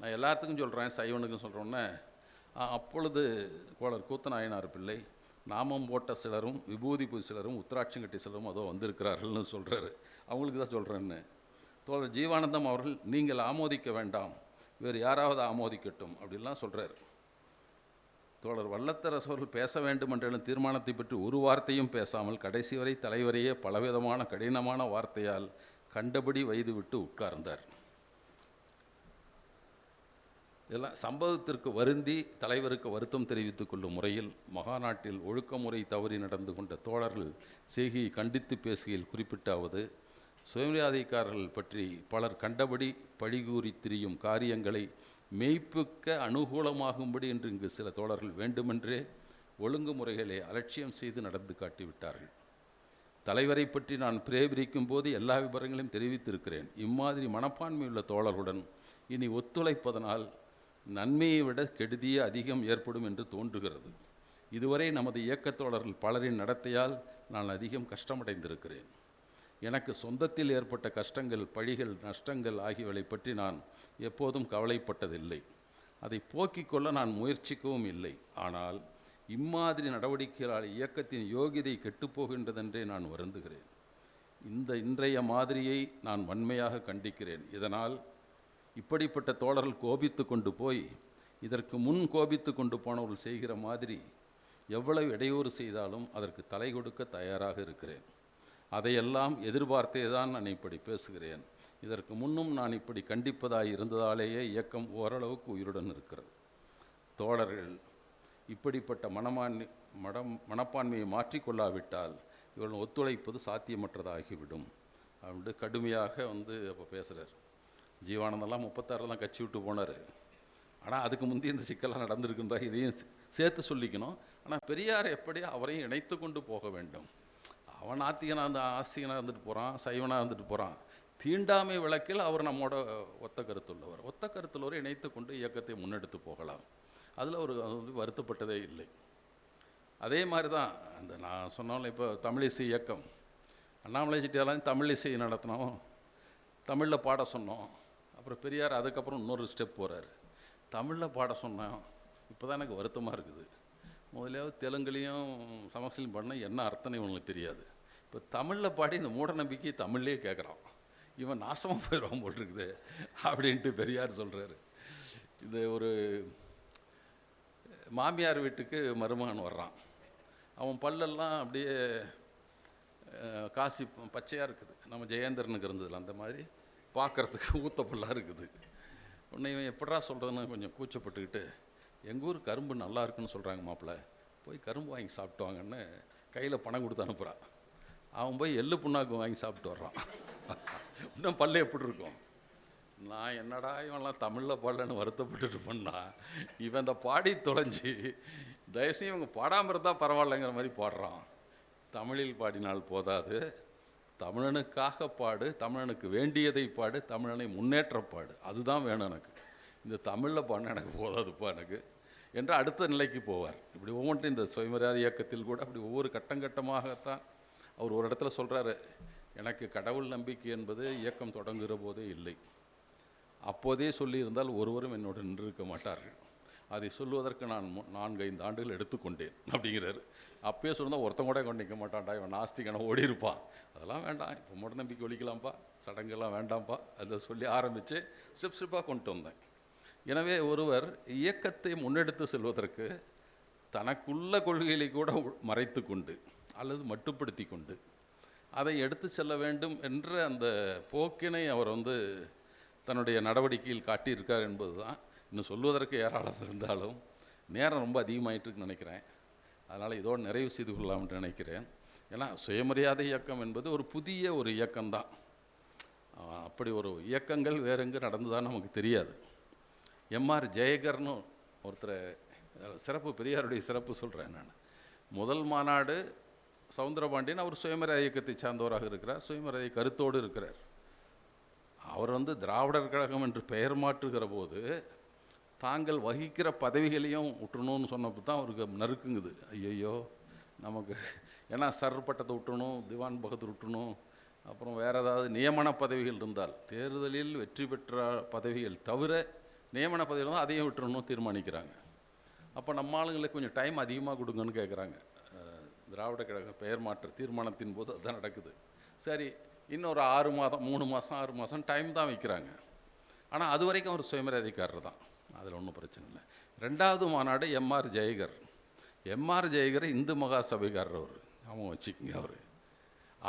நான் எல்லாத்துக்கும் சொல்கிறேன், சைவனுக்கும் சொல்கிறோன்னே, அப்பொழுது தோழர் கூத்தநாயனார் பிள்ளை, நாமம் போட்ட சிலரும் விபூதி பூ சிலரும் உத்திராட்சங்கட்டி சிலரும் அதோ வந்திருக்கிறார்கள்னு சொல்கிறாரு. அவங்களுக்கு தான் சொல்கிறேன்னு. தோழர் ஜீவானந்தம் அவர்கள், நீங்கள் ஆமோதிக்க வேண்டாம், வேறு யாராவது ஆமோதிக்கட்டும் அப்படின்லாம் சொல்கிறார். தோழர் வள்ளத்தரசு அவர்கள் பேச வேண்டும் என்ற தீர்மானத்தை பற்றி ஒரு வார்த்தையும் பேசாமல் கடைசி வரை தலைவரையே பலவிதமான கடினமான வார்த்தையால் கண்டபடி வைத்துவிட்டு உட்கார்ந்தார். இதெல்லாம் சம்பவத்திற்கு வருந்தி தலைவருக்கு வருத்தம் தெரிவித்துக் கொள்ளும் முறையில் மகாநாட்டில் ஒழுக்கமுறை தவறி நடந்து கொண்ட தோழர்கள் செய்கையை கண்டித்து பேசுகையில் குறிப்பிட்டாவது, சுயமரியாதைக்காரர்கள் பற்றி பலர் கண்டபடி பழிகூறி திரியும் காரியங்களை மெய்ப்புக்க அனுகூலமாகும்படி என்று இங்கு சில தோழர்கள் வேண்டுமென்றே ஒழுங்குமுறைகளை அலட்சியம் செய்து நடந்து காட்டிவிட்டார்கள். தலைவரை பற்றி நான் பிரேபிரிக்கும் போது எல்லா விவரங்களையும் தெரிவித்திருக்கிறேன். இம்மாதிரி மனப்பான்மையுள்ள தோழர்களுடன் இனி ஒத்துழைப்பதனால் நன்மையை விட கெடுதியே அதிகம் ஏற்படும் என்று தோன்றுகிறது. இதுவரை நமது இயக்கத் தோழர்கள் பலரின் நடத்தையால் நான் அதிகம் கஷ்டமடைந்திருக்கிறேன். எனக்கு சொந்தத்தில் ஏற்பட்ட கஷ்டங்கள், பழிகள், நஷ்டங்கள் ஆகியவை பற்றி நான் எப்போதும் கவலைப்பட்டதில்லை. அதை போக்கிக் கொள்ள நான் முயற்சிக்கவும் இல்லை. ஆனால் இம்மாதிரி நடவடிக்கைகளால் இயக்கத்தின் யோகிதை கெட்டுப்போகின்றதென்றே நான் வருந்துகிறேன். இன்றைய மாதிரியை நான் வன்மையாக கண்டிக்கிறேன். இதனால் இப்படிப்பட்ட தோழர்கள் கோபித்து கொண்டு போய் இதற்கு முன் கோபித்து கொண்டு போனவர்கள் செய்கிற மாதிரி எவ்வளவு இடையூறு செய்தாலும் அதற்கு தலை கொடுக்க தயாராக இருக்கிறேன். அதையெல்லாம் எதிர்பார்த்தே தான் நான் இப்படி பேசுகிறேன். இதற்கு முன்னும் நான் இப்படி கண்டிப்பதாய் இருந்ததாலேயே இயக்கம் ஓரளவுக்கு உயிருடன் இருக்கிறது. தோழர்கள் இப்படிப்பட்ட மனப்பான்மையை மாற்றிக்கொள்ளாவிட்டால் இவர்கள் ஒத்துழைப்பது சாத்தியமற்றதாகிவிடும் அப்படின்னு கடுமையாக அப்போ பேசுகிறார். ஜீவானந்தெல்லாம் 36 தான் கட்சி விட்டு போனார். ஆனால் அதுக்கு முந்தைய இந்த சிக்கலாக நடந்திருக்கின்றா, இதையும் சேர்த்து சொல்லிக்கணும். ஆனால் பெரியார் எப்படி அவரையும் இணைத்து கொண்டு போக வேண்டும். அவன் ஆஸ்திகனாக இருந்துட்டு போகிறான், சைவனாக இருந்துட்டு போகிறான். தீண்டாமை விளக்கில் அவர் நம்மோட ஒத்த கருத்துள்ளவரை இணைத்து கொண்டு இயக்கத்தை முன்னெடுத்து போகலாம். அதில் அவர் வருத்தப்பட்டதே இல்லை. அதே மாதிரி தான் நான் சொன்னாலும் இப்போ தமிழிசை இயக்கம், அண்ணாமலை செட்டியாரெல்லாம் தமிழிசை நடத்தினோம், தமிழில் பாட சொன்னோம். அப்புறம் பெரியார் அதுக்கப்புறம் இன்னொரு ஸ்டெப் போகிறார், தமிழில் பாட சொன்னோம். இப்போ தான் எனக்கு வருத்தமாக இருக்குது. முதலாவது தெலுங்குலேயும் சமஸ்கிருதம் பாடினா என்ன அர்த்தம்னு இவனுக்கு தெரியாது. இப்போ தமிழில் பாடி இந்த மூட நம்பிக்கையை தமிழ்லேயே கேட்குறான். இவன் நாசமாக போயிடுவான் போல் இருக்குது அப்படின்ட்டு பெரியார் சொல்கிறாரு. இது ஒரு மாமியார் வீட்டுக்கு மருமகன் வர்றான். அவன் பல்லெல்லாம் அப்படியே காசி பச்சையாக இருக்குது. நம்ம ஜெயேந்திரனுக்கு இருந்ததில்ல அந்த மாதிரி பார்க்குறதுக்கு ஊத்த பல்லாக இருக்குது. உன்னை இவன் எப்படா சொல்கிறதுன்னு கொஞ்சம் கூச்சப்பட்டுக்கிட்டு, எங்கள் ஊர் கரும்பு நல்லா இருக்குன்னு சொல்கிறாங்க மாப்பிள்ளை, போய் கரும்பு வாங்கி சாப்பிட்டு வாங்கன்னு கையில் பணம் கொடுத்து அனுப்புகிறான். அவன் போய் எள்ளு புண்ணாக்கு வாங்கி சாப்பிட்டு வர்றான். இன்னும் பல்லு எப்படி இருக்கும்? நான் என்னடா இவன்லாம் தமிழில் பாடலன்னு வருத்தப்பட்டுட்டு பண்ணா, இவன் இந்த பாடி தொலைஞ்சி தயவுசெய்து இவங்க பாடாமல் இருந்தால் பரவாயில்லைங்கிற மாதிரி பாடுறான். தமிழில் பாடினால் போதாது, தமிழனுக்காக பாடு, தமிழனுக்கு வேண்டியதை பாடு, தமிழனை முன்னேற்றப்பாடு, அதுதான் வேணும் எனக்கு. இந்த தமிழில் பாடின எனக்கு போதாதுப்பா எனக்கு என்று அடுத்த நிலைக்கு போவார். இப்படி ஒவ்வொன்றும் இந்த சுயமரியாதை இயக்கத்தில் கூட அப்படி ஒவ்வொரு கட்டங்கட்டமாகத்தான் அவர் ஒரு இடத்துல சொல்கிறாரு, எனக்கு கடவுள் நம்பிக்கை என்பது இயக்கம் தொடங்குகிற போதே இல்லை. அப்போதே சொல்லியிருந்தால் ஒருவரும் என்னோடு நின்றிருக்க மாட்டார்கள். அதை சொல்வதற்கு நான் 4-5 ஆண்டுகள் எடுத்துக்கொண்டேன் அப்படிங்கிறாரு. அப்பயே சொன்னால் ஒருத்தன் கூட கொண்டு நிற்க மாட்டான்டா, இவன் நாஸ்திகனை ஓடி இருப்பான், அதெல்லாம் வேண்டாம், இப்போ மூட நம்பிக்கை ஒழிக்கலாம்ப்பா, சடங்கெல்லாம் வேண்டாம்ப்பா, அதை சொல்லி ஆரம்பித்து ஸ்டெப்பாக கொண்டு வந்தேன். எனவே ஒருவர் இயக்கத்தை முன்னெடுத்து செல்வதற்கு தனக்குள்ள கொள்கைகளை கூட மறைத்து கொண்டு அல்லது மட்டுப்படுத்தி கொண்டு அதை எடுத்து செல்ல வேண்டும் என்ற அந்த போக்கினை அவர் தன்னுடைய நடவடிக்கையில் காட்டியிருக்கார் என்பது தான். இன்னும் சொல்வதற்கு ஏராளம் இருந்தாலும் நேரம் ரொம்ப அதிகமாயிட்டுருக்குன்னு நினைக்கிறேன். அதனால் இதோடு நிறைவு செய்து கொள்ளலாம்னு நினைக்கிறேன். ஏன்னா சுயமரியாதை இயக்கம் என்பது ஒரு புதிய ஒரு இயக்கம்தான். அப்படி ஒரு இயக்கங்கள் வேற எங்கே நடந்துதான் நமக்கு தெரியாது. எம்ஆர் ஜெயகர்னு ஒருத்தர் சிறப்பு, பெரியாருடைய சிறப்பு சொல்கிறேன் நான். முதல் மாநாடு சவுந்தரபாண்டியன், அவர் சுயமரியாதை இயக்கத்தை சார்ந்தவராக இருக்கிறார், சுயமரியாதை கருத்தோடு இருக்கிறார். அவர் திராவிடர் கழகம் என்று பெயர் மாற்றுகிற போது தாங்கள் வகிக்கிற பதவிகளையும் விட்டுணும்னு சொன்னப்போ தான் அவருக்கு நறுக்குங்குது. ஐயோ நமக்கு, ஏன்னா சர் பட்டத்தை விட்டணும், திவான் பகத் விட்டணும், அப்புறம் வேறு ஏதாவது நியமன பதவிகள் இருந்தால், தேர்தலில் வெற்றி பெற்ற பதவிகள் தவிர நியமன பதவிகள் தான் அதையும் விட்டுறணும் தீர்மானிக்கிறாங்க. அப்போ நம்ம ஆளுங்களுக்கு கொஞ்சம் டைம் அதிகமாக கொடுங்கன்னு கேட்குறாங்க. திராவிட கழக பெயர் மாற்ற தீர்மானத்தின் போது அதுதான் நடக்குது. சரி, இன்னொரு 6 மாதம் 3 மாதம் 6 மாதம் டைம் தான் வைக்கிறாங்க. ஆனால் அது வரைக்கும் அவர் சுயமரியாதைக்காரர் தான், அதில் ஒன்றும் பிரச்சனை இல்லை. 2வது மாநாடு எம்ஆர் ஜெயகர் இந்து மகா சபைக்காரர், அவர் அவன் வச்சுக்கோங்க அவர்.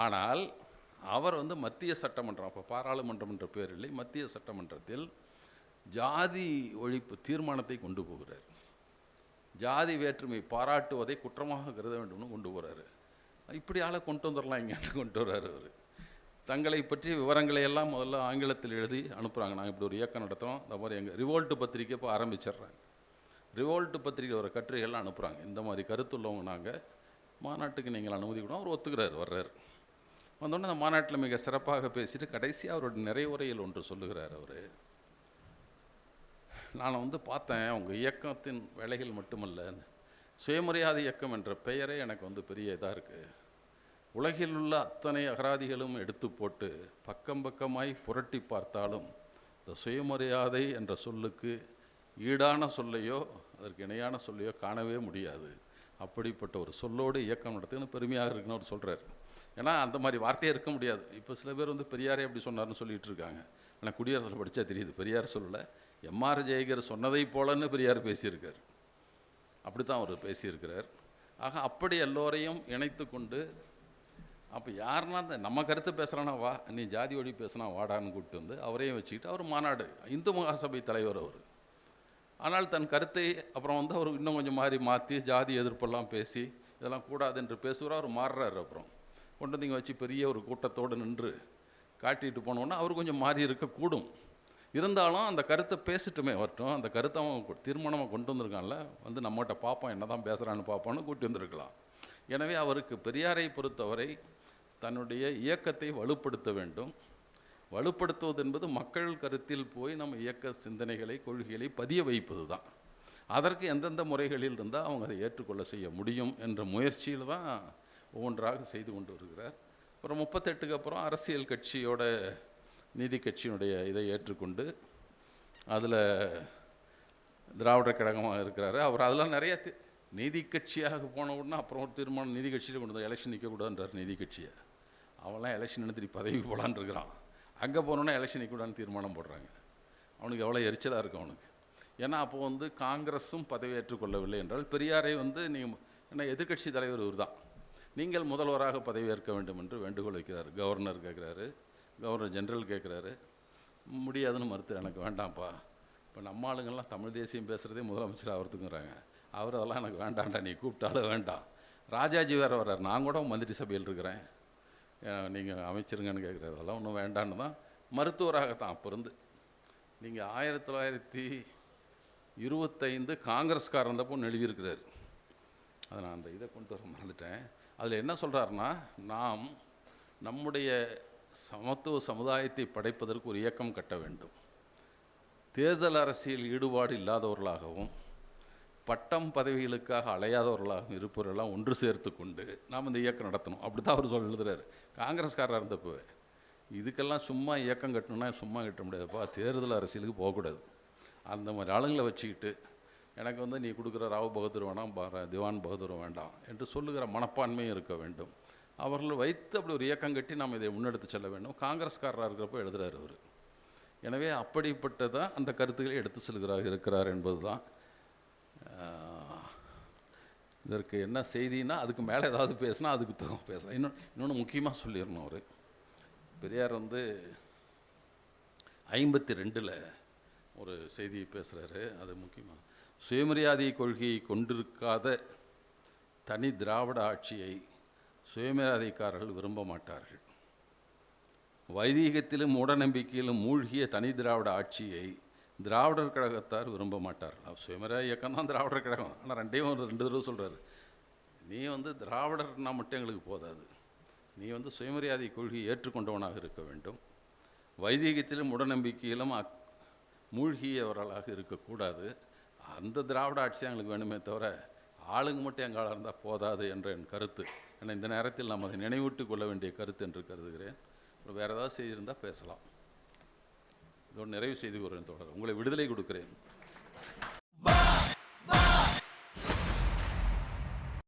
ஆனால் அவர் மத்திய சட்டமன்றம், அப்போ பாராளுமன்றம் என்ற பேர் இல்லை, மத்திய சட்டமன்றத்தில் ஜாதி ஒழிப்பு தீர்மானத்தை கொண்டு போகிறார். ஜாதி வேற்றுமை பாராட்டுவதை குற்றமாக கருத வேண்டும்னு கொண்டு போகிறாரு. இப்படி ஆளை கொண்டு வந்துடலாம் இங்கே கொண்டு வர்றாரு அவர். தங்களை பற்றி விவரங்களை எல்லாம் முதல்ல ஆங்கிலத்தில் எழுதி அனுப்புகிறாங்க. நாங்கள் இப்படி ஒரு இயக்கம் நடத்துகிறோம், இந்த மாதிரி எங்கள் ரிவோல்ட்டு பத்திரிக்கை இப்போ ஆரம்பிச்சிடுறாங்க. ரிவோல்ட்டு பத்திரிக்கை ஒரு கட்டுரைகள்லாம் அனுப்புகிறாங்க. இந்த மாதிரி கருத்துள்ளவங்க நாங்கள் மாநாட்டுக்கு நீங்கள் அனுமதி கூட அவர் ஒத்துக்கிறார், வர்றார். வந்தோடனே அந்த மாநாட்டில் மிக சிறப்பாக பேசிட்டு கடைசியாக அவரோட நிறைவுரையில் ஒன்று சொல்லுகிறார். அவர், நான் வந்து பார்த்தேன் உங்கள் இயக்கத்தின் வேலைகள் மட்டுமல்ல, சுயமரியாதை இயக்கம் என்ற பெயரே எனக்கு வந்து பெரிய இதாக இருக்குது. உலகில் உள்ள அத்தனை அகராதிகளும் எடுத்து போட்டு பக்கம் பக்கமாய் புரட்டி பார்த்தாலும் இந்த சுயமரியாதை என்ற சொல்லுக்கு ஈடான சொல்லையோ அதற்கு இணையான சொல்லையோ காணவே முடியாது. அப்படிப்பட்ட ஒரு சொல்லோடு இயக்கம் நடத்துன்னு பெருமையாக இருக்குன்னு அவர் சொல்கிறார். ஏன்னா அந்த மாதிரி வார்த்தையே இருக்க முடியாது. இப்போ சில பேர் வந்து பெரியாரே எப்படி சொன்னார்னு சொல்லிகிட்டு இருக்காங்க. ஆனால் குடியரசில் படித்தா தெரியுது, பெரியார் சொல்லலை, எம்ஆர் ஜெயகர் சொன்னதை போலன்னு பெரியார் பேசியிருக்கார். அப்படி தான் அவர் பேசியிருக்கிறார். ஆக அப்படி எல்லோரையும் இணைத்து கொண்டு, அப்போ யாருன்னா அந்த நம்ம கருத்து பேசுகிறானா வா, நீ ஜாதி ஒழி பேசுனா வாடான்னு கூப்பிட்டு வந்து அவரையும் வச்சுக்கிட்டு அவர் மாநாடு, இந்து மகாசபை தலைவர் அவர். ஆனால் தன் கருத்தை அப்புறம் வந்து அவர் இன்னும் கொஞ்சம் மாற்றி ஜாதி எதிர்ப்பெல்லாம் பேசி இதெல்லாம் கூடாது என்று பேசுகிறார். அவர் மாறுறாரு. அப்புறம் கொண்டு வந்து இங்கே வச்சு பெரிய ஒரு கூட்டத்தோடு நின்று காட்டிட்டு போனோன்னா அவர் கொஞ்சம் மாறி இருக்கக்கூடும். இருந்தாலும் அந்த கருத்தை பேசிட்டுமே வரட்டும், அந்த கருத்தை அவன் தீர்மானமாக கொண்டு வந்திருக்கான்ல, வந்து நம்மகிட்ட பார்ப்போம் என்ன தான் பேசுகிறான்னு பார்ப்போன்னு கூட்டி வந்திருக்கலாம். எனவே அவருக்கு பெரியாரை பொறுத்தவரை தன்னுடைய இயக்கத்தை வலுப்படுத்த வேண்டும். வலுப்படுத்துவது என்பது மக்கள் கருத்தில் போய் நம்ம இயக்க சிந்தனைகளை கொள்கைகளை பதிய வைப்பது தான். அதற்கு எந்தெந்த முறைகளில் இருந்தால் அவங்க அதை ஏற்றுக்கொள்ள செய்ய முடியும் என்ற முயற்சியில் தான் ஒவ்வொன்றாக செய்து கொண்டு வருகிறார். அப்புறம் 38க்கு அப்புறம் அரசியல் கட்சியோட நீதி கட்சியினுடைய இதை ஏற்றுக்கொண்டு அதில் திராவிடர் கழகமாக இருக்கிறாரு. அவர் அதெல்லாம் நிறைய நீதி கட்சியாக போன உடனே அப்புறம் ஒரு தீர்மானம் நீதி கட்சியில் கொண்டு வந்து எலெக்ஷன் நிற்கக்கூடாதுன்றார். நீதி கட்சியை அவன்லாம் எலெக்ஷன் நிறுத்தி பதவிக்கு போகலான்னு இருக்கிறான். அங்கே போனோன்னா எலெக்ஷன் நிற்கக்கூடாதுன்னு தீர்மானம் போடுறாங்க. அவனுக்கு எவ்வளோ எரிச்சலாக இருக்கும் அவனுக்கு. ஏன்னா அப்போ வந்து காங்கிரஸும் பதவி ஏற்றுக்கொள்ளவில்லை என்றால் பெரியாரை வந்து நீங்கள் என்ன எதிர்கட்சி தலைவர் இவர் தான், நீங்கள் முதல்வராக பதவியேற்க வேண்டும் என்று வேண்டுகோள் வைக்கிறார். கவர்னர் கேட்குறாரு, கவர்னர் ஜெனரல் கேட்குறாரு. முடியாதுன்னு மறுத்து, எனக்கு வேண்டாம்ப்பா, இப்போ நம்ம ஆளுங்கள்லாம் தமிழ் தேசியம் பேசுகிறதே முதலமைச்சர் ஆகிறதுக்குங்கிறாங்க, அவர் அதெல்லாம் எனக்கு வேண்டாம்டா, நீ கூப்பிட்டாலும் வேண்டாம். ராஜாஜி வேறு வர்றார், நான் கூட மந்திரி சபையில் இருக்கிறேன், நீங்கள் அமைச்சிருங்கன்னு கேட்குறாரு. அதெல்லாம் ஒன்றும் வேண்டான்னு தான் மருத்துவராகத்தான் அப்போ இருந்து. நீங்கள் 1925 காங்கிரஸ்காரர் இருந்தப்போ எழுதியிருக்கிறார். அதை நான் அந்த இதை கொண்டு வர மறந்துட்டேன். அதில் என்ன சொல்கிறாருன்னா, நாம் நம்முடைய சமத்துவ சமுதாயத்தை படைப்பதற்கு ஒரு இயக்கம் கட்ட வேண்டும். தேர்தல் அரசியல் ஈடுபாடு இல்லாதவர்களாகவும் பட்டம் பதவிகளுக்காக அலையாதவர்களாகவும் இருப்பவர்களெல்லாம் ஒன்று சேர்த்து கொண்டு நாம் இந்த இயக்கம் நடத்தணும். அப்படி தான் அவர் எழுதுறாரு. காங்கிரஸ்காரராக இருந்தப்போ இதுக்கெல்லாம் சும்மா இயக்கம் கட்டணும்னா சும்மா கட்ட முடியாதுப்பா, தேர்தல் அரசியலுக்கு போகக்கூடாது. அந்த மாதிரி ஆளுங்களை வச்சுக்கிட்டு எனக்கு வந்து நீ கொடுக்குற ராவ் பகதூர் வேணாம், திவான் பகதூர் வேண்டாம் என்று சொல்லுகிற மனப்பான்மையும் இருக்க வேண்டும். அவர்கள் வைத்து அப்படி ஒரு இயக்கம் கட்டி நாம் இதை முன்னெடுத்து செல்ல வேண்டும். காங்கிரஸ்காரராக இருக்கிறப்போ எழுதுகிறார் அவர். எனவே அப்படிப்பட்டதான் அந்த கருத்துக்களை எடுத்து இருக்கிறார் என்பது தான். இதற்கு என்ன செய்தின்னா, அதுக்கு மேலே ஏதாவது பேசினா அதுக்கு பேசலாம். இன்னொன்று முக்கியமாக சொல்லிடணும். அவர் பெரியார் வந்து 52ல் ஒரு செய்தியை பேசுகிறாரு, அது முக்கியமாக. சுயமரியாதை கொள்கையை கொண்டிருக்காத தனி திராவிட ஆட்சியை சுயமரியாதைக்காரர்கள் விரும்ப மாட்டார்கள். வைதீகத்திலும் மூடநம்பிக்கையிலும் மூழ்கிய தனி திராவிட ஆட்சியை திராவிடர் கழகத்தார் விரும்ப மாட்டார்கள். சுயமரியாதை இயக்கம் தான் திராவிடர் கழகம். ஆனால் ரெண்டு தடவை சொல்கிறார், நீ வந்து திராவிடர்னா மட்டும் எங்களுக்கு போதாது, நீ வந்து சுயமரியாதை கொள்கையை ஏற்றுக்கொண்டவனாக இருக்க வேண்டும், வைதீகத்திலும் மூடநம்பிக்கையிலும் மூழ்கியவர்களாக இருக்கக்கூடாது. அந்த திராவிட ஆட்சி தான் எங்களுக்கு வேணுமே தவிர ஆளுங்க மட்டும் எங்களால் இருந்தால் போதாது என்ற என் கருத்து. ஏன்னா இந்த நேரத்தில் நாம் அதை நினைவூட்டு கொள்ள வேண்டிய கருத்து என்று கருதுகிறேன். வேறு ஏதாவது செய்திருந்தால் பேசலாம். இதோடு நிறைவு செய்து கூறுகிறேன். தொடர் உங்களை விடுதலை கொடுக்கிறேன்.